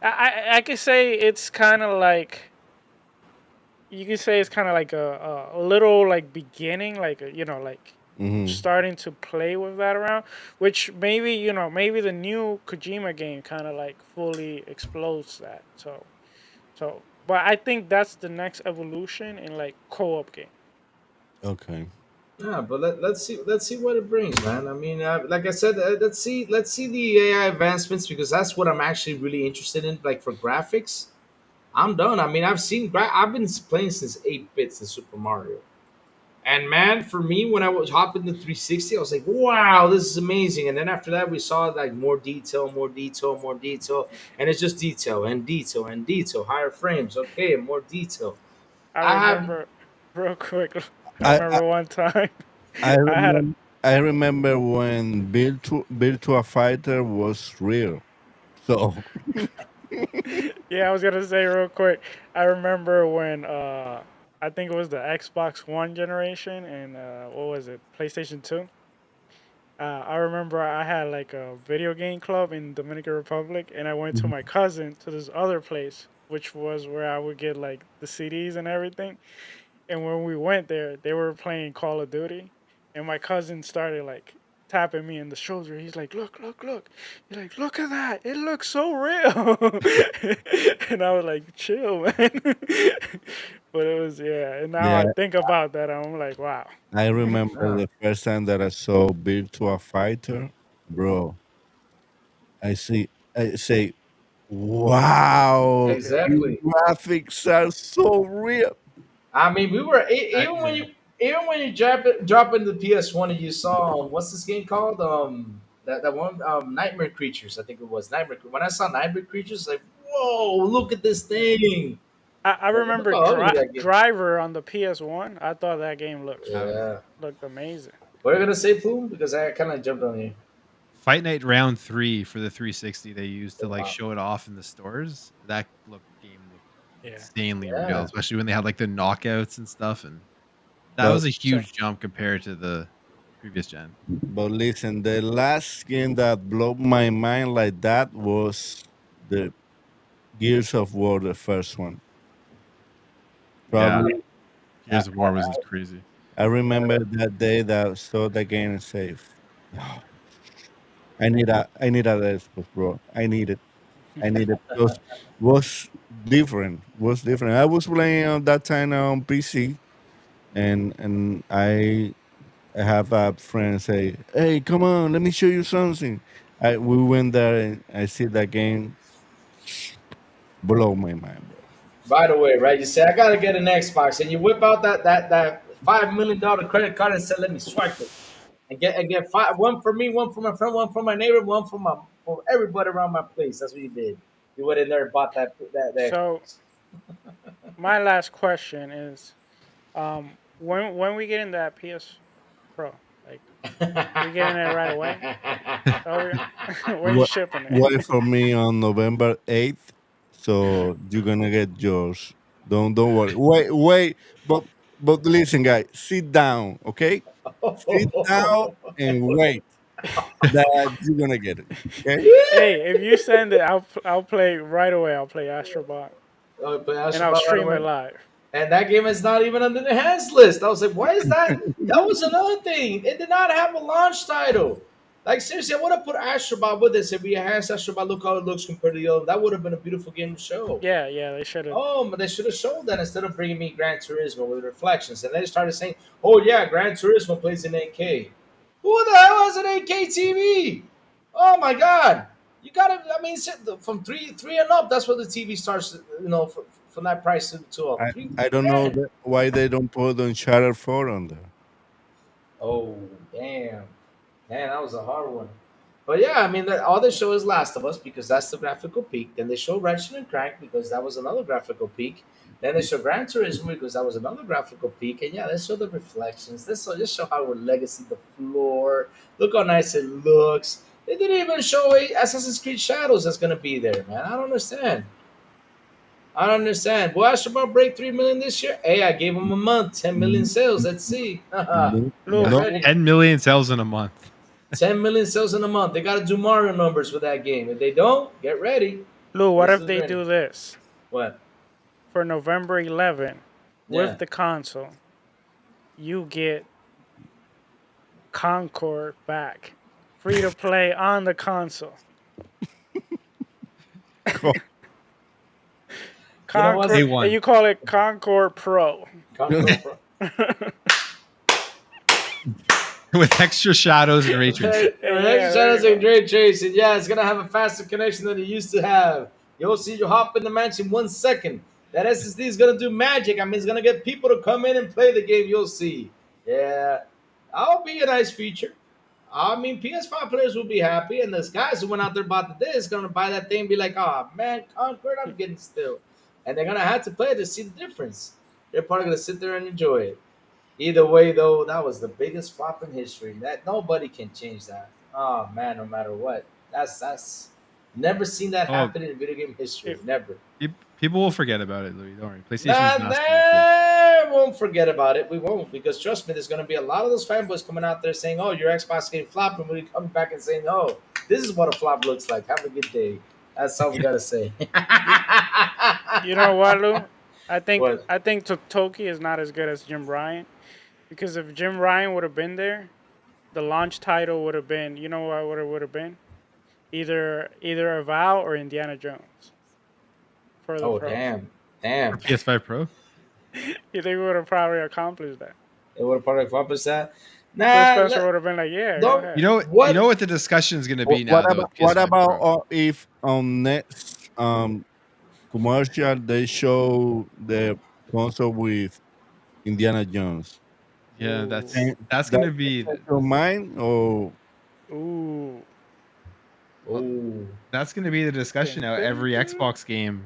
I could say it's kind of like you could say it's kind of like a little like beginning, like like Hmm. starting to play with that around, which maybe maybe the new Kojima game kind of like fully explodes that. So, but I think that's the next evolution in like co-op game. Okay. Yeah, but let's see what it brings, man. I mean, like I said, let's see the AI advancements because that's what I'm actually really interested in. Like for graphics, I'm done. I mean, I've been playing since 8 bits in Super Mario. And man, for me, when I was hopping the 360, I was like, "Wow, this is amazing!" And then after that, we saw like more detail, more detail, more detail, and it's just detail and detail and detail, higher frames, okay, and more detail. I I have, remember real quick. I I I, remember one time I I had a remember I remember when Virtua Fighter was real. So yeah. I was gonna say real quick. I remember when I think it was the Xbox One generation and what was it, PlayStation 2. I remember I had like a video game club in Dominican Republic, and I went to my cousin to this other place, which was where I would get like the CDs and everything. And when we went there, they were playing Call of Duty, and my cousin started like tapping me in the shoulder. He's like, "Look, look, look!" He's like, "Look at that! It looks so real." And I was like, "Chill, man." But it was, yeah. And now yeah, I think about that, I'm like, "Wow." I remember yeah, the first time that I saw Virtua Fighter, bro. I say, wow, Yeah. these exactly. graphics are so real. I mean, we were I agree. even when you drop into the PS1 and you saw what's this game called that one Nightmare Creatures, I think it was Nightmare. When I saw Nightmare Creatures, like, whoa, look at this thing. I Look remember how ugly that game. Driver on the PS1. I thought that game I haven't. Yeah. looked amazing. What are you gonna say, Plume? Because I kind of jumped on you. Fight Night Round 3 for the 360 they used to like Wow. show it off in the stores. That game looked Yeah. insanely real, Yeah. especially when they had like the knockouts and stuff. And that But was a So huge jump compared to the previous gen. listen, the last game that blew my mind like that was the Gears of War, the first one. Yeah, Probably, I, Gears of War was just crazy. I remember that day that I saw the game and say, "Oh, I need a Xbox, bro. I need it because was different. I was playing on that time on PC, and I have a friend say, "Hey, come on, let me show you something." We went there and I see that game blow my mind, bro. By the way, right? You say I gotta get an Xbox, and you whip out that $5 million credit card and say, "Let me swipe it and get five, one for me, one for my friend, one for my neighbor, one for everybody around my place." That's what you did. You went in there and bought that so Xbox. my last question is, when we get in that PS Pro, like we getting it right away? Oh, when you What shipping it? Wait for me on November 8th, so you're gonna get yours. Don't worry. Wait, but listen, guys, sit down, okay? Sit down and wait. That you're gonna get it, okay? Hey, if you send it, I'll play right away. I'll play Astrobot But I and should I'll buy right stream it away. live. And that game is not even on the enhanced list. I was like, why is that? That was another thing. It did not have a launch title. Like seriously, I would have put Astrobot with this if we enhanced Astrobot. Look how it looks compared to the other. That would have been a beautiful game to show. Yeah, yeah, they should have. Oh, but they should have showed that instead of bringing me Gran Turismo with reflections. And they started saying, "Oh yeah, Gran Turismo plays in 8K." Who the hell has an 8K TV? Oh my God! You gotta. I mean, from three and up. That's what the TV starts. From that price to up. I Three I don't know grand. why they don't put Uncharted 4 on there. Oh damn, man, that was a hard one. But yeah, I mean, all they show is Last of Us because that's the graphical peak. Then they show Ratchet and Crank because that was another graphical peak. Then they show Gran Turismo because that was another graphical peak. And yeah, they show the reflections. They just show how we're legacy the floor. Look how nice it looks. They didn't even show Assassin's Creed Shadows that's gonna be there, man. I don't understand. I don't understand. Will Astrobot break 3 million this year? Hey, I gave him a month, 10 million Mm, sales. Let's see. No, Get Lou, no, ready. 10 million sales in a month. 10 million sales in a month. They got to do Mario numbers with that game. If they don't, get ready. Lou, what This if is they ready. do this What? for November 11 Yeah. with the console? You get Concord back, free to play on the console. You know what? Concord, Day and one. you call it Concord Pro. Concord Pro. With extra shadows and ray tracing. With extra channels and ray tracing. Yeah, it's gonna have a faster connection than it used to have. You'll see you hop in the match in 1 second. That SSD is gonna do magic. I mean, it's gonna get people to come in and play the game. You'll see. Yeah, that'll be a nice feature. I mean, PS5 players will be happy, and those guys who went out there bought the disc gonna buy that thing and be like, "Oh man, Concord, I'm getting still," and they're gonna have to play it to see the difference. They're probably gonna sit there and enjoy it. Either way, though, that was the biggest flop in history. That nobody can change that. Oh man, no matter what, that's never seen that Oh, happen in video game history. If, Never. people will forget about it, Louis. Don't worry. PlayStation's Nah, not stupid. nah, won't forget about it. We won't because trust me, there's gonna be a lot of those fanboys coming out there saying, "Oh, your Xbox game flopped," and we come back and saying, "Oh, this is what a flop looks like." Have a good day. That's all we gotta say. you know what, Lou? I think What? I think Toki is not as good as Jim Ryan because if Jim Ryan would have been there, the launch title would have been. You know what would have been? Either Avowed or Indiana Jones for the Oh Pro. damn, For damn. PS5 Pro. You think we would have probably accomplished that? It would have probably accomplished that. Phil Nah, Spencer would have been like, "Yeah, go don't. ahead." You know What? what the discussion is going to be now, though, with What PS5 about Pro. if on next commercial they show the console with Indiana Jones? Yeah, Ooh, And that's going that to be change your mind or ooh. Oh, that's going to be the discussion now. Every Dun-dun-dun. Xbox game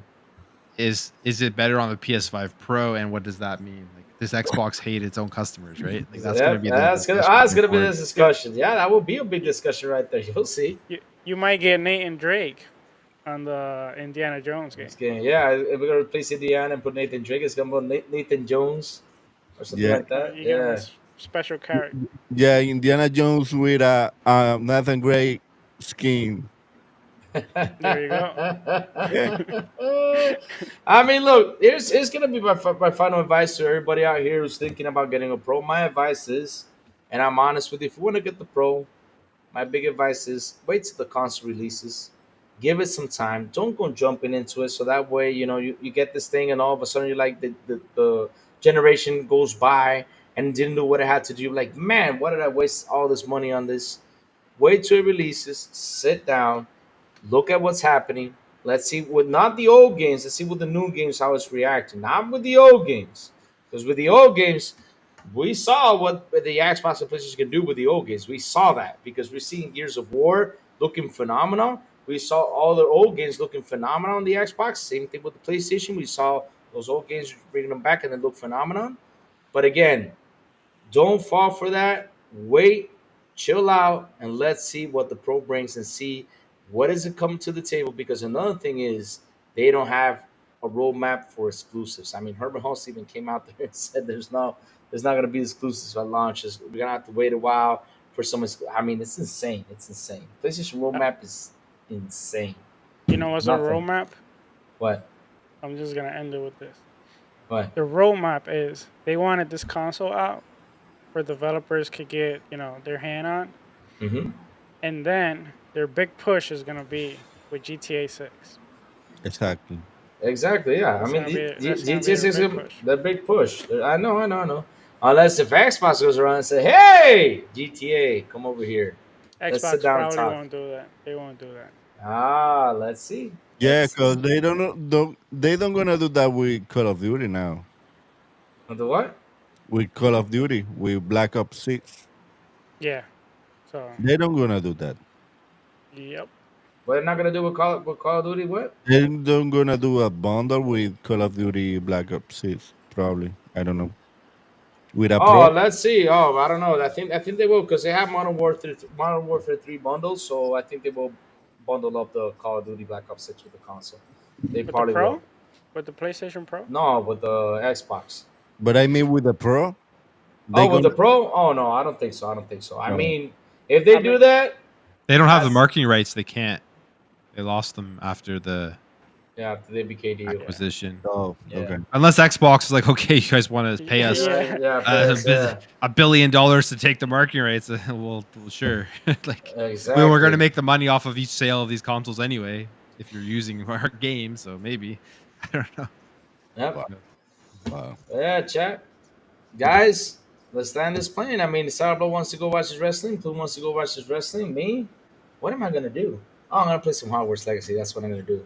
is it better on the PS5 Pro, and what does that mean? Like Does Xbox hate its own customers, right? Like that's Yeah, gonna be the that's gonna discussion going be forward. this discussion. Yeah, that will be a big discussion right there. You'll see. You might get Nate and Drake on the Indiana Jones game. This game, yeah, if we're gonna replace Indiana and put Nathan Drake, it's gonna be Nathan Jones or something Yeah, like that. You get him a Yeah. special character. yeah. Indiana Jones with a Nathan Gray skin. There you go. I mean, look, here's gonna be my final advice to everybody out here who's thinking about getting a pro. My advice is, and I'm honest with you, if you want to get the pro, my big advice is wait till the console releases. Give it some time. Don't go jumping into it so that way, you get this thing and all of a sudden you're like the generation goes by and didn't do what it had to do. You're like, man, why did I waste all this money on this? Wait till it releases, sit down, look at what's happening. Let's see with not the old games. Let's see with the new games how it's reacting. Not with the old games, because with the old games, we saw what the Xbox and PlayStation can do with the old games. We saw that because we're seeing Gears of War looking phenomenal. We saw all the old games looking phenomenal on the Xbox. Same thing with the PlayStation. We saw those old games bringing them back and they look phenomenal. But again, don't fall for that. Wait, chill out, and let's see what the pro brings and see what is it coming to the table. Because another thing is they don't have a roadmap for exclusives. I mean, Herbert Hulse even came out there and said there's not going to be exclusives at launch. We're gonna have to wait a while for some. I mean, it's insane. It's insane. PlayStation roadmap is insane. You know what's a Nothing. roadmap? What? I'm just gonna end it with this. What? The roadmap is they wanted this console out where developers could get their hand on, Mm-hmm. and then their big push is gonna be with GTA 6. Exactly. Exactly. Yeah. That's I mean, gonna be the that's gonna be GTA 6 is their big push. the big push. I know. Unless if Xbox goes around and say, "Hey, GTA, come over here. Let's sit Xbox down and probably talk." won't do that. They won't do that. Ah, let's see. Yeah, Let's because see. they don't gonna do that with Call of Duty now. The what? With Call of Duty, with Black Ops 6, Yeah. So, they don't gonna do that. yep. What they're not gonna do with Call of Duty? What? They don't gonna do a bundle with Call of Duty Black Ops 6, probably. I don't know. With a Oh, pro. let's see. Oh, I don't know. I think they will because they have Modern Warfare 3 bundles, so I think they will bundle up the Call of Duty Black Ops 6 with the console. They With the probably will. Pro, with the PlayStation Pro. No, with the Xbox. But I mean with the pro, they Oh, with the gonna Pro? Oh no, I don't think so. I don't think so. I no. mean, if they I do mean, that, They don't have the that's marketing rights. They can't. They lost them after the yeah, after the BK deal. acquisition. Oh, Yeah. okay. Unless Xbox is like, okay, you guys want to pay us Yeah. Yeah, uh, PS, yeah, $1 billion to take the marketing rights, well, sure. Like exactly. we were going to make the money off of each sale of these consoles anyway, if you're using our game. So maybe I don't know. Yep. Wow. Wow. Yeah, chat. Guys, let's land this plane. I mean, Sourblow wants to go watch his wrestling. Plume wants to go watch his wrestling. Me? What am I gonna do? Oh, I'm gonna play some Hogwarts Legacy. That's what I'm gonna do.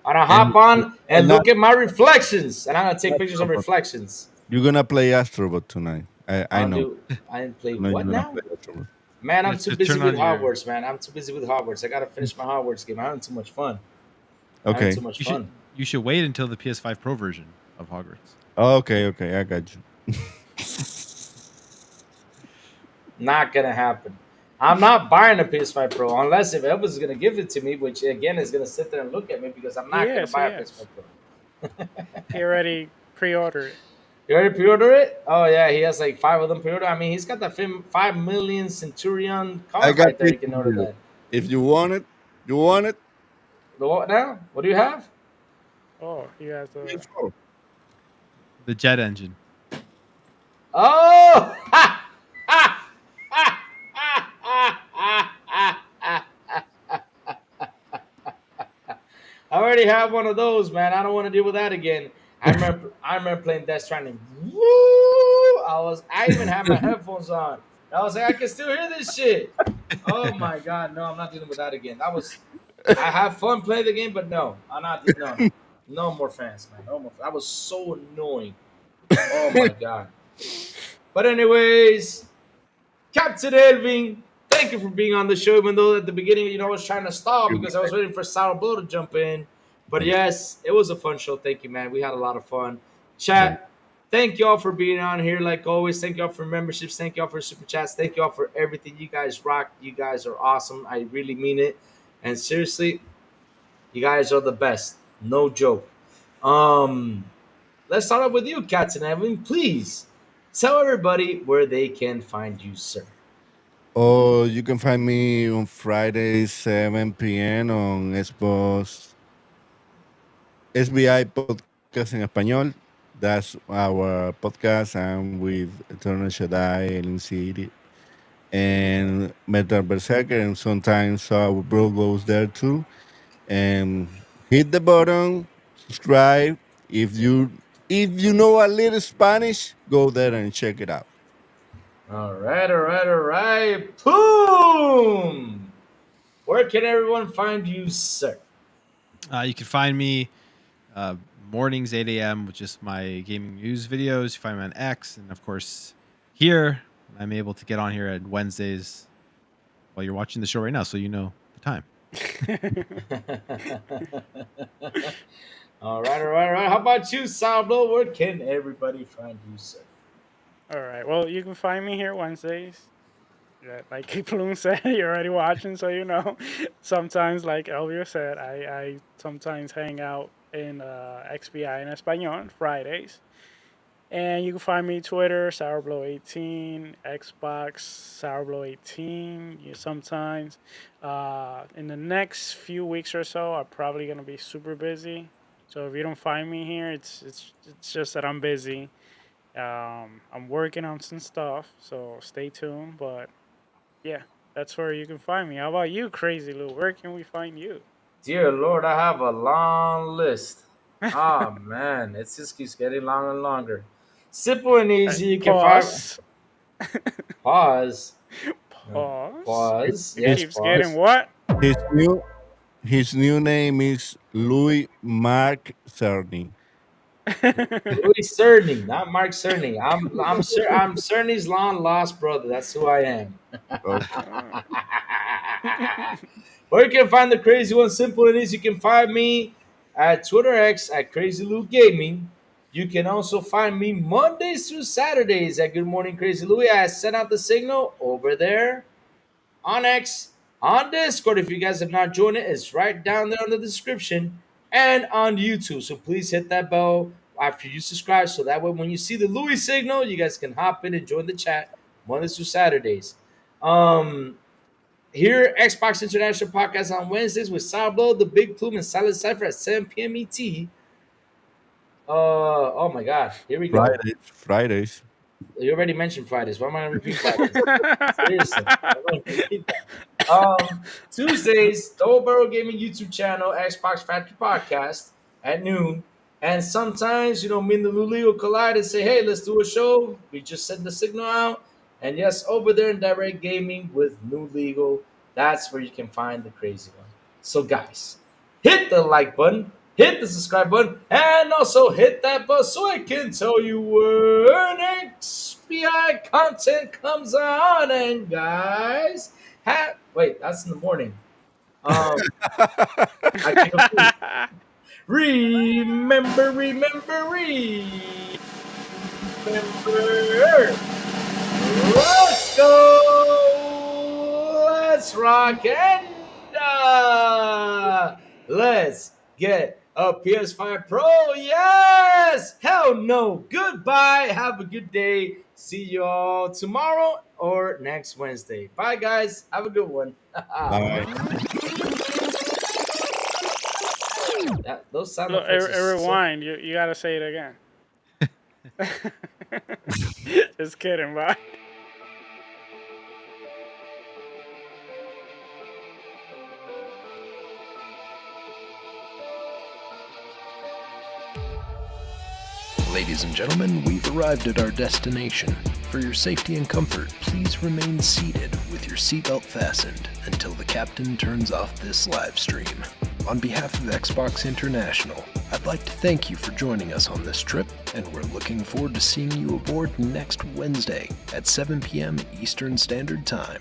I'm gonna hop And on and and look at my reflections, and I'm gonna take pictures of Astrobot. reflections. You're gonna play Astrobot tonight. I I'll know. do. I didn't play I know you're what gonna now? play Astrobot. Man, I'm Just too to busy turn with on your- Hogwarts, man. I'm too busy with Hogwarts. I gotta finish my Hogwarts game. I'm having too much fun. I'm having Okay. too much You should fun. you should wait until the PS5 Pro version of Hogwarts. Okay, I got you. Not gonna happen. I'm not buying a PS5 Pro unless if Elvis gonna give it to me, which again is gonna sit there and look at me because I'm not gonna Yes, buy a yes. PS5 Pro. He already pre-ordered it. You already pre-order it? Oh yeah, he has like 5 of them pre-order. I mean, he's got that 5 million Centurion I card got right there. this You can for order you. that. If you want it, you want it. The what now? What do you have? Oh, he has the. PS4. The jet engine. Oh! I already have one of those, man. I don't want to deal with that again. I remember playing Death Stranding. Woo! I even had my headphones on. I was like, I can still hear this shit. Oh my god, no, I'm not dealing with that again. I have fun playing the game, but no, I'm not. No more fans, man. No more. That was so annoying. Oh my god. But anyways, Captain Elvin, thank you for being on the show. Even though at the beginning, I was trying to stall because I was waiting for Sourblow to jump in. But yes, it was a fun show. Thank you, man. We had a lot of fun. Chat, Thank you all for being on here. Like always, thank you all for memberships. Thank you all for super chats. Thank you all for everything. You guys rock. You guys are awesome. I really mean it. And seriously, you guys are the best. No joke. Um, let's start off with you, Captain Evan. Please tell everybody where they can find you, sir. Or you can find me on Fridays, 7 p.m. on Xbox SBI Podcast en Español. That's our podcast. I'm with Eternal Shaddai, Alien City, and Metal Berserker, and sometimes our bro goes there too. And hit the button, subscribe. If you know a little Spanish, go there and check it out. All right, all right, all right. Boom! Where can everyone find you, sir? You can find me mornings 8 a.m. with just my gaming news videos. You find me on X, and of course here I'm able to get on here at Wednesdays while you're watching the show right now, so you know the time. All right, all right, all right. How about you, Sourblow? Where can everybody find you, sir? All right. Well, you can find me here Wednesdays. Yeah, like Plume said, you're already watching, so you know. Sometimes, like Elvio said, I sometimes hang out in XBI in Espanol on Fridays. And you can find me Twitter, Sourblow18, Xbox, Sourblow18. Sometimes. In the next few weeks or so, I'm probably going to be super busy. So if you don't find me here, it's just that I'm busy. I'm working on some stuff, so stay tuned. But yeah, that's where you can find me. How about you, Crazy Lou? Where can we find you? Dear Lord, I have a long list. Ah, man, it just keeps getting longer and longer. Simple and easy. You can find. Pause. Pause. Pause. Pause. It Yes, keeps pause. getting what? His new his new name is Louis Mark Cerny. Louis Cerny, not Mark Cerny. I'm Cerny's long lost brother. That's who I am. Okay. Where you can find the crazy one, simple and easy. You can find me at Twitter X at Crazy Lou Gaming. You can also find me Mondays through Saturdays at Good Morning Crazy Louie. I sent out the signal over there on X, on Discord. If you guys have not joined it, it's right down there in the description, and on YouTube. So please hit that bell after you subscribe, so that way when you see the Louis signal, you guys can hop in and join the chat Mondays through Saturdays. Here, Xbox International Podcast on Wednesdays with Sourblow, The Big Plume, and Silent Cypher at 7 p.m. ET. Oh my God, here we go. Fridays. You already mentioned Fridays. Why am I going to repeat Fridays? Seriously. I'm gonna repeat that. Tuesdays, Double Barrel Gaming YouTube channel, Xbox Factory Podcast at noon. And sometimes, me and the Luli will collide and say, hey, let's do a show. We just send the signal out. And yes, over there in Direct Gaming with New Legal, that's where you can find the crazy one. So, guys, hit the like button, hit the subscribe button, and also hit that bell so I can tell you when XBI content comes on. And guys, wait, that's in the morning. I can't complete. Remember. Let's go. Let's rock and let's get a PS5 Pro. Yes. Hell no. Goodbye. Have a good day. See you all tomorrow or next Wednesday. Bye, guys. Have a good one. Bye. Those sound Look, effects. rewind. You gotta say it again. Just kidding, bye. Ladies and gentlemen, we've arrived at our destination. For your safety and comfort, please remain seated with your seatbelt fastened until the captain turns off this live stream. On behalf of Xbox International, I'd like to thank you for joining us on this trip, and we're looking forward to seeing you aboard next Wednesday at 7 p.m. Eastern Standard Time.